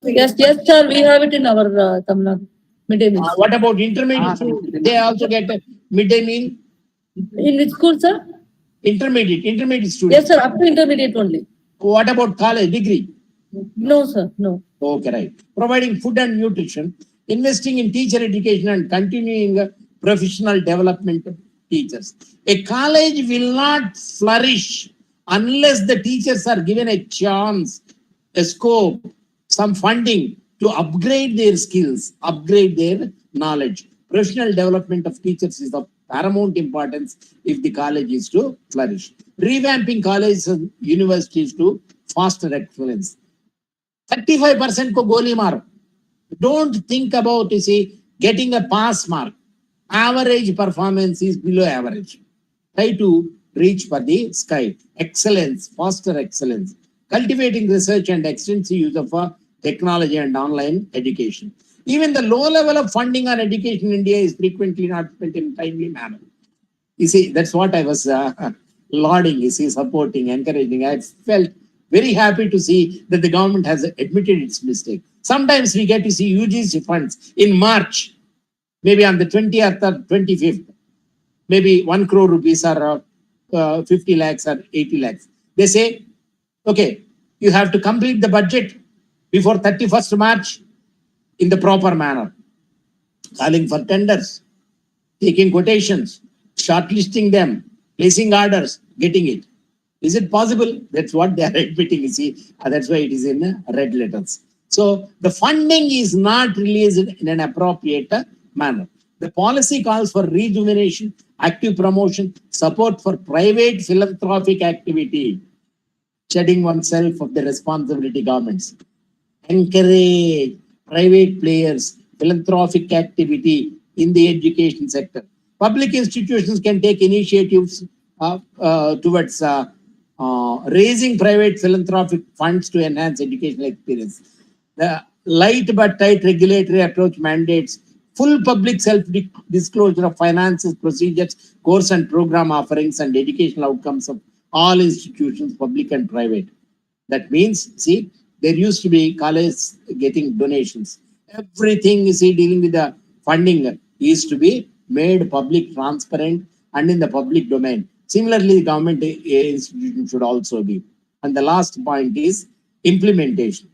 [SPEAKER 1] Yes, sir. We have it in our Tamil Nadu midday meal.
[SPEAKER 2] What about intermediate school? They also get a midday meal?
[SPEAKER 1] In which school, sir?
[SPEAKER 2] Intermediate students.
[SPEAKER 1] Yes, sir. Up to intermediate only.
[SPEAKER 2] What about college degree?
[SPEAKER 1] No, sir. No.
[SPEAKER 2] Okay, right. Providing food and nutrition, investing in teacher education and continuing professional development of teachers. A college will not flourish unless the teachers are given a chance, a scope, some funding to upgrade their skills, upgrade their knowledge. Professional development of teachers is of paramount importance if the college is to flourish. Revamping colleges and universities to foster excellence. 35% ko goli maro. Don't think about, you see, getting a pass mark. Average performance is below average. Try to reach for the sky. Excellence, foster excellence. Cultivating research and extensive use of technology and online education. Even the low level of funding on education in India is frequently not spent in a timely manner. You see, that's what I was lauding, you see, supporting, encouraging. I felt very happy to see that the government has admitted its mistake. Sometimes we get to see UGC funds in March, maybe on the 20th or 25th, maybe 1 crore rupees or 50 lakhs or 80 lakhs. They say, okay, you have to complete the budget before 31st March in the proper manner. Calling for tenders, taking quotations, shortlisting them, placing orders, getting it. Is it possible? That's what they are admitting, you see. That's why it is in red letters. So the funding is not released in an appropriate manner. The policy calls for rejuvenation, active promotion, support for private philanthropic activity, shedding oneself of the responsibility governments. Encourage private players, philanthropic activity in the education sector. Public institutions can take initiatives towards raising private philanthropic funds to enhance educational experience. The light but tight regulatory approach mandates full public self-disclosure of finances, procedures, course and program offerings, and educational outcomes of all institutions, public and private. That means, see, there used to be colleges getting donations. Everything, you see, dealing with the funding is to be made public, transparent, and in the public domain. Similarly, the government institution should also be. And the last point is implementation.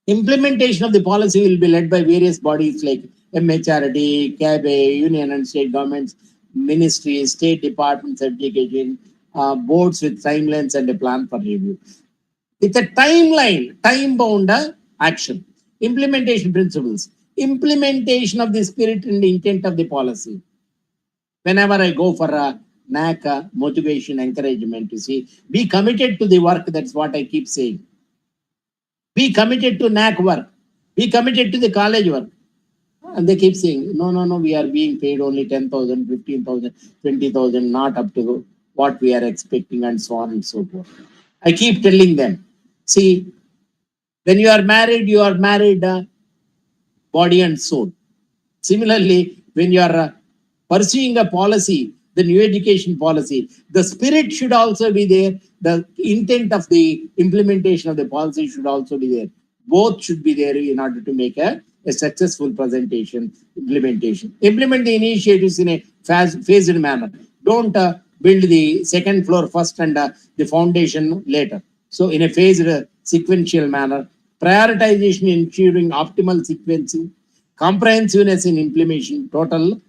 [SPEAKER 2] Implementation of the policy will be led by various bodies like MHRD, CABE, union and state governments, ministries, state departments, education, boards with timelines and a plan for review. With a timeline, time-bound action, implementation principles, implementation of the spirit and intent of the policy. Whenever I go for a NAC motivation, encouragement, you see, be committed to the work. That's what I keep saying. Be committed to NAC work. Be committed to the college work. And they keep saying, no, we are being paid only 10,000, 15,000, 20,000, not up to what we are expecting, and so on and so forth. I keep telling them, see, when you are married body and soul. Similarly, when you are pursuing a policy, the new education policy, the spirit should also be there. The intent of the implementation of the policy should also be there. Both should be there in order to make a successful implementation. Implement the initiatives in a phased manner. Don't build the second floor first and the foundation later. So in a phased sequential manner, prioritization ensuring optimal sequencing, comprehensiveness in implementation, total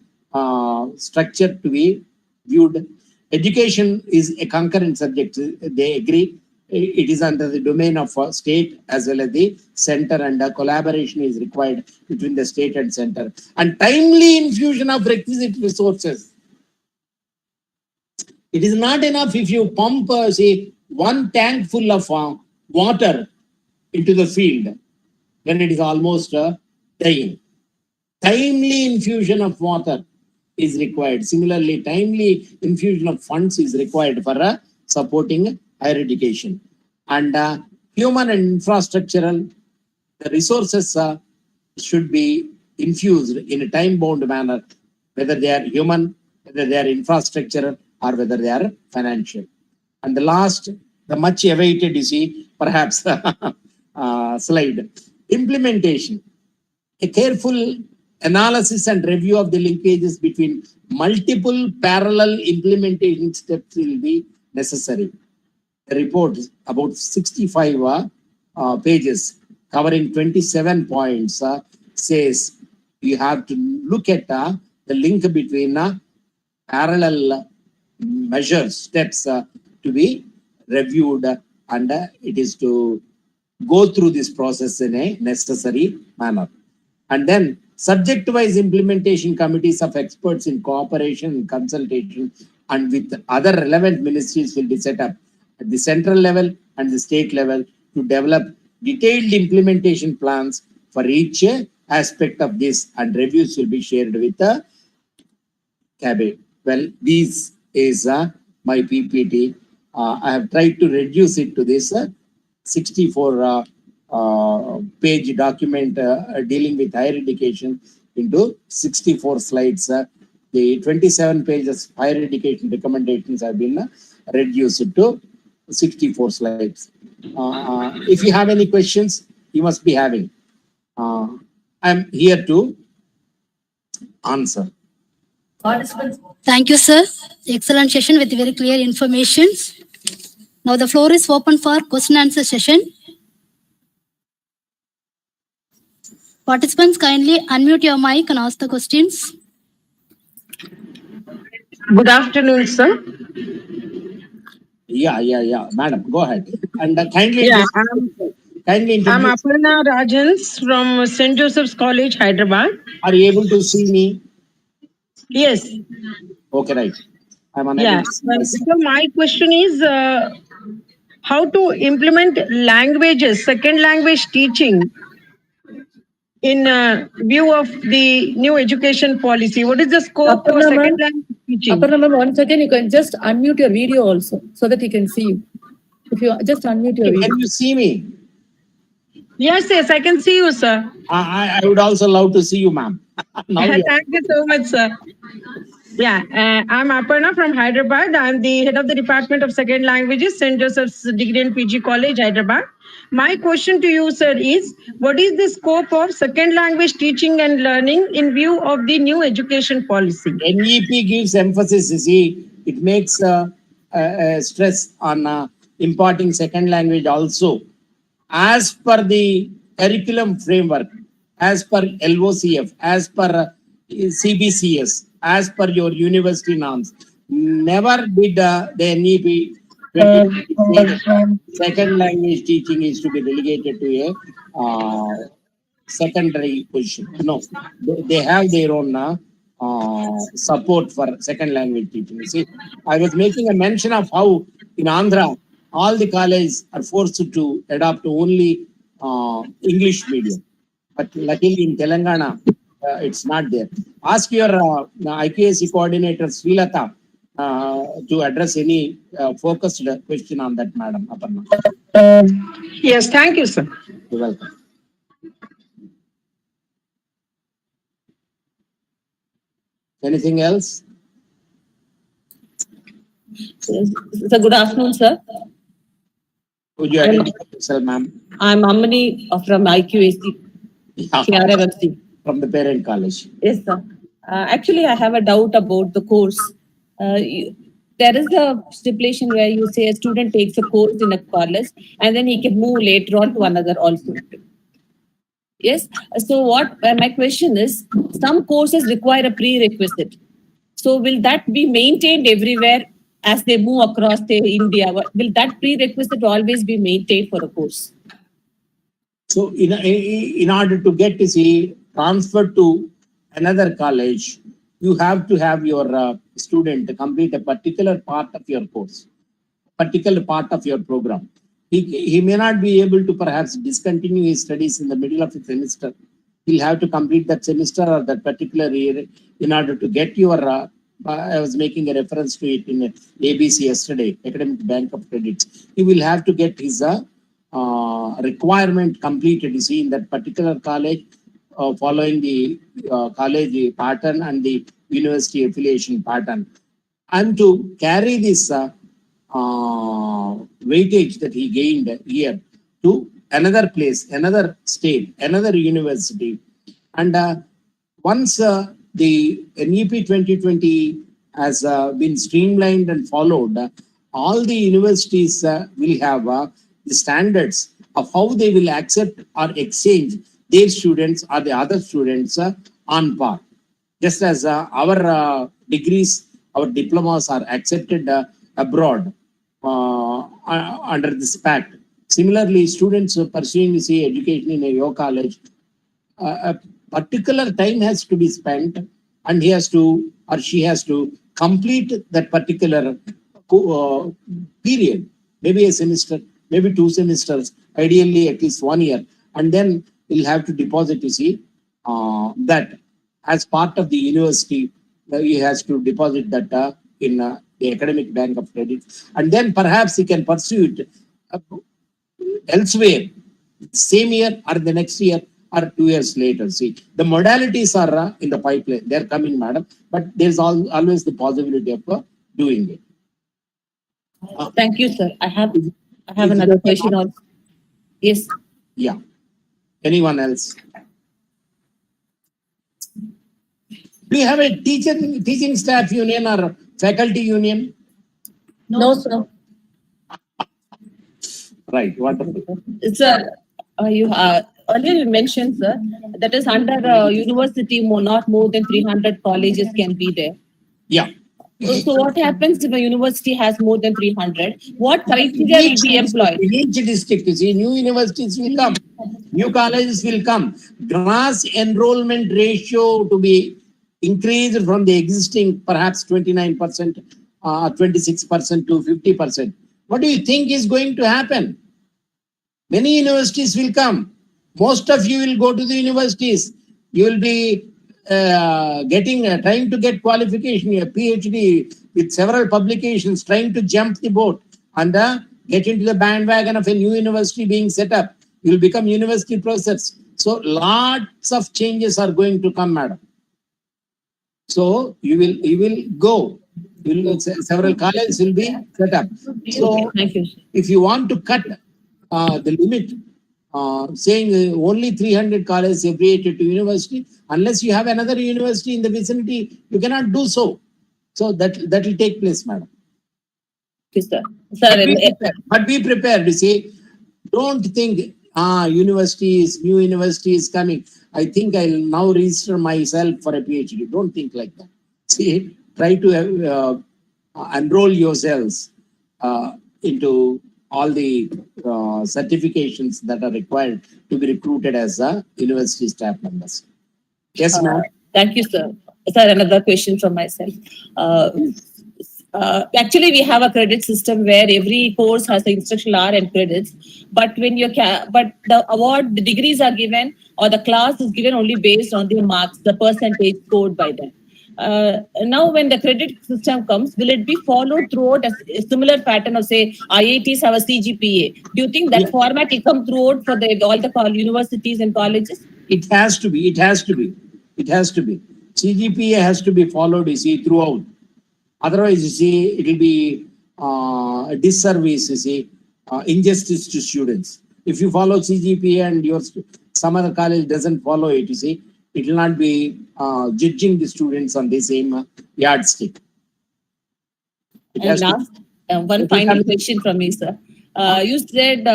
[SPEAKER 2] structure to be viewed. Education is a concurrent subject. They agree. It is under the domain of state as well as the center, and collaboration is required between the state and center. And timely infusion of requisite resources. It is not enough if you pump, say, one tank full of water into the field when it is almost dying. Timely infusion of water is required. Similarly, timely infusion of funds is required for supporting higher education. And human and infrastructural, the resources should be infused in a time-bound manner, whether they are human, whether they are infrastructural, or whether they are financial. And the last, the much awaited, you see, perhaps slide, implementation. A careful analysis and review of the linkages between multiple parallel implementation steps will be necessary. The report, about 65 pages, covering 27 points, says you have to look at the link between parallel measures, steps to be reviewed, and it is to go through this process in a necessary manner. And then subject-wise implementation committees of experts in cooperation and consultation and with other relevant ministries will be set up at the central level and the state level to develop detailed implementation plans for each aspect of this, and reviews will be shared with the CABE. Well, this is my PPT. I have tried to reduce it to this 64 page document dealing with higher education into 64 slides. The 27 pages higher education recommendations have been reduced to 64 slides. If you have any questions, you must be having. I'm here to answer.
[SPEAKER 4] Thank you, sir. Excellent session with very clear information. Now the floor is open for question and answer session. Participants, kindly unmute your mic and ask the questions.
[SPEAKER 8] Good afternoon, sir.
[SPEAKER 2] Yeah. Madam, go ahead. And kindly
[SPEAKER 8] Yeah,
[SPEAKER 2] I'm
[SPEAKER 8] Aparna Rajans from St. Joseph's College, Hyderabad.
[SPEAKER 2] Are you able to see me?
[SPEAKER 8] Yes.
[SPEAKER 2] Okay, right. I'm unable
[SPEAKER 8] Yeah.
[SPEAKER 2] to see myself.
[SPEAKER 8] So my question is how to implement languages, second language teaching in view of the new education policy. What is the scope for
[SPEAKER 1] Aparna,
[SPEAKER 8] second
[SPEAKER 1] ma'am.
[SPEAKER 8] language teaching?
[SPEAKER 1] Aparna, ma'am, once again, you can just unmute your video also so that he can see you. If you just unmute your video.
[SPEAKER 2] Can you see me?
[SPEAKER 8] Yes, I can see you, sir.
[SPEAKER 2] I would also love to see you, ma'am.
[SPEAKER 8] Thank you so much, sir. Yeah, I'm Aparna from Hyderabad. I'm the head of the Department of Second Languages, St. Joseph's Degree and PG College, Hyderabad. My question to you, sir, is what is the scope of second language teaching and learning in view of the new education policy?
[SPEAKER 2] NEP gives emphasis, you see, it makes stress on imparting second language also. As per the curriculum framework, as per LOCF, as per CBCS, as per your university norms, never did the NEP 2020 say second language teaching is to be relegated to a secondary position. No, they have their own support for second language teaching. You see, I was making a mention of how in Andhra, all the colleges are forced to adopt only English medium. But luckily in Telangana, it's not there. Ask your IQAC coordinator, Srilata, to address any focused question on that, Madam Aparna.
[SPEAKER 8] Yes, thank you, sir.
[SPEAKER 2] You're welcome. Anything else?
[SPEAKER 3] So good afternoon, sir.
[SPEAKER 2] Would you identify yourself, ma'am?
[SPEAKER 3] I'm Amani from IQAC, KRMFC.
[SPEAKER 2] From the parent college.
[SPEAKER 3] Yes, sir. Actually, I have a doubt about the course. There is a stipulation where you say a student takes a course in a college and then he can move later on to another also. Yes. So what my question is, some courses require a prerequisite. So will that be maintained everywhere as they move across India? Will that prerequisite always be maintained for a course?
[SPEAKER 2] So in order to get to see transfer to another college, you have to have your student complete a particular part of your course, particular part of your program. He may not be able to perhaps discontinue his studies in the middle of the semester. He'll have to complete that semester or that particular year in order to get your I was making a reference to it in ABC yesterday, Academic Bank of Credits. He will have to get his requirement completed, you see, in that particular college, following the college pattern and the university affiliation pattern. And to carry this weightage that he gained here to another place, another state, another university. And once the NEP 2020 has been streamlined and followed, all the universities will have the standards of how they will accept or exchange their students or the other students on par. Just as our degrees, our diplomas are accepted abroad under this pact. Similarly, students pursuing say education in your college, a particular time has to be spent, and he has to or she has to complete that particular period, maybe a semester, maybe 2 semesters, ideally at least 1 year, and then he'll have to deposit, you see, that as part of the university, he has to deposit that in the Academic Bank of Credit, and then perhaps he can pursue it elsewhere, same year or the next year or 2 years later. See, the modalities are in the pipeline. They're coming, madam, but there's always the possibility of doing it.
[SPEAKER 3] Thank you, sir. I have another question also. Yes.
[SPEAKER 2] Yeah. Anyone else? Do you have a teaching staff union or faculty union?
[SPEAKER 3] No, sir.
[SPEAKER 2] Right, wonderful.
[SPEAKER 3] Sir, you earlier you mentioned, sir, that is under university, not more than 300 colleges can be there.
[SPEAKER 2] Yeah.
[SPEAKER 3] So what happens if a university has more than 300? What criteria will be employed?
[SPEAKER 2] In each district, you see, new universities will come, new colleges will come. Gross enrollment ratio to be increased from the existing perhaps 29%, 26% to 50%. What do you think is going to happen? Many universities will come. Most of you will go to the universities. You will be trying to get qualification, a PhD with several publications, trying to jump the boat and get into the bandwagon of a new university being set up. You will become university professors. So lots of changes are going to come, madam. So you will go. Several colleges will be set up. So
[SPEAKER 3] Thank you.
[SPEAKER 2] if you want to cut the limit, saying only 300 colleges affiliated to university, unless you have another university in the vicinity, you cannot do so. So that will take place, madam.
[SPEAKER 3] Yes, sir. Sir,
[SPEAKER 2] But be prepared. You see, don't think new university is coming. I think I'll now register myself for a PhD. Don't think like that. See, try to enroll yourselves into all the certifications that are required to be recruited as a university staff members. Yes, ma'am.
[SPEAKER 3] Thank you, sir. Sir, another question from myself. Actually, we have a credit system where every course has an instructional hour and credits. But when but the degrees are given or the class is given only based on the marks, the percentage scored by them. Now, when the credit system comes, will it be followed throughout a similar pattern of, say, IITs have a CGPA? Do you think that format will come throughout for all the universities and colleges?
[SPEAKER 2] It has to be. It has to be. It has to be. CGPA has to be followed, you see, throughout. Otherwise, you see, it will be a disservice, you see, injustice to students. If you follow CGPA and some other college doesn't follow it, you see, it will not be judging the students on the same yardstick.
[SPEAKER 3] And last, one final question from me, sir. You said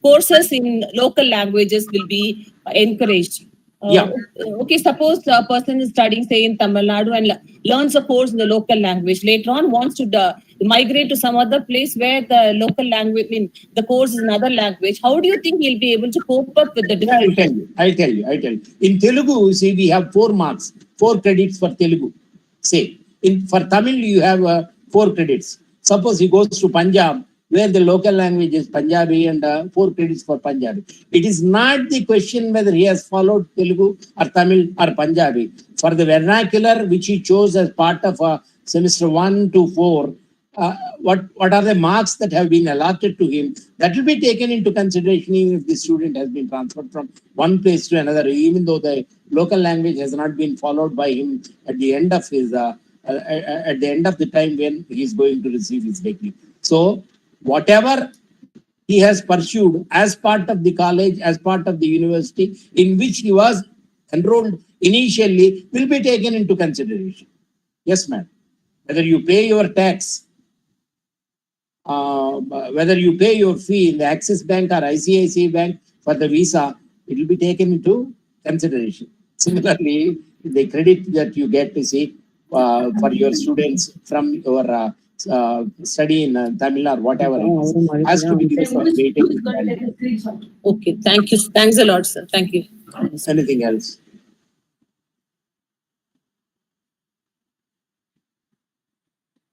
[SPEAKER 3] courses in local languages will be encouraged. Okay, suppose a person is studying, say, in Tamil Nadu and learns a course in the local language. Later on, wants to migrate to some other place where the local language, the course is another language. How do you think he'll be able to cope up with the different?
[SPEAKER 2] I'll tell you. In Telugu, see, we have 4 marks, 4 credits for Telugu. Say, for Tamil, you have 4 credits. Suppose he goes to Punjab, where the local language is Punjabi and 4 credits for Punjabi. It is not the question whether he has followed Telugu or Tamil or Punjabi. For the vernacular which he chose as part of semester 1 to 4, what are the marks that have been allotted to him? That will be taken into consideration even if the student has been transferred from one place to another, even though the local language has not been followed by him at the end of his at the end of the time when he is going to receive his degree. So whatever he has pursued as part of the college, as part of the university in which he was enrolled initially will be taken into consideration. Yes, ma'am. Whether you pay your tax, whether you pay your fee in the Axis Bank or ICICI Bank for the visa, it will be taken into consideration. Similarly, the credit that you get to see for your students from your study in Tamil or whatever has to be given for weightage.
[SPEAKER 3] Okay, thank you. Thanks a lot, sir. Thank you.
[SPEAKER 2] Anything else?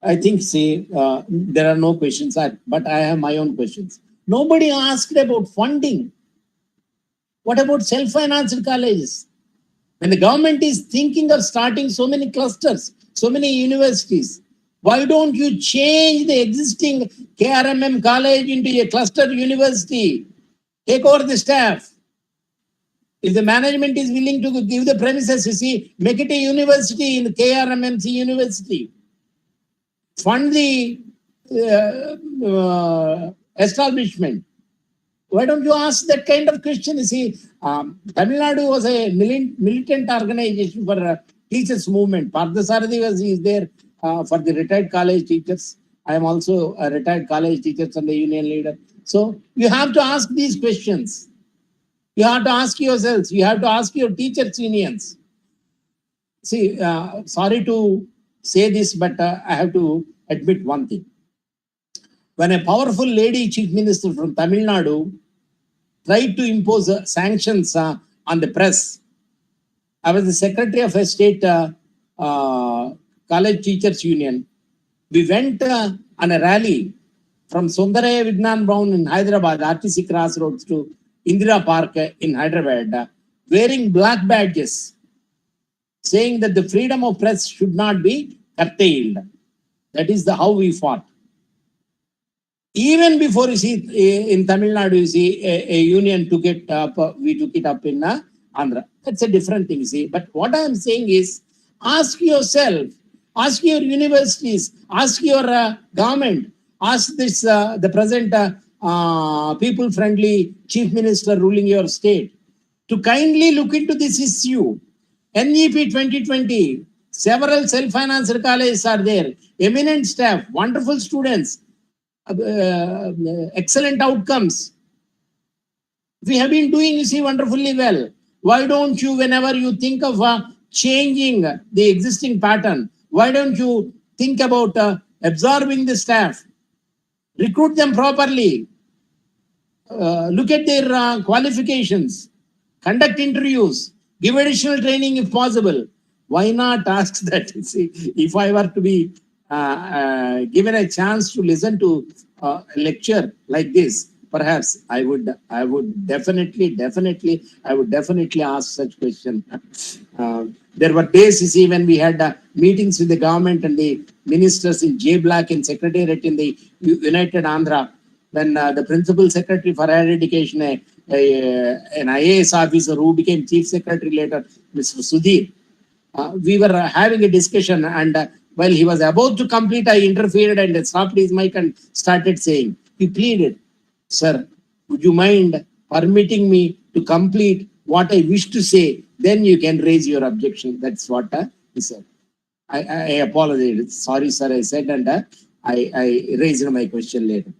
[SPEAKER 2] I think, see, there are no questions, but I have my own questions. Nobody asked about funding. What about self-financed colleges? When the government is thinking of starting so many clusters, so many universities, why don't you change the existing KRMM college into a cluster university? Take over the staff. If the management is willing to give the premises, you see, make it a university in the KRMMC university. Fund the establishment. Why don't you ask that kind of question? You see, Tamil Nadu was a militant organization for teachers movement. Parthasarathi is there for the retired college teachers. I am also a retired college teacher and a union leader. So you have to ask these questions. You have to ask yourselves. You have to ask your teachers' unions. See, sorry to say this, but I have to admit one thing. When a powerful lady chief minister from Tamil Nadu tried to impose sanctions on the press, I was the secretary of a state college teachers union. We went on a rally from Sundaraya Vignan Bhavan in Hyderabad, RTC Crossroads to Indira Park in Hyderabad, wearing black badges, saying that the freedom of press should not be curtailed. That is how we fought. Even before, you see, in Tamil Nadu, you see, a union took it up, we took it up in Andhra. That's a different thing, you see. But what I am saying is, Ask yourself, ask your universities, ask your government, ask this the present people-friendly chief minister ruling your state to kindly look into this issue. NEP 2020, several self-financed colleges are there, eminent staff, wonderful students, excellent outcomes. We have been doing, you see, wonderfully well. Why don't you, whenever you think of changing the existing pattern, why don't you think about absorbing the staff, recruit them properly, look at their qualifications, conduct interviews, give additional training if possible. Why not ask that? See, if I were to be given a chance to listen to a lecture like this, perhaps I would definitely ask such question. There were days, you see, when we had meetings with the government and the ministers in J Black in Secretariat in the United Andhra, when the principal secretary for higher education, an IAS officer who became chief secretary later, Mr. Sudhir, we were having a discussion, and while he was about to complete, I interfered and stopped his mic and started saying, he pleaded, "Sir, would you mind permitting me to complete what I wish to say? Then you can raise your objection." That's what he said. I apologize. Sorry, sir, I said, and I raised my question later.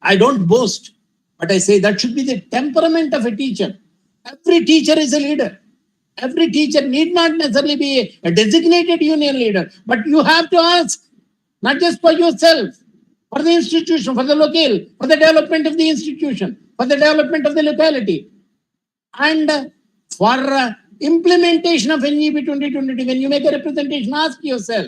[SPEAKER 2] I don't boast, but I say that should be the temperament of a teacher. Every teacher is a leader. Every teacher need not necessarily be a designated union leader, but you have to ask, not just for yourself, for the institution, for the locale, for the development of the institution, for the development of the locality, and for implementation of NEP 2020. When you make a representation, ask yourself,